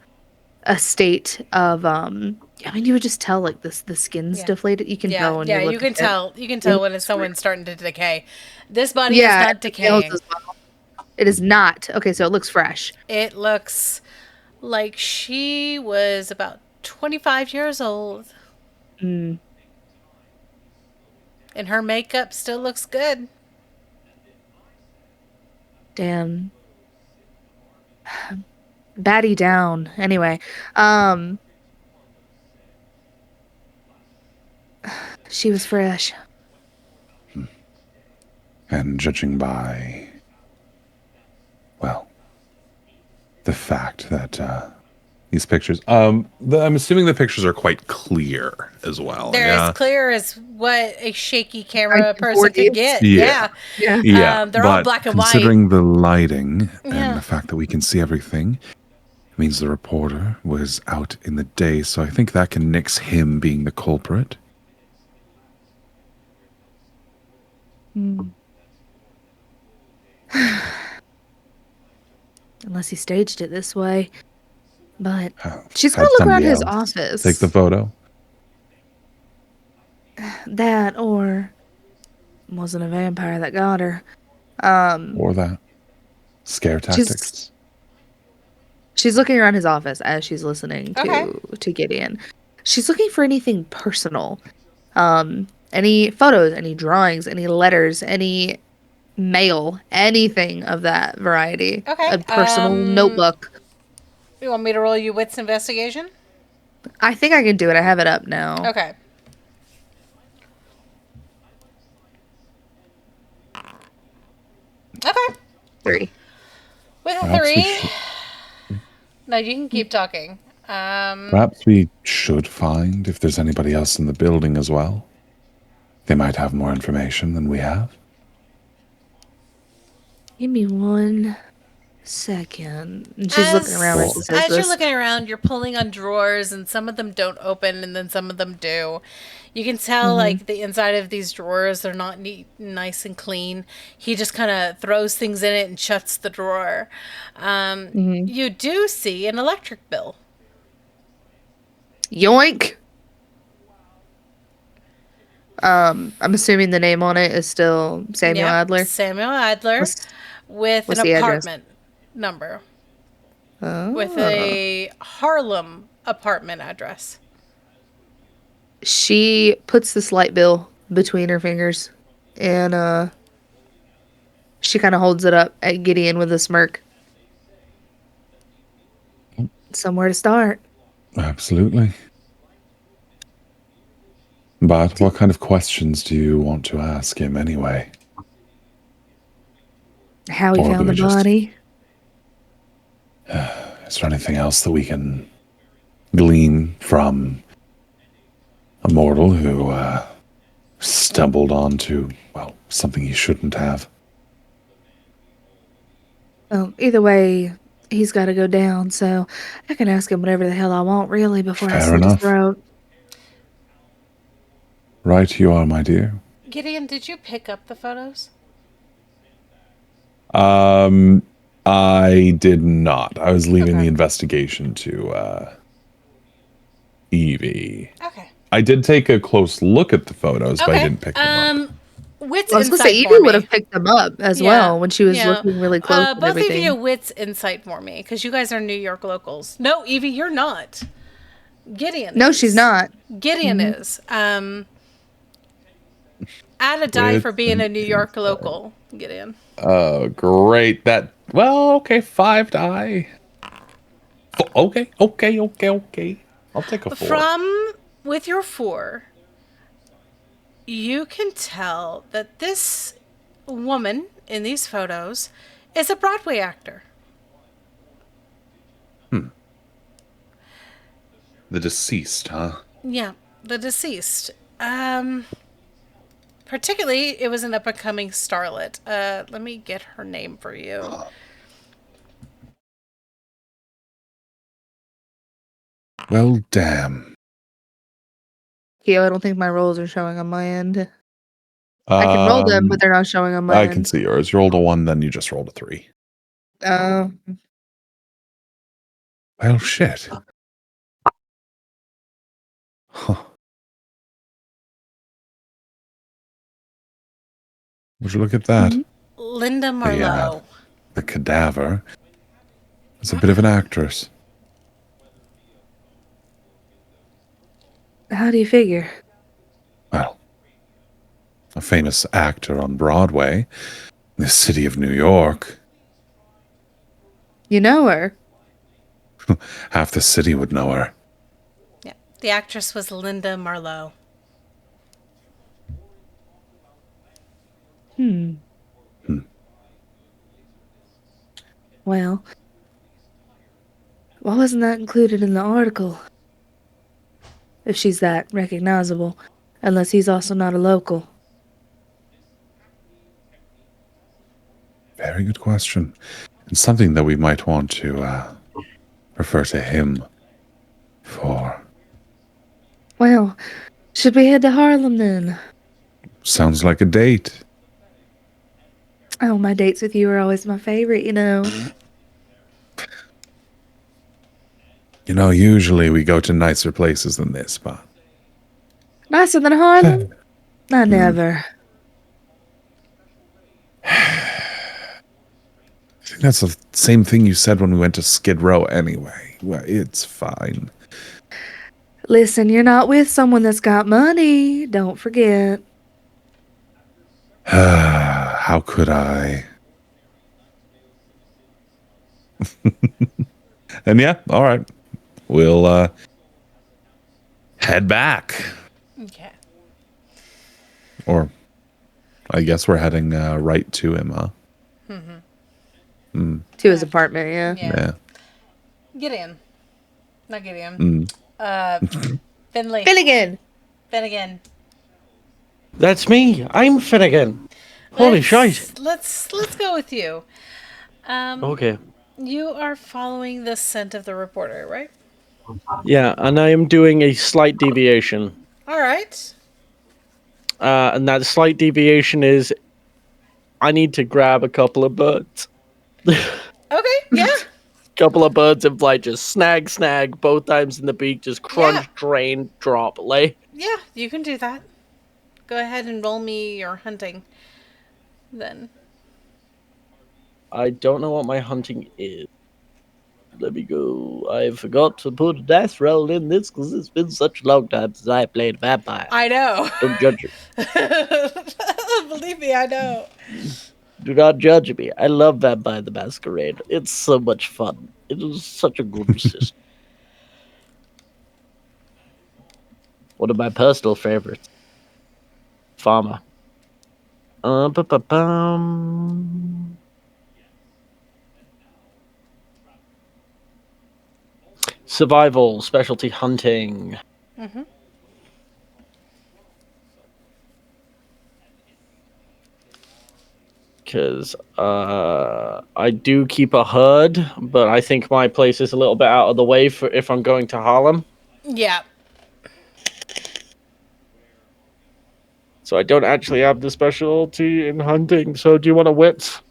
state of I mean, you would just tell like the skin's deflated. You can tell when you can tell. You can tell when someone's starting to decay. This body is not decaying. It is not. Okay, so it looks fresh. It looks like she was about 25 years old. And her makeup still looks good. Damn. Batty down. Anyway, she was fresh. And judging by, well, the fact that these pictures, I'm assuming the pictures are quite clear as well. They're as clear as what a shaky camera person could get. Yeah. They're all black and white. Considering the lighting and the fact that we can see everything, it means the reporter was out in the day, so I think that can nix him being the culprit. Unless he staged it this way. But she's going to look around his office. Take the photo. That, or wasn't a vampire that got her. Or that. Scare tactics. She's looking around his office as she's listening to Gideon. She's looking for anything personal. Any photos, any drawings, any letters, any mail, anything of that variety. Okay. A personal notebook. You want me to roll you wits investigation? I think I can do it. I have it up now. Okay. Okay. 3. With a 3. No, you can keep talking. Perhaps we should find if there's anybody else in the building as well. They might have more information than we have. Give me 1 second. And she's looking around when she says As you're this. looking around, you're pulling on drawers, and some of them don't open, and then some of them do. You can tell, like, the inside of these drawers, they're not neat, nice and clean. He just kind of throws things in it and shuts the drawer. You do see an electric bill. Yoink! I'm assuming the name on it is still Samuel Adler. Samuel Adler with what's an the address? apartment number. Oh. With a Harlem apartment address. She puts this light bill between her fingers and she kind of holds it up at Gideon with a smirk. Somewhere to start. Absolutely. But what kind of questions do you want to ask him anyway? How he Or do found the we just- body. Is there anything else that we can glean from a mortal who stumbled onto, well, something he shouldn't have? Well, either way, he's got to go down, so I can ask him whatever the hell I want, really, before I Fair slit his enough. throat. Right you are, my dear. Gideon, did you pick up the photos? I did not. I was leaving Okay. the investigation to Evie. Okay. I did take a close look at the photos, but I didn't pick them up. Wits I was going to say, insight Evie for would me. have picked them up as Yeah, well when she was yeah. looking really close and Both of everything. you wits insight for me, because you guys are New York locals. No, Evie, you're not. Gideon No, is. she's not. Gideon is. Add a die Wits for being a and New York local, Gideon. Oh, great. Okay, 5 die. Okay. I'll take a 4. With your 4, you can tell that this woman in these photos is a Broadway actor. The deceased, huh? Yeah, the deceased. Particularly, it was an up-and-coming starlet. Let me get her name for you. Well, damn. Yeah, I don't think my rolls are showing on my end. I can roll them, but they're not showing on my I end. can see yours. You rolled a 1, then you just rolled a 3. Oh. Well, shit. Huh. Would you look at that? Linda Marlowe. The cadaver is a bit of an actress. How do you figure? Well, a famous actor on Broadway in the city of New York. You know her. Half the city would know her. Yeah, the actress was Linda Marlowe. Well, why wasn't that included in the article? If she's that recognizable, unless he's also not a local. Very good question. And something that we might want to refer to him for. Well, should we head to Harlem then? Sounds like a date. Oh, my dates with you are always my favorite, you know. You know, usually we go to nicer places than this, but Nicer than Harlem? I never. I think that's the same thing you said when we went to Skid Row anyway. Well, it's fine. Listen, you're not with someone that's got money. Don't forget. How could I? And yeah, all right. We'll head back. Okay. Or I guess we're heading right to him, huh? To his apartment, yeah. Yeah. Yeah. Get in. Not Gideon. Finley. Finnegan. Finnegan. That's me. I'm Finnegan. Holy shite. Let's go with you. Okay. You are following the scent of the reporter, right? Yeah, and I am doing a slight deviation. All right. And that slight deviation is I need to grab a couple of birds. Okay, yeah. Couple of birds in flight, just snag, both times in the beak, just crunch, drain, drop, lay. Yeah, you can do that. Go ahead and roll me your hunting, then. I don't know what my hunting is. Let me go. I forgot to put a dice roll in this because it's been such a long time since I played vampire. I know. Don't judge me. Believe me, I know. Do not judge me. I love Vampire the Masquerade. It's so much fun. It is such a good system. One of my personal favorites. Farmer. Survival, specialty hunting. Mm-hmm. Because I do keep a herd, but I think my place is a little bit out of the way for if I'm going to Harlem. Yeah. So I don't actually have the specialty in hunting. So do you want a wits?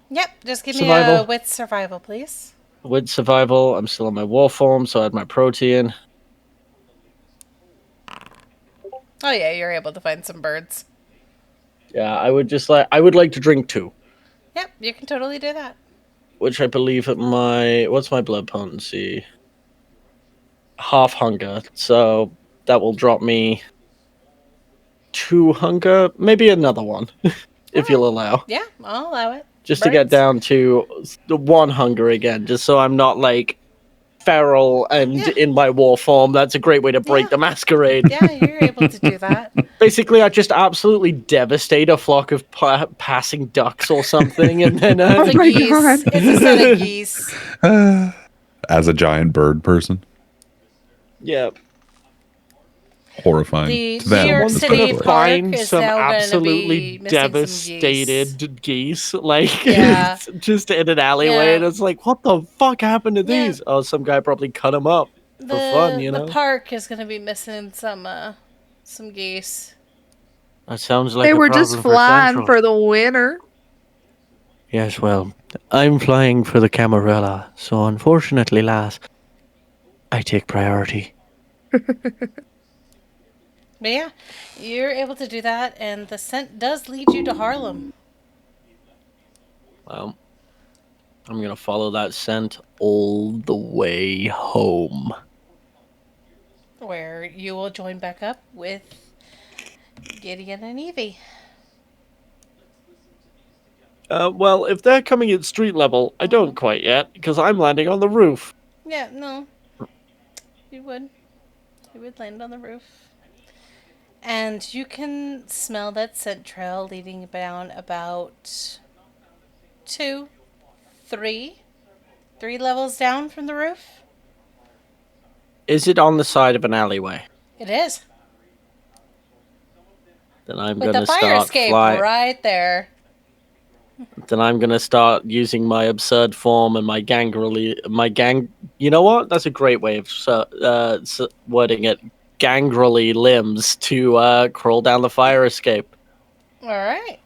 Yep, just give Survival. me a wit survival, please. With survival, I'm still in my war form, so I had my protein. Oh yeah, you're able to find some birds. Yeah, I would like to drink 2. Yep, you can totally do that. Which I believe at what's my blood potency? Half hunger, so that will drop me 2 hunger, maybe another one, if you'll allow. Yeah, I'll allow it. Just to get down to the 1 hunger again, just so I'm not like feral and in my war form. That's a great way to break the masquerade. Yeah, you're able to do that. Basically, I just absolutely devastate a flock of passing ducks or something, and then It's a geese. It's a set of geese. As a giant bird person. Yeah. Horrifying. The to them, New York it's City horrifying. Park Find is some now gonna absolutely be missing some devastated geese, like Yeah. just in an alleyway, Yeah. and it's like, what the fuck happened to Yeah. these? Oh, some guy probably cut them up for fun, you know. The park is gonna be missing some geese. That sounds like They a were just problem for flying Central. for the winter. Yes, well, I'm flying for the Camarilla, so unfortunately, lass, I take priority. But yeah, you're able to do that, and the scent does lead you to Harlem. Well, I'm gonna follow that scent all the way home. Where you will join back up with Gideon and Evie. Well, if they're coming at street level, I don't quite yet, because I'm landing on the roof. Yeah, no. You would. You would land on the roof. And you can smell that scent trail leading down about 2, 3 levels down from the roof. Is it on the side of an alleyway? It is. Then I'm With gonna the fire start escape flying. right there. Then I'm gonna start using my absurd form and my gang. You know what? That's a great way of wording it. Gangrelly limbs to crawl down the fire escape. All right.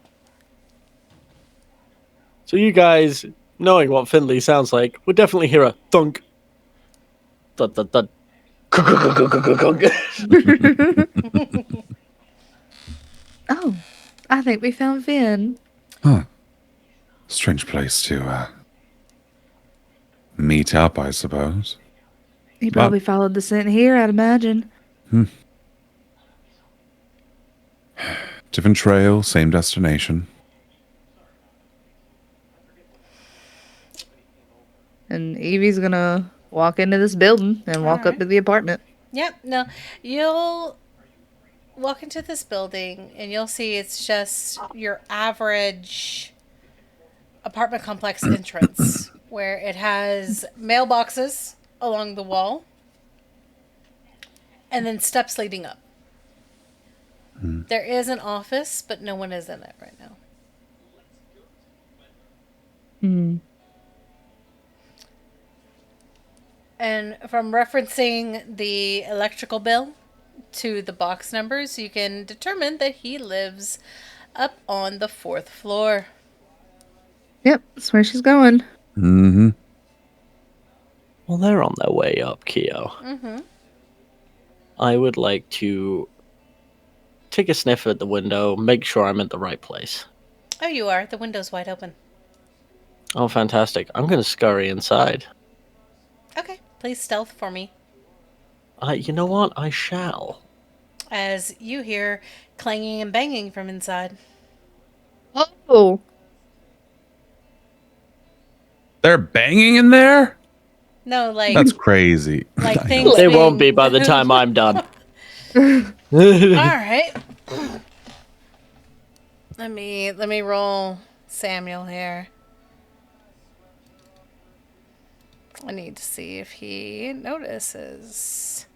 So you guys, knowing what Finley sounds like, would definitely hear a thunk. Thud, thud, thud. Oh, I think we found Finn. Huh. Strange place to meet up, I suppose. He probably followed the scent here, I'd imagine. Different trail, same destination. And Evie's gonna walk into this building and walk up to the apartment. Yep. No, you'll walk into this building and you'll see it's just your average apartment complex entrance where it has mailboxes along the wall And then steps leading up. There is an office, but no one is in it right now. And from referencing the electrical bill to the box numbers, you can determine that he lives up on the 4th floor. Yep, that's where she's going. Mm-hmm. Well, they're on their way up, Keo. I would like to take a sniff at the window, make sure I'm at the right place. Oh, you are. The window's wide open. Oh, fantastic. I'm going to scurry inside. Okay, please stealth for me. You know what? I shall. As you hear clanging and banging from inside. Oh, They're banging in there? No, like That's crazy. like I know. things. They won't be by the time I'm done. All right. Let me roll Samuel here. I need to see if he notices.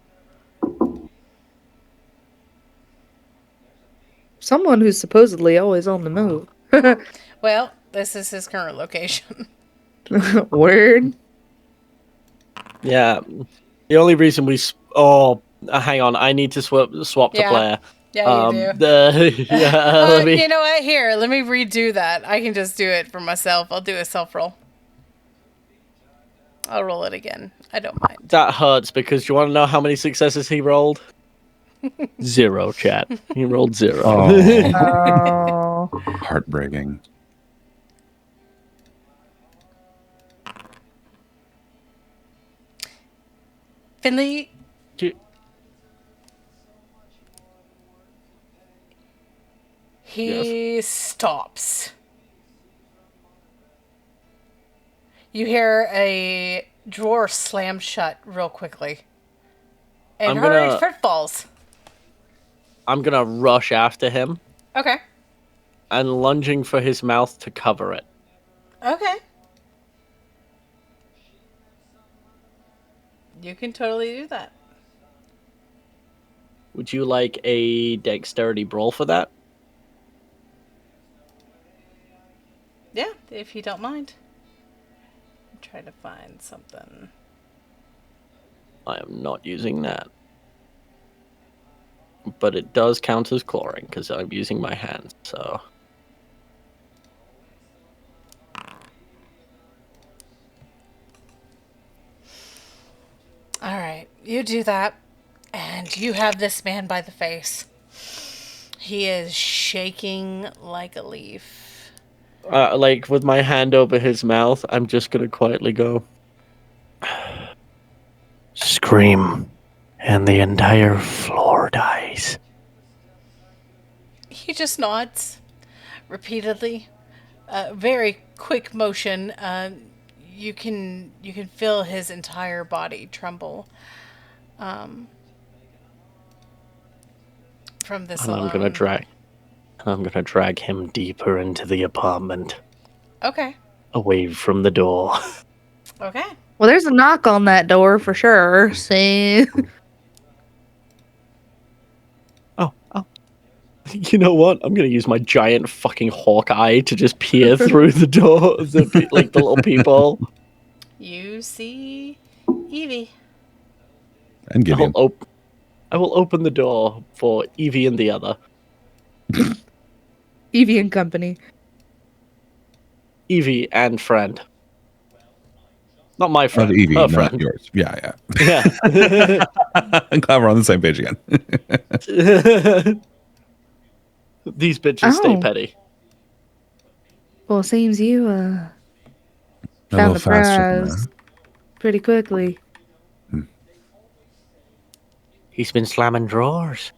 someone who's supposedly always on the move. Well, this is his current location. Word. Yeah. The only reason hang on. I need to swap the Yeah. player. Yeah, you do. Let me- You know what? Here, let me redo that. I can just do it for myself. I'll do a self roll. I'll roll it again. I don't mind. That hurts because you want to know how many successes he rolled? 0, chat. He rolled 0. Oh, Oh. heartbreaking. Finley, he stops. You hear a drawer slam shut real quickly. And I'm hurried gonna- footfalls. I'm going to rush after him Okay. and lunging for his mouth to cover it. Okay. You can totally do that. Would you like a dexterity brawl for that? Yeah, if you don't mind. I'm trying to find something. I am not using that. But it does count as clawing because I'm using my hands, so... All right, you do that, and you have this man by the face. He is shaking like a leaf. Like, with my hand over his mouth, I'm just gonna quietly go... Scream, and the entire floor dies. He just nods repeatedly. Very quick motion. You can feel his entire body tremble. From this And alone. I'm gonna drag him deeper into the apartment, Okay. away from the door. Okay. Well, there's a knock on that door for sure. See. Oh. You know what? I'm gonna use my giant fucking hawk eye to just peer through the door, the little peephole. You see Evie. And Gideon. I will open the door for Evie and the other. Evie and company. Evie and friend. Not my Oh, friend. Evie, her not friend. yours. Yeah. Yeah. I'm glad we're on the same page again. These bitches stay Oh. petty. Well, it seems you A found little the faster than prize pretty quickly. He's been slamming drawers.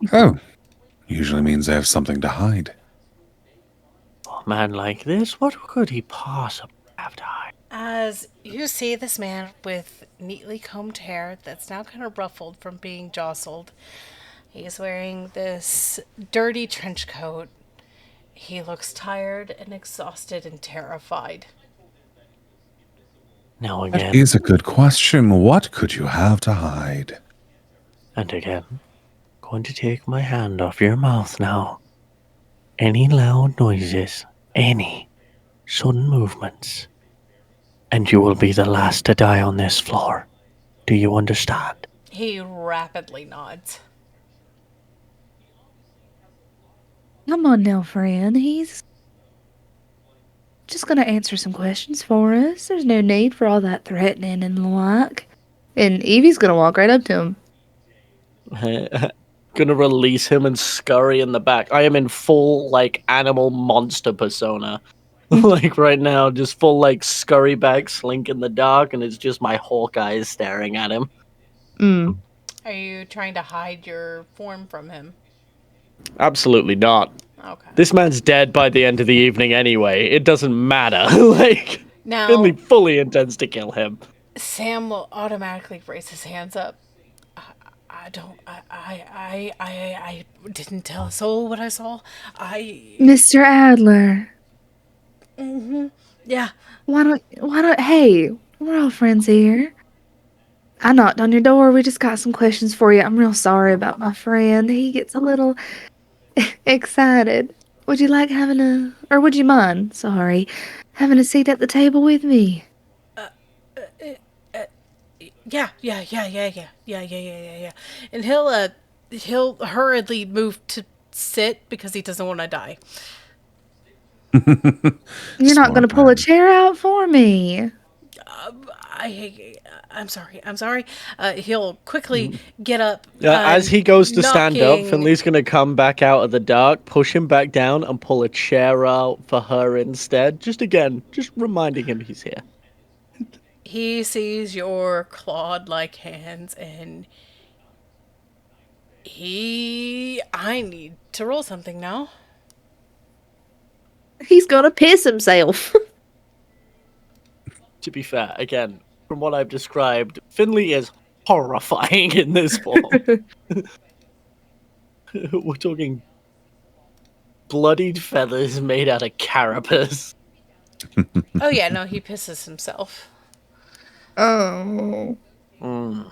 that. Oh, usually means I have something to hide. A man like this, what could he possibly have to hide? As you see this man with neatly combed hair that's now kind of ruffled from being jostled, he's wearing this dirty trench coat. He looks tired and exhausted and terrified. Now That again, is a good question. What could you have to hide? and again. Going to take my hand off your mouth now. Any loud noises, any sudden movements, and you will be the last to die on this floor. Do you understand? He rapidly nods. Come on now, friend. He's just gonna answer some questions for us. There's no need for all that threatening and the like. And Evie's gonna walk right up to him. Gonna release him and scurry in the back. I am in full, like, animal monster persona. Like, right now, just full, like, scurry back, slink in the dark, and it's just my hawk eyes staring at him. Mm. Are you trying to hide your form from him? Absolutely not. Okay. This man's dead by the end of the evening anyway. It doesn't matter. Like, Now, Finley fully intends to kill him. Sam will automatically raise his hands up. I didn't tell a soul what I saw. Mr. Adler, Yeah. hey, we're all friends here. I knocked on your door. We just got some questions for you. I'm real sorry about my friend. He gets a little excited. Would you would you mind, having a seat at the table with me? Yeah. And he'll hurriedly move to sit because he doesn't want to die. You're not going to Smart pull a man. chair out for me. I'm sorry. He'll quickly get up. As he goes to stand up, knocking- Finley's going to come back out of the dark, push him back down, and pull a chair out for her instead. Just reminding him he's here. He sees your clawed-like hands, and I need to roll something now. He's going to piss himself. To be fair, again, from what I've described, Finley is horrifying in this form. We're talking bloodied feathers made out of carapace. Oh yeah, no, he pisses himself. Oh. Mm.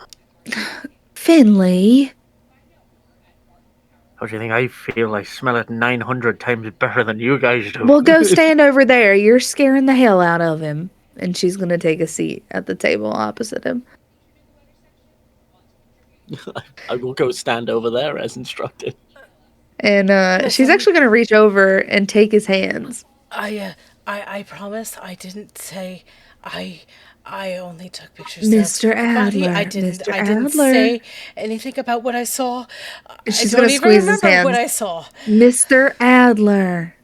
Finley. How do you think I feel? I smell it 900 times better than you guys do. Well, go stand over there. You're scaring the hell out of him. And she's going to take a seat at the table opposite him. I will go stand over there as instructed. And she's actually going to reach over and take his hands. I promise I didn't say I only took pictures Mr. of the body. Adler, I didn't Mr. didn't Adler. say anything about what I saw. She's I don't gonna even squeeze his remember hands. what I saw. Mr. Adler.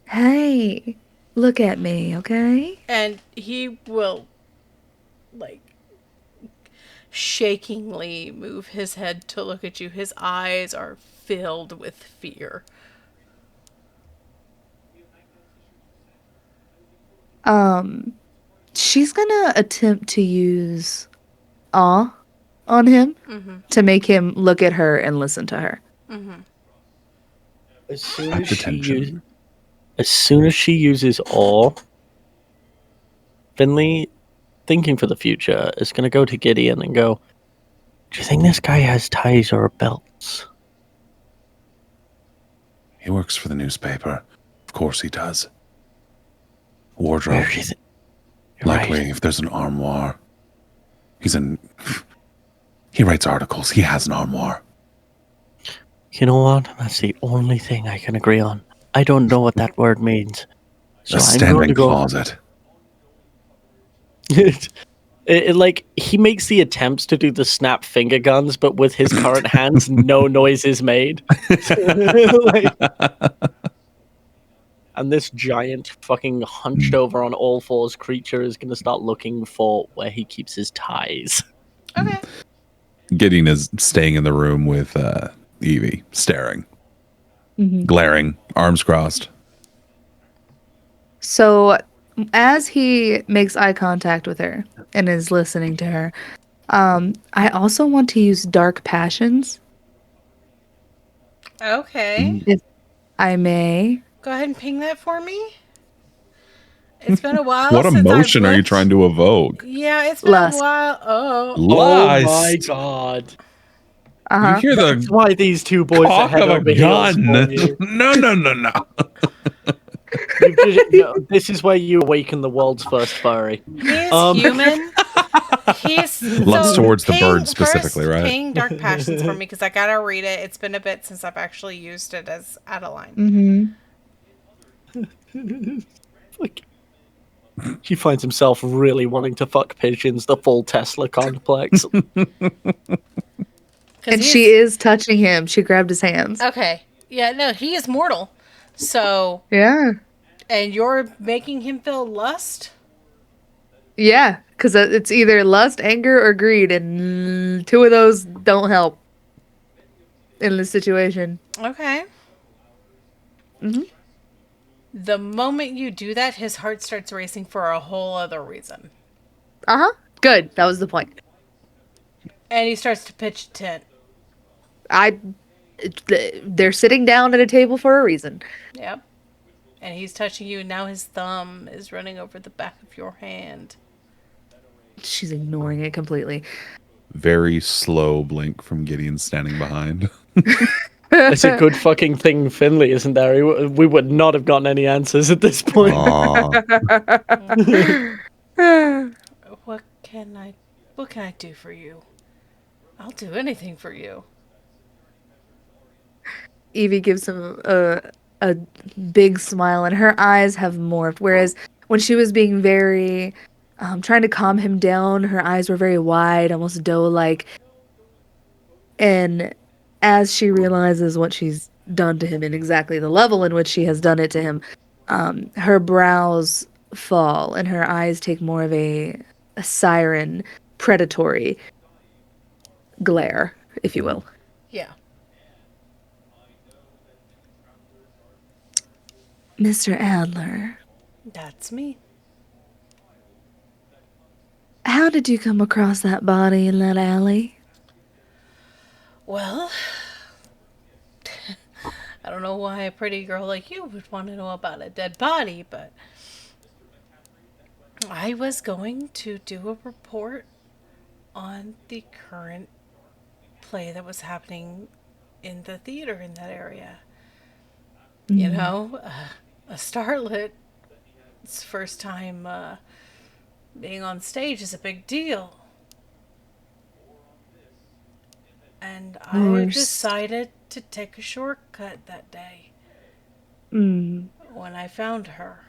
Hey, look at me, okay? And he will like shakingly move his head to look at you. His eyes are filled with fear. She's gonna attempt to use awe on him to make him look at her and listen to her. As soon Rapt attention. as soon as she uses awe, Finley, thinking for the future, is going to go to Gideon and go, "Do you think this guy has ties or belts?" He works for the newspaper. Of course he does. Where Wardrobe. do you thi- You're Likely, right. if there's an armoire. He writes articles. He has an armoire. You know what? That's the only thing I can agree on. I don't know what that word means. So A I'm going standing to go. closet. Like, he makes the attempts to do the snap finger guns, but with his current hands, no noise is made. Like, and this giant, fucking hunched over on all fours creature is going to start looking for where he keeps his ties. Okay. Gideon is staying in the room with Evie, staring, glaring, arms crossed. So, as he makes eye contact with her and is listening to her, I also want to use dark passions, Okay. if I may. Go ahead and ping that for me. It's been a while. What since I've emotion are you looked. trying to evoke? Yeah, it's been Lust. a while. Oh, Lies. Oh my god. You hear That's the why these two boys are cock head of a over heels gun. for you. No. No, this is where you awaken the world's first furry. he's human. He's Lust towards the bird specifically, right? Ping Dark Passions for me because I gotta read it. It's been a bit since I've actually used it as Adeline. Like, he finds himself really wanting to fuck pigeons, the full Tesla complex. And she is touching him. She grabbed his hands. Okay. Yeah, no, he is mortal. So, Yeah. and you're making him feel lust? Yeah, because it's either lust, anger, or greed, and two of those don't help in this situation. Okay. The moment you do that, his heart starts racing for a whole other reason. Good. That was the point. And he starts to pitch a tent. They're sitting down at a table for a reason. Yep. And he's touching you, and now his thumb is running over the back of your hand. She's ignoring it completely. Very slow blink from Gideon standing behind. It's a good fucking thing Finley isn't there. We would not have gotten any answers at this point. What can I do for you? I'll do anything for you. Evie gives him a big smile, and her eyes have morphed. Whereas when she was being very, trying to calm him down, her eyes were very wide, almost doe-like. And as she realizes what she's done to him and exactly the level in which she has done it to him, her brows fall and her eyes take more of a siren, predatory glare, if you will. Yeah. Mr. Adler, That's me. how did you come across that body in that alley? Well, I don't know why a pretty girl like you would want to know about a dead body, but I was going to do a report on the current play that was happening in the theater in that area. You know, a starlet's first time being on stage is a big deal. And I decided to take a shortcut that day when I found her.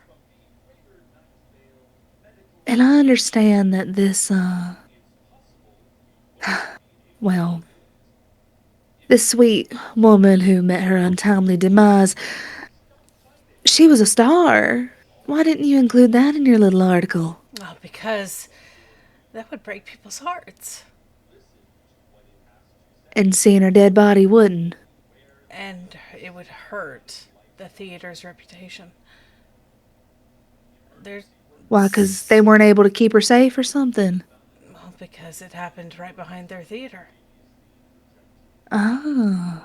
And I understand that this, well, this sweet woman who met her untimely demise, she was a star. Why didn't you include that in your little article? Well, because that would break people's hearts. And seeing her dead body wouldn't. And it would hurt the theater's reputation. Why, because they weren't able to keep her safe or something? Well, because it happened right behind their theater. Oh.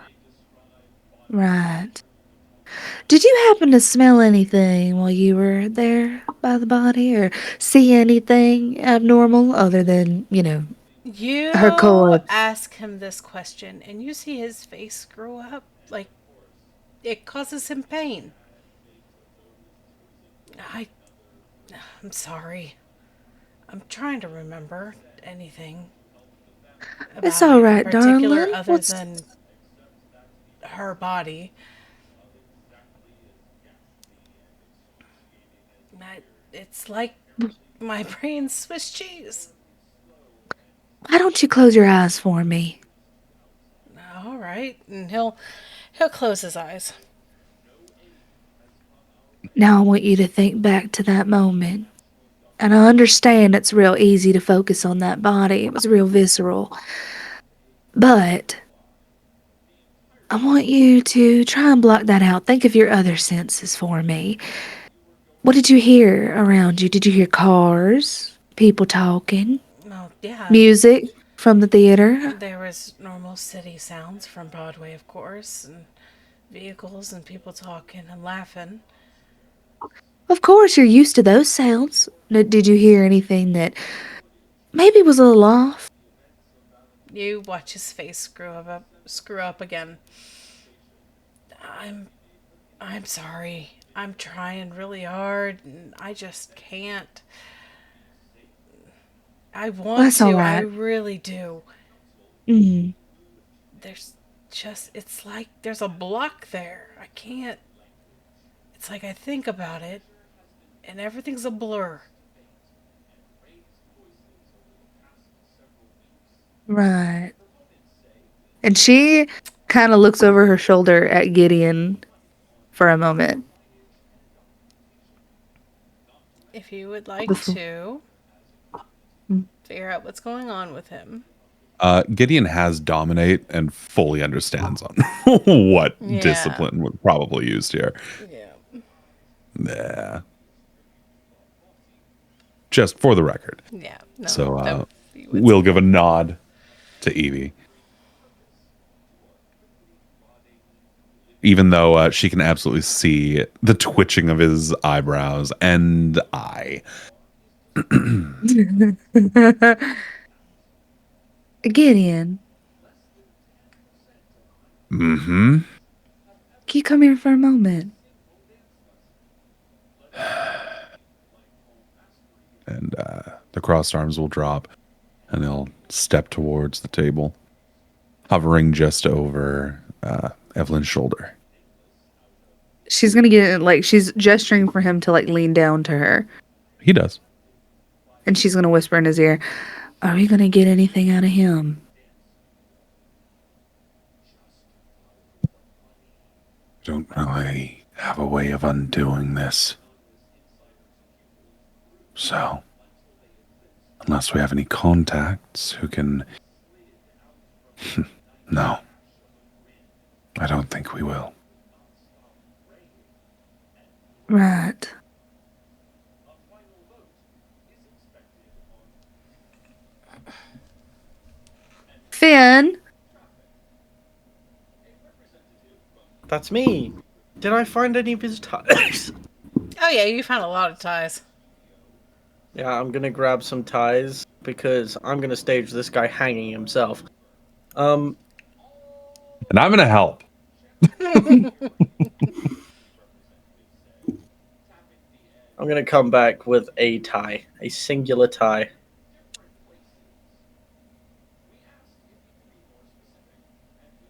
Right. Did you happen to smell anything while you were there by the body, or see anything abnormal other than, You her corpse? ask him this question, and you see his face grow up. Like, it causes him pain. I'm sorry. I'm trying to remember anything. It's all right, darling. Other than her body. It's like my brain's Swiss cheese. Why don't you close your eyes for me? All right, and he'll close his eyes. Now I want you to think back to that moment. And I understand it's real easy to focus on that body. It was real visceral. But I want you to try and block that out. Think of your other senses for me. What did you hear around you? Did you hear cars? People talking? Oh, yeah. Music from the theater? There was normal city sounds from Broadway, of course, and vehicles and people talking and laughing. Of course, you're used to those sounds. Did you hear anything that maybe was a little off? You watch his face screw up again. I'm I'm sorry. I'm trying really hard and I just can't. I want That's all to. I right. really do. Mm. There's just it's like there's a block there. I can't. It's like I think about it and everything's a blur. Right. And she kind of looks over her shoulder at Gideon for a moment. If you would like Before. to Mm. figure out what's going on with him. Gideon has dominate and fully understands on what Yeah. discipline would probably used here. Yeah. Yeah. Just for the record. Yeah. No. So we'll give a nod to Evie. Even though she can absolutely see the twitching of his eyebrows and eye. Gideon, Mm-hmm. can you come here for a moment? And the crossed arms will drop, and he'll step towards the table, hovering just over Evelyn's shoulder. She's gonna get like she's gesturing for him to like lean down to her, He does. and she's gonna whisper in his ear, "Are we gonna get anything out of him?" Don't really have a way of undoing this. So, unless we have any contacts who can... No. I don't think we will. Right. Finn, That's me. Did I find any of his ties? Oh yeah, you found a lot of ties. Yeah, I'm gonna grab some ties because I'm gonna stage this guy hanging himself. And I'm going to help. I'm gonna come back with a tie, a singular tie.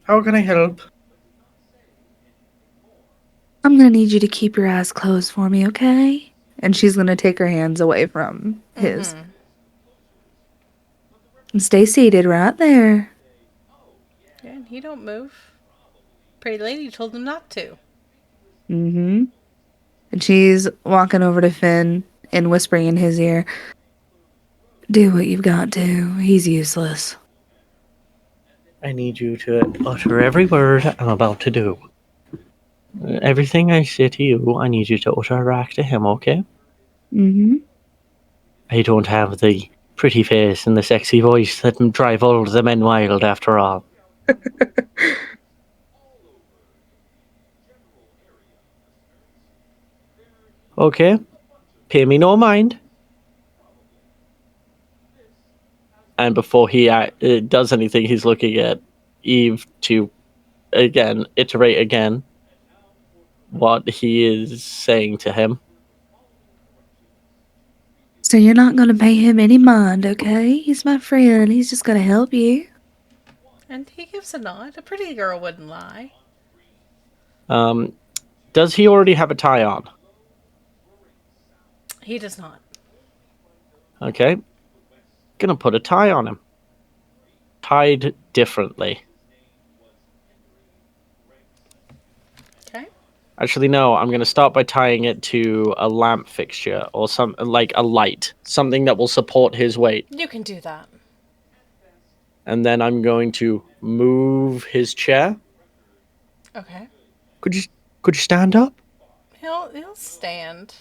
How can I help? I'm gonna need you to keep your eyes closed for me, okay? And she's gonna take her hands away from his. And stay seated right there. Yeah, and he don't move. Pretty lady told him not to. Mm-hmm. And she's walking over to Finn and whispering in his ear, "Do what you've got to. He's useless." I need you to utter every word I'm about to do. Everything I say to you, I need you to utter back to him, okay? Mm-hmm. I don't have the pretty face and the sexy voice that drive all the men wild, after all. Okay? Pay me no mind. And before he does anything, he's looking at Eve to, again, iterate again what he is saying to him. So you're not gonna pay him any mind, okay? He's my friend. He's just gonna help you. And he gives a nod. A pretty girl wouldn't lie. Does he already have a tie on? He does not. Okay. Gonna put a tie on him. Tied differently. Okay. Actually, no, I'm going to start by tying it to a lamp fixture or something like a light, something that will support his weight. You can do that. And then I'm going to move his chair. Okay. Could you stand up? He'll stand.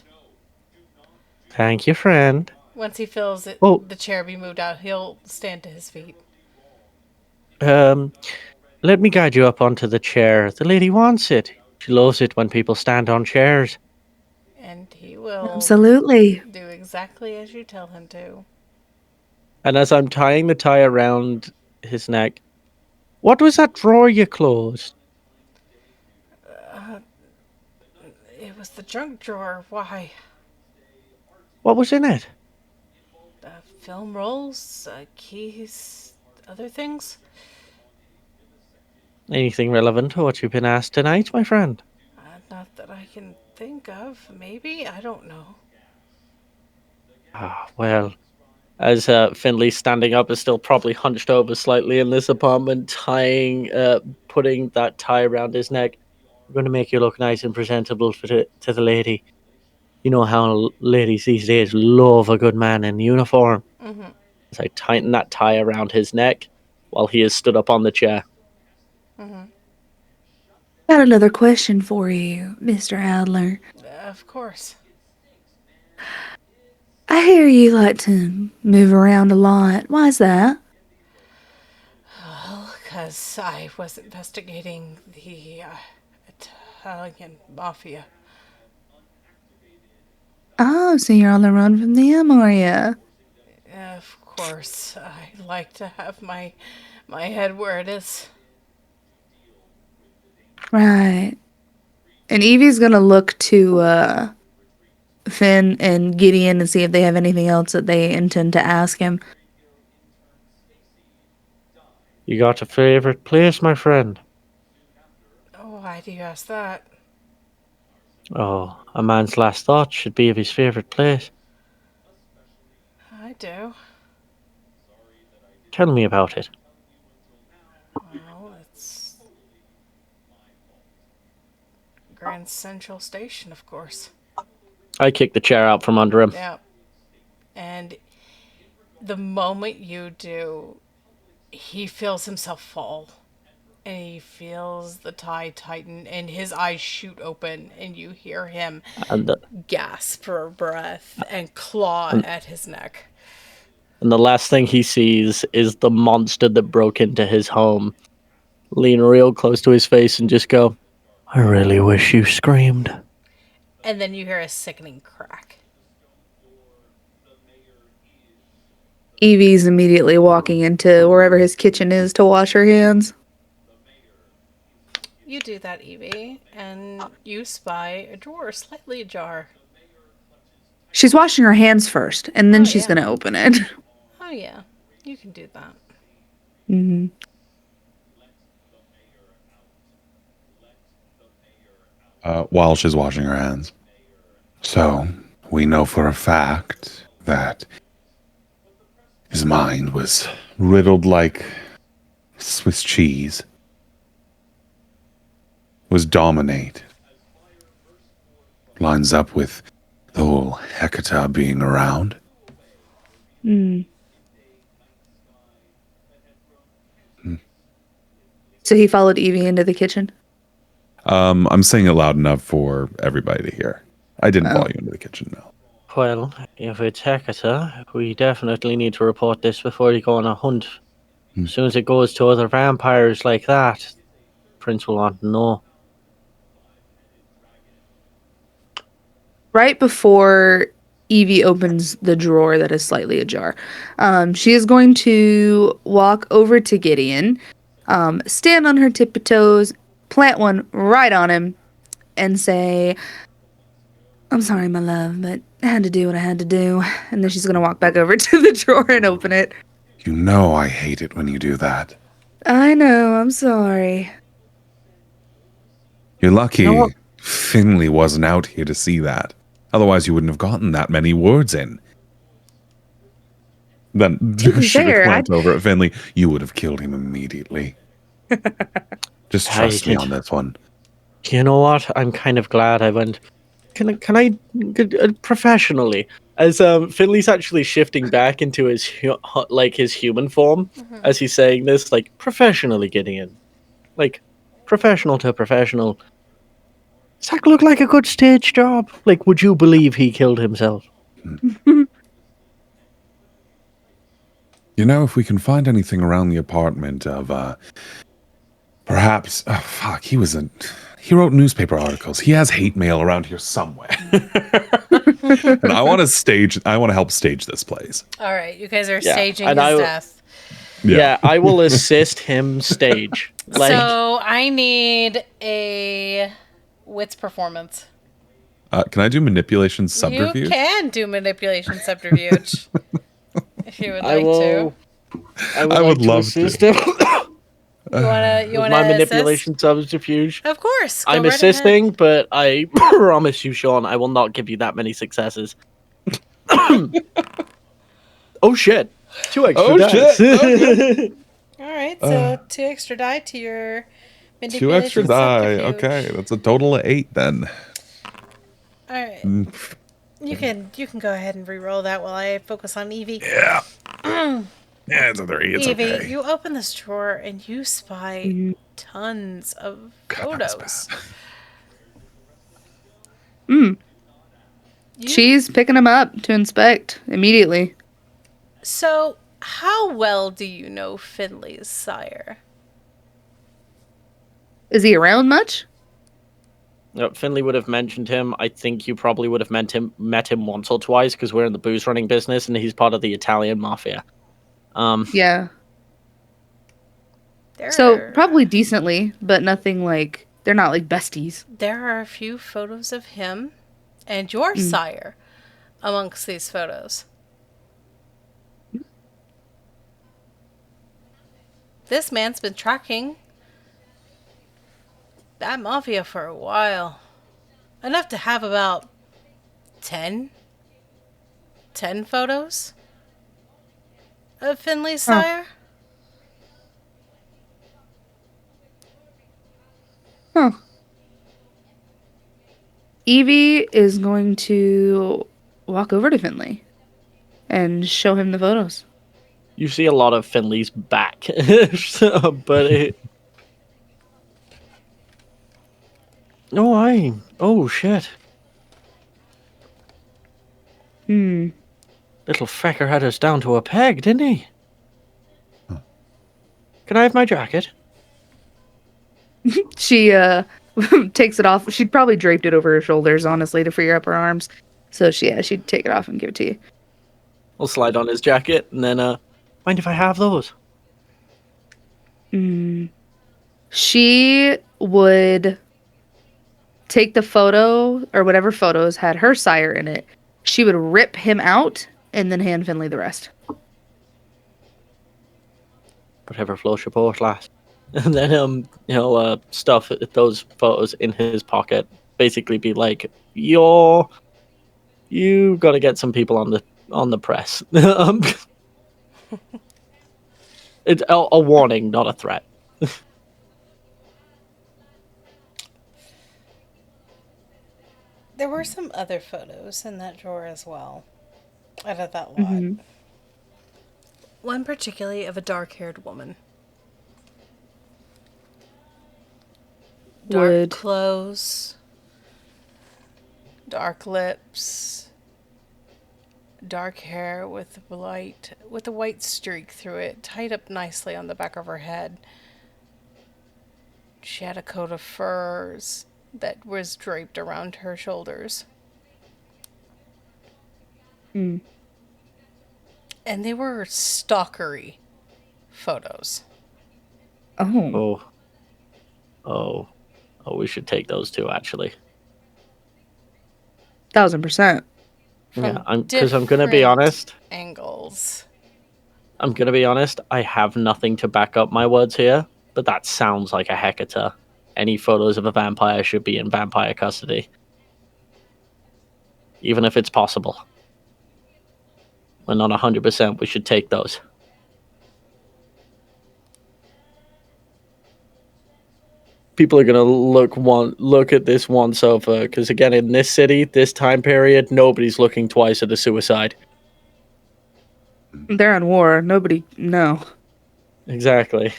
Thank you, friend. Once he feels it, Oh. the chair be moved out, he'll stand to his feet. Let me guide you up onto the chair. The lady wants it. She loves it when people stand on chairs. And he will Absolutely. do exactly as you tell him to. And as I'm tying the tie around his neck, what was that drawer you closed? It was the junk drawer. Why? What was in it? Film rolls, keys, other things? Anything relevant to what you've been asked tonight, my friend? Not that I can think of. Maybe? I don't know. Ah, well, as Finley standing up is still probably hunched over slightly in this apartment, putting that tie around his neck. We're going to make you look nice and presentable to the lady. You know how ladies these days love a good man in uniform. Mm-hmm. As I tighten that tie around his neck while he is stood up on the chair. Mm-hmm. Got another question for you, Mr. Adler. Of course. I hear you like to move around a lot. Why is that? Well, because I was investigating the Italian mafia. Oh, so you're on the run from them, are ya? Of course, I like to have my head where it is. Right. And Evie's gonna look to Finn and Gideon and see if they have anything else that they intend to ask him. You got a favorite place, my friend? Oh, why do you ask that? Oh, a man's last thought should be of his favorite place. I do. Tell me about it. Well, it's Grand Central Station, of course. I kicked the chair out from under him. Yeah. And the moment you do, he feels himself fall. And he feels the tie tighten and his eyes shoot open and you hear him And the, gasp for breath and claw and, at his neck. and the last thing he sees is the monster that broke into his home lean real close to his face and just go, I really wish you screamed. And then you hear a sickening crack. Evie's immediately walking into wherever his kitchen is to wash her hands. You do that, Evie, and you spy a drawer slightly ajar. She's washing her hands first, and then Oh, she's yeah. gonna open it. Oh, yeah. You can do that. hmm While she's washing her hands. So, we know for a fact that his mind was riddled like Swiss cheese. Was dominate. Lines up with the whole Hecata being around. So he followed Evie into the kitchen. I'm saying it loud enough for everybody to hear. I didn't follow you into the kitchen, no. Well, if it's Hecata, we definitely need to report this before you go on a hunt. As soon as it goes to other vampires like that, Prince will want to know. Right before Evie opens the drawer that is slightly ajar, she is going to walk over to Gideon, stand on her tiptoes, plant one right on him, and say, I'm sorry, my love, but I had to do what I had to do. And then she's going to walk back over to the drawer and open it. You know I hate it when you do that. I know, I'm sorry. You're lucky You know what? Finley wasn't out here to see that. Otherwise, you wouldn't have gotten that many words in. Then To be should have fair, glanced over at Finley. You would have killed him immediately. Just trust me on this one. You know what? I'm kind of glad I went. Can I professionally? As Finley's actually shifting back into his his human form as he's saying this, like professionally getting in, like professional to professional. Does that look like a good stage job? Like, would you believe he killed himself? You know, if we can find anything around the apartment of, perhaps, oh fuck, he wrote newspaper articles. He has hate mail around here somewhere. And I want to help stage this place. All right, you guys are Yeah, staging and his death. Yeah, I will assist him stage. Like, So I need a wits performance. Can I do manipulation You subterfuge? can do manipulation subterfuge if you would I like will. I would I like would to love assist to. him to. You with wanna my assist? manipulation subterfuge. Of course. Go I'm right assisting, ahead. but I promise you, Sean, I will not give you that many successes. Oh shit! 2 extra Oh dice. shit! Okay. All right, so 2 extra die to your 2 extra manipulation die. subterfuge. Okay, that's a total of 8 then. All right. You can go ahead and re-roll that while I focus on Evie. Yeah. Yeah, it's a 3. It's Evie, okay. you open this drawer and you spy tons of God, that was photos. bad. She's picking them up to inspect immediately. So, how well do you know Finley's sire? Is he around much? Finley would have mentioned him. I think you probably would have met him once or twice because we're in the booze running business and he's part of the Italian mafia. Yeah. There So are, probably decently, but nothing like they're not like besties. there are a few photos of him and your sire amongst these photos. This man's been tracking that mafia for a while. Enough to have about 10 photos of Finley's sire. Huh. Evie is going to walk over to Finley and show him the photos. You see a lot of Finley's back, but it. Oh shit! Little fecker had us down to a peg, didn't he? Can I have my jacket? She takes it off. She'd probably draped it over her shoulders, honestly, to free up her arms. So she'd take it off and give it to you. I'll slide on his jacket and then mind if I have those? She would take the photo or whatever photos had her sire in it. She would rip him out and then hand Finley the rest. Whatever floats your boat, lass. And then stuff those photos in his pocket. Basically, be like, you gotta get some people on the press. It's a warning, not a threat. There were some other photos in that drawer as well, out of that lot. One particularly of a dark-haired woman. Dark clothes, dark lips, dark hair with a white streak through it, tied up nicely on the back of her head. She had a coat of furs that was draped around her shoulders. And they were stalkery photos. Oh, we should take those two, actually. 1000%. Yeah, because I'm gonna be honest. Angles. I'm gonna be honest. I have nothing to back up my words here, but that sounds like a Hecate. Any photos of a vampire should be in vampire custody, even if it's possible. We're not 100%. We should take those. People are gonna look at this one sofa because again, in this city, this time period, nobody's looking twice at a suicide. They're on war. No. Exactly.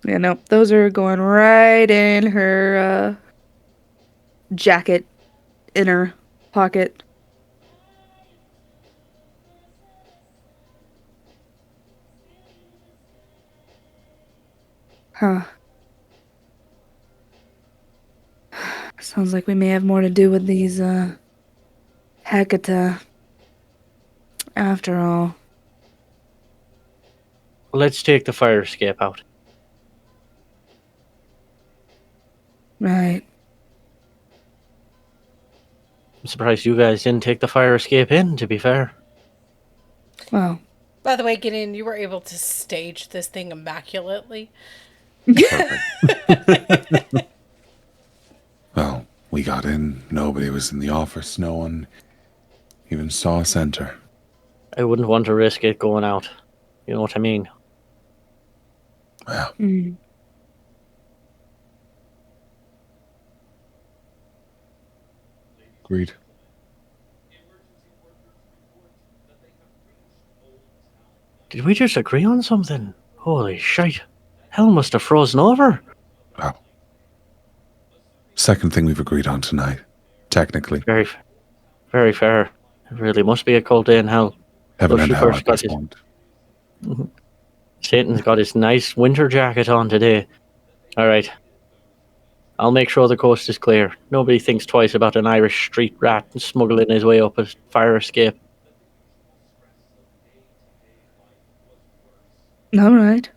Yeah, no. Those are going right in her jacket inner pocket. Huh. Sounds like we may have more to do with these, Hecata. After all. Let's take the fire escape out. Right. I'm surprised you guys didn't take the fire escape in, to be fair. Well. By the way, Gideon, you were able to stage this thing immaculately. Perfect. Well, we got in. Nobody was in the office. No one even saw us enter. I wouldn't want to risk it going out. You know what I mean? Well, agreed. Did we just agree on something? Holy shite. Hell must have frozen over. Well, second thing we've agreed on tonight, technically. Very fair. It really must be a cold day in hell. Heaven Well, and she hell first at got this his- point. Satan's got his nice winter jacket on today. Alright. I'll make sure the coast is clear. Nobody thinks twice about an Irish street rat smuggling his way up a fire escape. All right.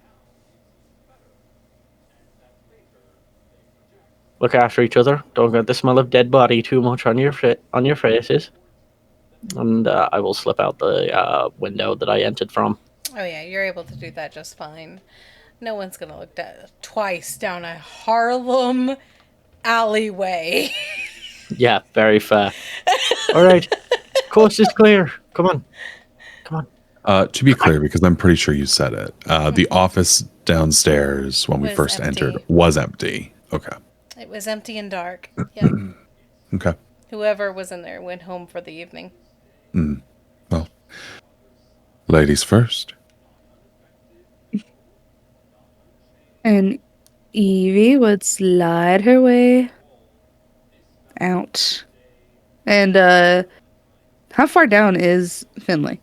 Look after each other. Don't get the smell of dead body too much on your faces. And I will slip out the window that I entered from. Oh yeah, you're able to do that just fine. No one's gonna look twice down a Harlem alleyway. Yeah, very fair. All right, coast is clear. Come on. To be clear, because I'm pretty sure you said it, the office downstairs when we Was first empty. entered was empty. Okay. It was empty and dark. Yep. Okay. Whoever was in there went home for the evening. Well, ladies first. And Evie would slide her way out. And how far down is Finley?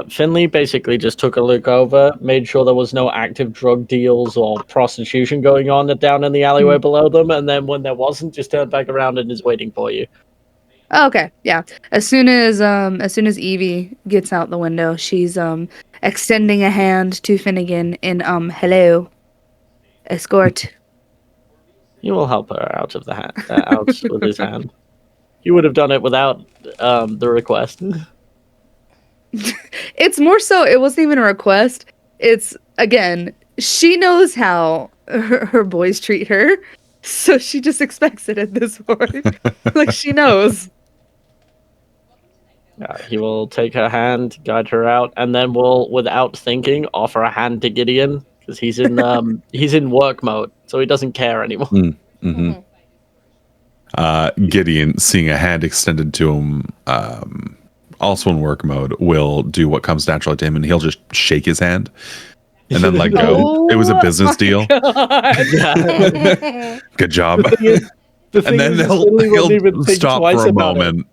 Finley basically just took a look over, made sure there was no active drug deals or prostitution going on down in the alleyway below them, and then when there wasn't, just turned back around and is waiting for you. Oh, okay, yeah. As soon as Evie gets out the window, she's extending a hand to Finnegan in hello, escort. You will help her out of the out with his hand. You would have done it without the request. It's more so, it wasn't even a request. It's, again, she knows how her boys treat her, so she just expects it at this point. Like, she knows. He will take her hand, guide her out, and then will, without thinking, offer a hand to Gideon because he's in work mode, so he doesn't care anymore. Gideon, seeing a hand extended to him, also in work mode, will do what comes naturally to him, and he'll just shake his hand and then let go. Oh It was a business deal. Yeah. Good job. The thing And then is, Finley wouldn't even he'll think stop twice for a about it. moment.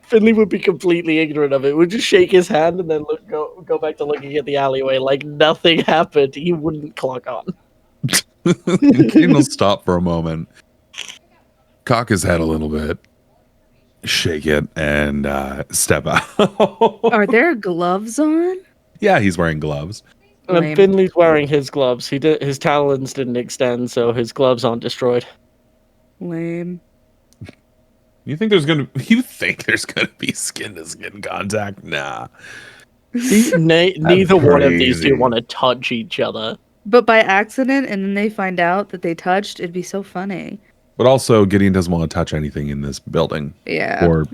Finley would be completely ignorant of it. Would just shake his hand and then go back to looking at the alleyway like nothing happened. He wouldn't clock on. Gideon will stop for a moment, cock his head a little bit, shake it, and step out. Are there gloves on? Yeah, he's wearing gloves. And Lame. Finley's wearing his gloves. His talons didn't extend, so his gloves aren't destroyed. Lame. You think there's gonna be skin to skin contact? Nah. Neither one of these crazy. two want to touch each other. But by accident, and then they find out that they touched, it'd be so funny. But also, Gideon doesn't want to touch anything in this building Yeah. or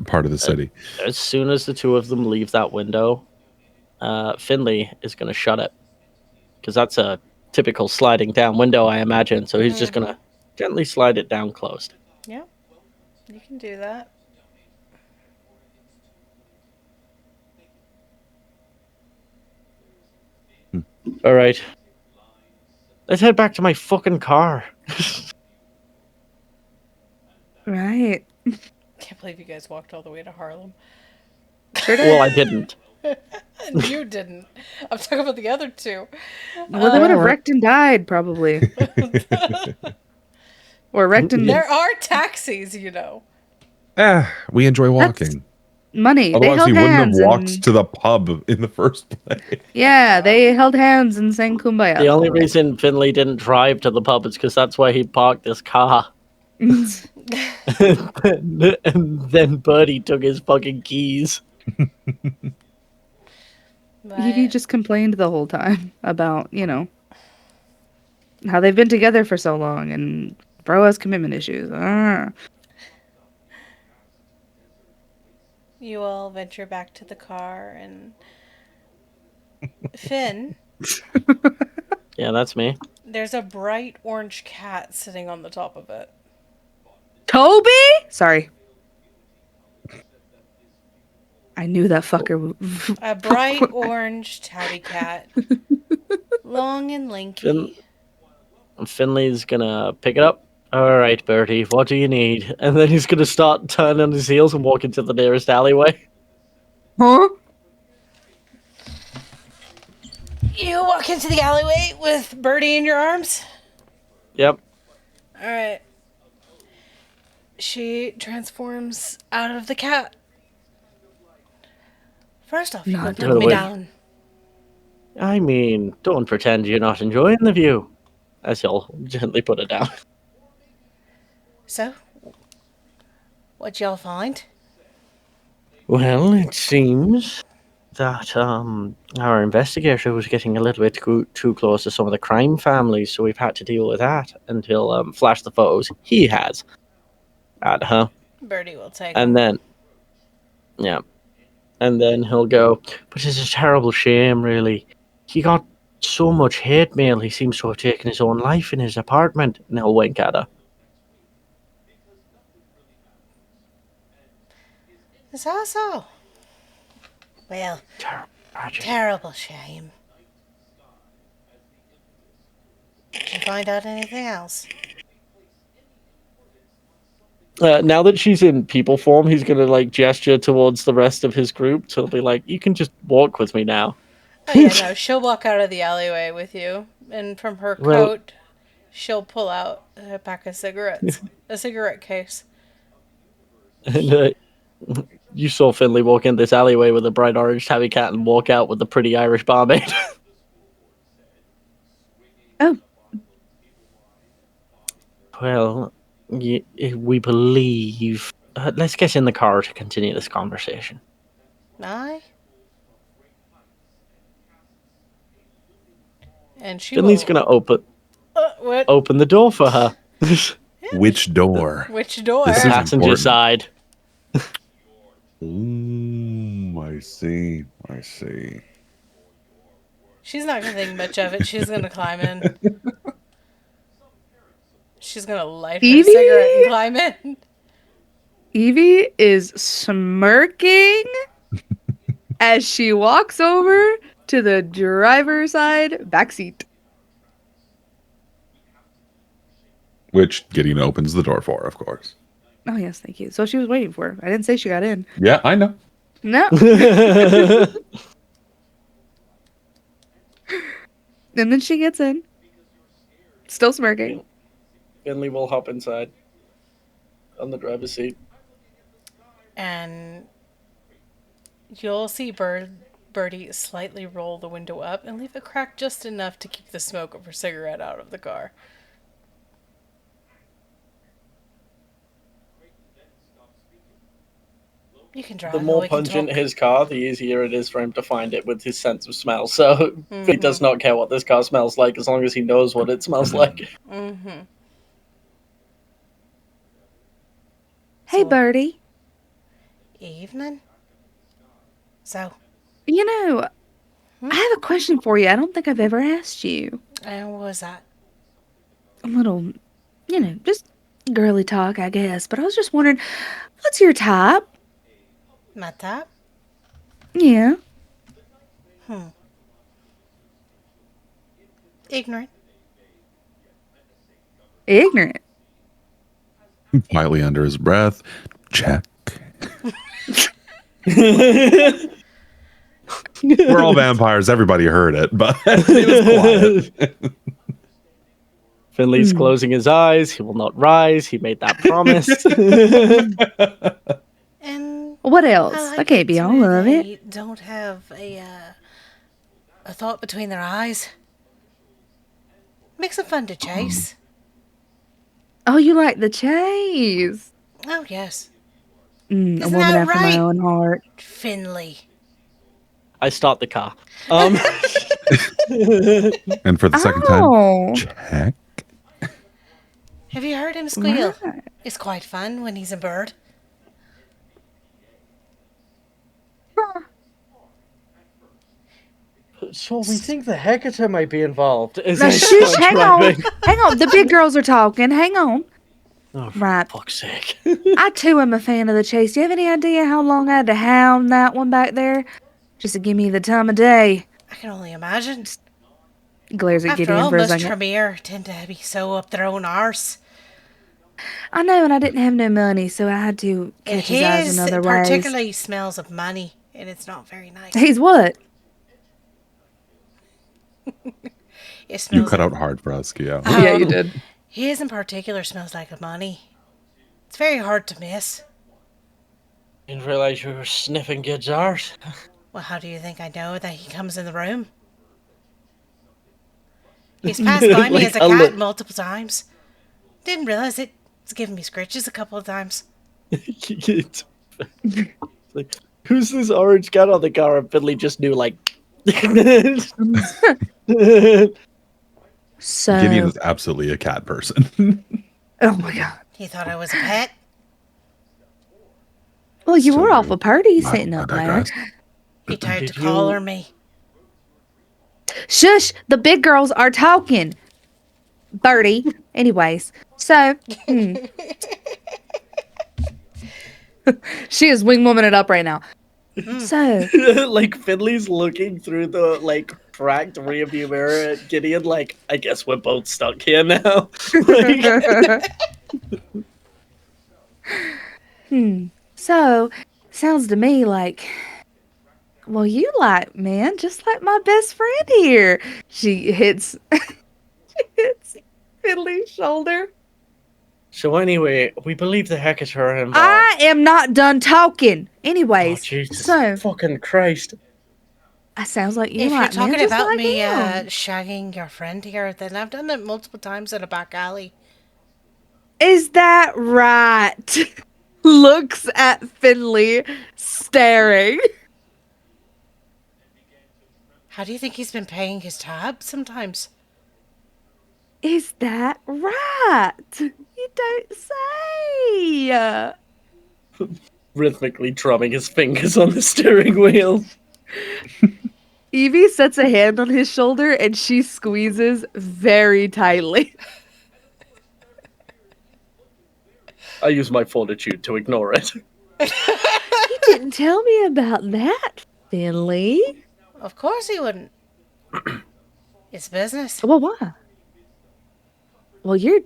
part of the city. As soon as the two of them leave that window, Finley is going to shut it. Because that's a typical sliding down window, I imagine. So he's just going to gently slide it down closed. Yeah, you can do that. All right. Let's head back to my fucking car. Right. Can't believe you guys walked all the way to Harlem. Sure did. Well, I didn't. You didn't. I'm talking about the other two. Well, they would have wrecked and died, probably. Or wrecked and... There are taxis, you know. We enjoy walking. Money. They Otherwise, held we wouldn't have hands walked to the pub in the first place. Yeah, they held hands and sang Kumbaya. The only reason Finley didn't drive to the pub is because that's where he parked his car. And then Bertie took his fucking keys. Evie just complained the whole time about, how they've been together for so long and bro has commitment issues. You all venture back to the car and Finn. Yeah, that's me. There's a bright orange cat sitting on the top of it. Toby? Sorry. I knew that fucker. A bright orange tabby cat. Long and lanky. Finley's gonna pick it up. All right, Bertie, what do you need? And then he's gonna start turning on his heels and walk into the nearest alleyway. Huh? You walk into the alleyway with Bertie in your arms? Yep. Alright. She transforms out of the cat. First off, you can put me down. I mean, don't pretend you're not enjoying the view. As he'll gently put it down. So, what'd y'all find? Well, it seems that our investigator was getting a little bit too close to some of the crime families, so we've had to deal with that until flash the photos he has at her. Bertie will take and them. And then he'll go, but it's a terrible shame, really. He got so much hate mail, he seems to have taken his own life in his apartment. And he'll wink at her. So. Well, terrible shame. Did you find out anything else? Now that she's in people form, he's going to gesture towards the rest of his group to be like, you can just walk with me now. Oh yeah, no, she'll walk out of the alleyway with you, and from her coat, she'll pull out a pack of cigarettes, a cigarette case. And you saw Finley walk in this alleyway with a bright orange tabby cat and walk out with the pretty Irish barmaid. Oh. Well, we believe... let's get in the car to continue this conversation. Aye. And Finley's going to open the door for her. Which door? Which door? The passenger side. I see. She's not going to think much of it. She's going to climb in. She's going to light her cigarette and climb in. Evie is smirking as she walks over to the driver's side backseat. Which Gideon opens the door for, of course. Oh, yes, thank you. So she was waiting for her. I didn't say she got in. Yeah, I know. No. And then she gets in. Still smirking. Finley will hop inside on the driver's seat. And you'll see Bertie slightly roll the window up and leave a crack just enough to keep the smoke of her cigarette out of the car. You can drive. The more pungent his car, the easier it is for him to find it with his sense of smell. So he does not care what this car smells like as long as he knows what it smells like. Mm-hmm. Hey, Bertie. Evening. So. I have a question for you. I don't think I've ever asked you. And what was that? A little, just girly talk, I guess. But I was just wondering, what's your type? My type? Yeah. Ignorant. Ignorant. Quietly under his breath. Check. We're all vampires. Everybody heard it, but it was quiet. Finley's closing his eyes. He will not rise. He made that promise. And What else? I That can't be all of it. They don't have a thought between their eyes. Makes them fun to chase. Oh, you like the chase? Oh yes, A Isn't woman that after my right? own heart. Finley. I start the car. And for the second time, Oh, check. Have you heard him squeal? right. It's quite fun when he's a bird. So we think the Hecate might be involved. Is Now, that shush, what's hang on. driving? Hang on. The big girls are talking. Hang on. Oh, for Right. fuck's sake. I too am a fan of the chase. Do you have any idea how long I had to hound that one back there? Just to give me the time of day. I can only imagine. He glares at After Gideon all, for a most second. Tremere tend to be so up their own arse. I know, and I didn't have no money, so I had to catch his eyes His in other ways. particularly smells of money, and it's not very nice. He's what? It You smells. cut out hard for us, Keo. Yeah, you did. His in particular smells like a money. It's very hard to miss. Didn't realize you were sniffing kids' arse. Well, how do you think I know that he comes in the room? He's passed by me Like as a a cat look. multiple times. Didn't realize it. It's given me scritches a couple of times. It's like, who's this orange cat on the car? And Finley just knew, like. So, Gideon is absolutely a cat person. oh my god. He thought I was a pet. Well, you So were you- awful pretty I sitting up there. digress. He tried Did to collar you- me. Shush! The big girls are talking. Birdie. Anyways, so she is wingwoman it up right now. So Like, Finley's looking through the, like, cracked rearview mirror at Gideon, like, I guess we're both stuck here now. Like, So, sounds to me like, well, you like men just like my best friend here. She hits, she hits Finley's shoulder. so anyway, we believe the Hecate are involved. I am not done talking. Oh, Anyways, Jesus so fucking Christ. it sounds like you If you're like men talking just about like me him. shagging your friend here, then I've done it multiple times in a back alley. Is that right? Looks at Finley, staring. How do you think he's been paying his tab sometimes? Is that right? You don't say. Rhythmically drumming his fingers on the steering wheel. Evie sets a hand on his shoulder and she squeezes very tightly. I use my fortitude to ignore it. You didn't tell me about that, Finley. Of course he wouldn't. It's business. Well, why? Well, you're...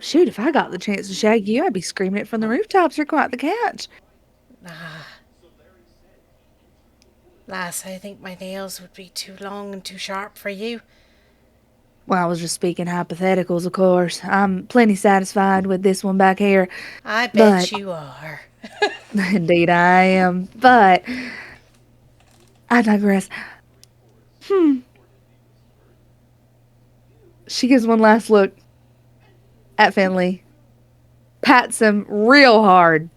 Shoot, if I got the chance to shag you, I'd be screaming it from the rooftops. You're quite the catch. Lass, I think my nails would be too long and too sharp for you. Well, I was just speaking hypotheticals, of course. I'm plenty satisfied with this one back here. I bet But- you are. Indeed, I am. But I digress. She gives one last look at Finley, pats him real hard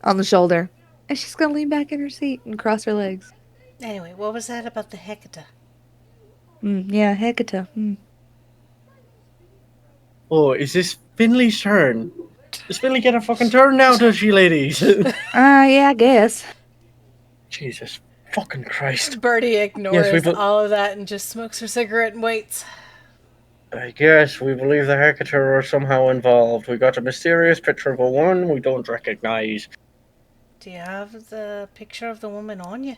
on the shoulder, and she's gonna lean back in her seat and cross her legs. Anyway, what was that about the Hecate? Yeah, Hecate. Oh, is this Finley's turn? Does Finley get a fucking turn now, does she, ladies? Yeah, I guess. Jesus fucking Christ. Birdie ignores Yes, we put- all of that and just smokes her cigarette and waits. I guess we believe the Hecate are somehow involved. We got a mysterious picture of a woman we don't recognize. Do you have the picture of the woman on you?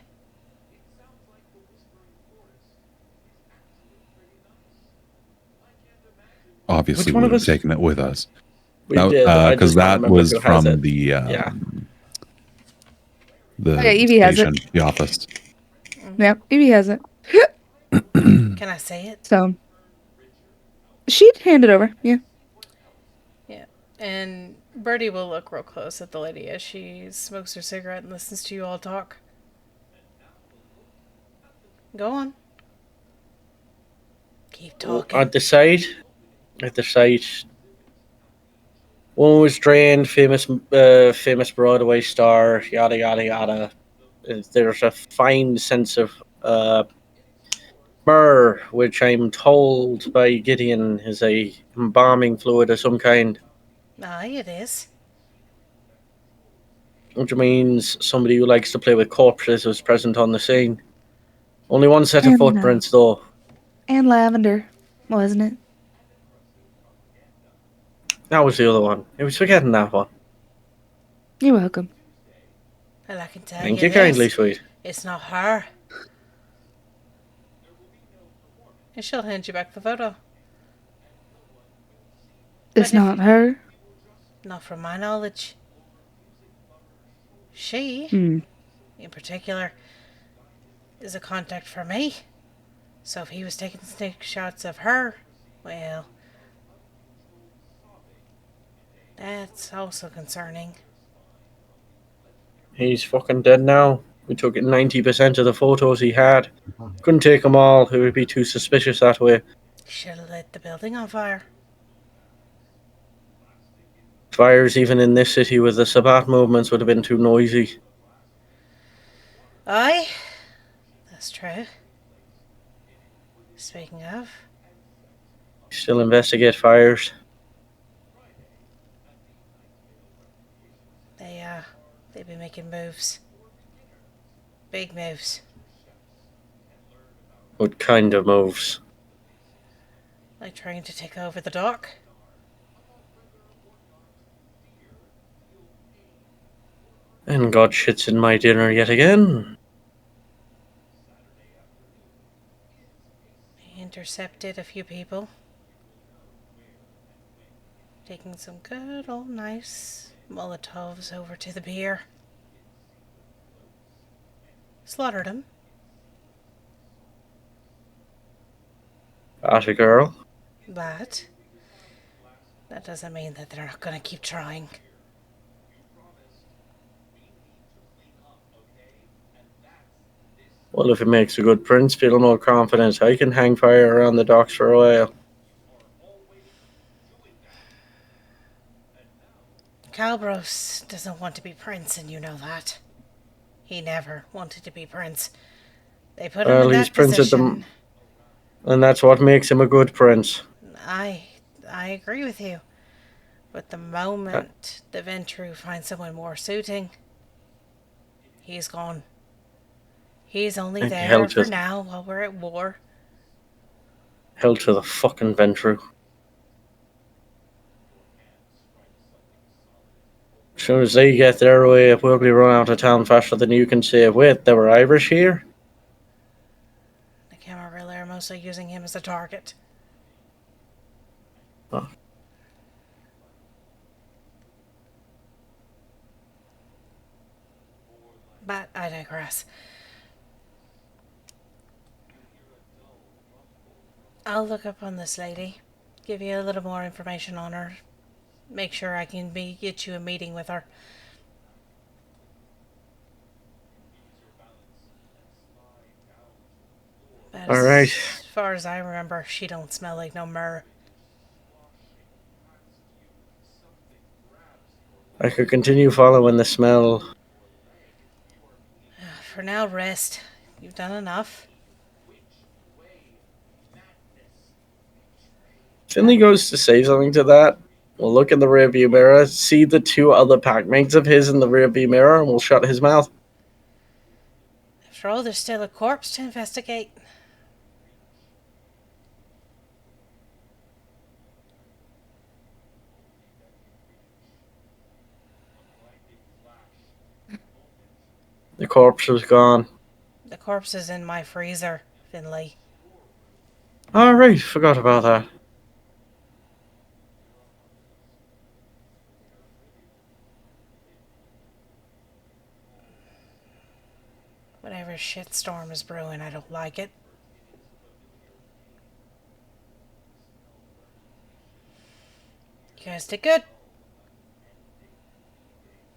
Obviously, Which we one would of have us- taken it with us. We did. I Because just don't that remember was who has from it. the Yeah. the Oh, yeah, Evie has it. station, the office. Yep, Evie has it. Can I say it? So she'd hand it over. Yeah. Yeah. And Birdie will look real close at the lady as she smokes her cigarette and listens to you all talk. Go on. Keep talking. At the site, one was drained, famous Broadway star, yada yada yada. There's a fine sense of myrrh, which I'm told by Gideon is a embalming fluid of some kind, Aye, it is. which means somebody who likes to play with corpses was present on the scene. Only one set of And, footprints, though. And lavender, wasn't it? That was the other one. I was forgetting that one. You're welcome. Well, I can tell Thank you you kindly, this. sweet. It's not her. And she'll hand you back the photo. It's But if- not her. Not from my knowledge. She, Hmm. in particular, is a contact for me. So if he was taking snake shots of her, well, that's also concerning. He's fucking dead now. We took 90% of the photos he had. Couldn't take them all. It would be too suspicious that way. Should have lit the building on fire. Fires even in this city with the Sabbot movements would have been too noisy. Aye, that's true. Speaking of, Still investigate fires. they be making moves. Big moves. What kind of moves? Like trying to take over the dock. And God shits in my dinner yet again. He intercepted a few people. Taking some good old nice Molotovs over to the pier. Slaughtered him. Atta girl. But that doesn't mean that they're not going to keep trying. Well, if it makes a good prince feel more confident, I can hang fire around the docks for a while. Calbros doesn't want to be prince, and you know that. He never wanted to be prince. They put him Well, in he's that prince at position. and that's what makes him a good prince. I agree with you. But the moment the Ventru finds someone more suiting, he's gone. He's only And there for now while we're at war. Hell to the fucking Ventru. As soon as they get their way, we'll be run out of town faster than you can say, wait, there were Irish here? The Camarilla are mostly using him as a target. Oh. But I digress. I'll look up on this lady, give you a little more information on her, make sure I can get you a meeting with her. But All right. As far as I remember, she don't smell like no myrrh. I could continue following the smell. For now, rest. You've done enough. Finley goes to say something to that. We'll look in the rearview mirror, see the two other packmates of his in the rearview mirror, and we'll shut his mouth. After all, there's still a corpse to investigate. The corpse was gone. The corpse is in my freezer, Finley. All right, forgot about that. Whatever shitstorm is brewing. I don't like it. You guys did good.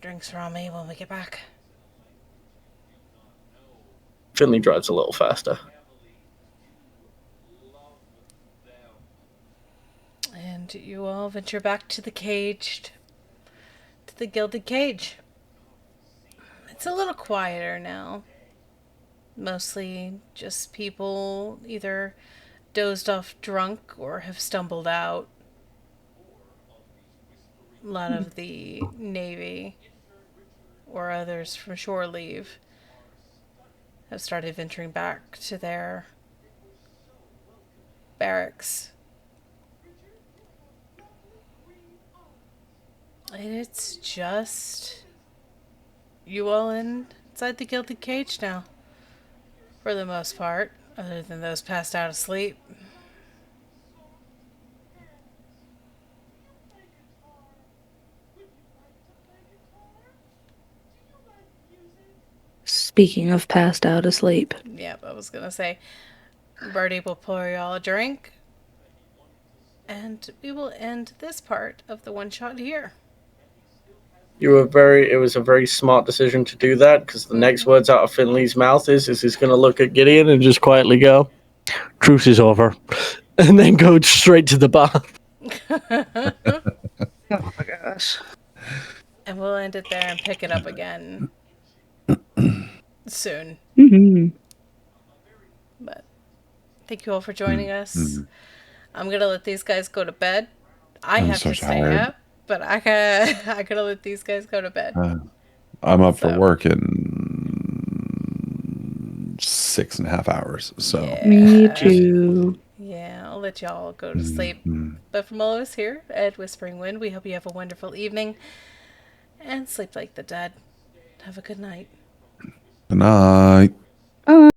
Drinks are on me when we get back. Finley drives a little faster. And you all venture back to the gilded cage. It's a little quieter now. Mostly just people either dozed off drunk or have stumbled out. A lot of the Navy or others from shore leave have started venturing back to their barracks. And it's just you all inside the gilded cage now. For the most part, other than those passed out asleep. Speaking of passed out asleep. Yep, I was gonna say, Birdie will pour y'all a drink. And we will end this part of the one shot here. It was a very smart decision to do that, because the next words out of Finley's mouth is he's going to look at Gideon and just quietly go, "Truce is over," and then go straight to the bar. Oh my gosh. And we'll end it there and pick it up again soon. Mm-hmm. But thank you all for joining us. I'm gonna let these guys go to bed. I'm have to stay up, but I gotta let these guys go to bed. I'm up for work in 6.5 hours. So Yeah. Me too. Yeah, I'll let y'all go to sleep. But from all of us here at Whispering Wind, we hope you have a wonderful evening and sleep like the dead. Have a good night. good night.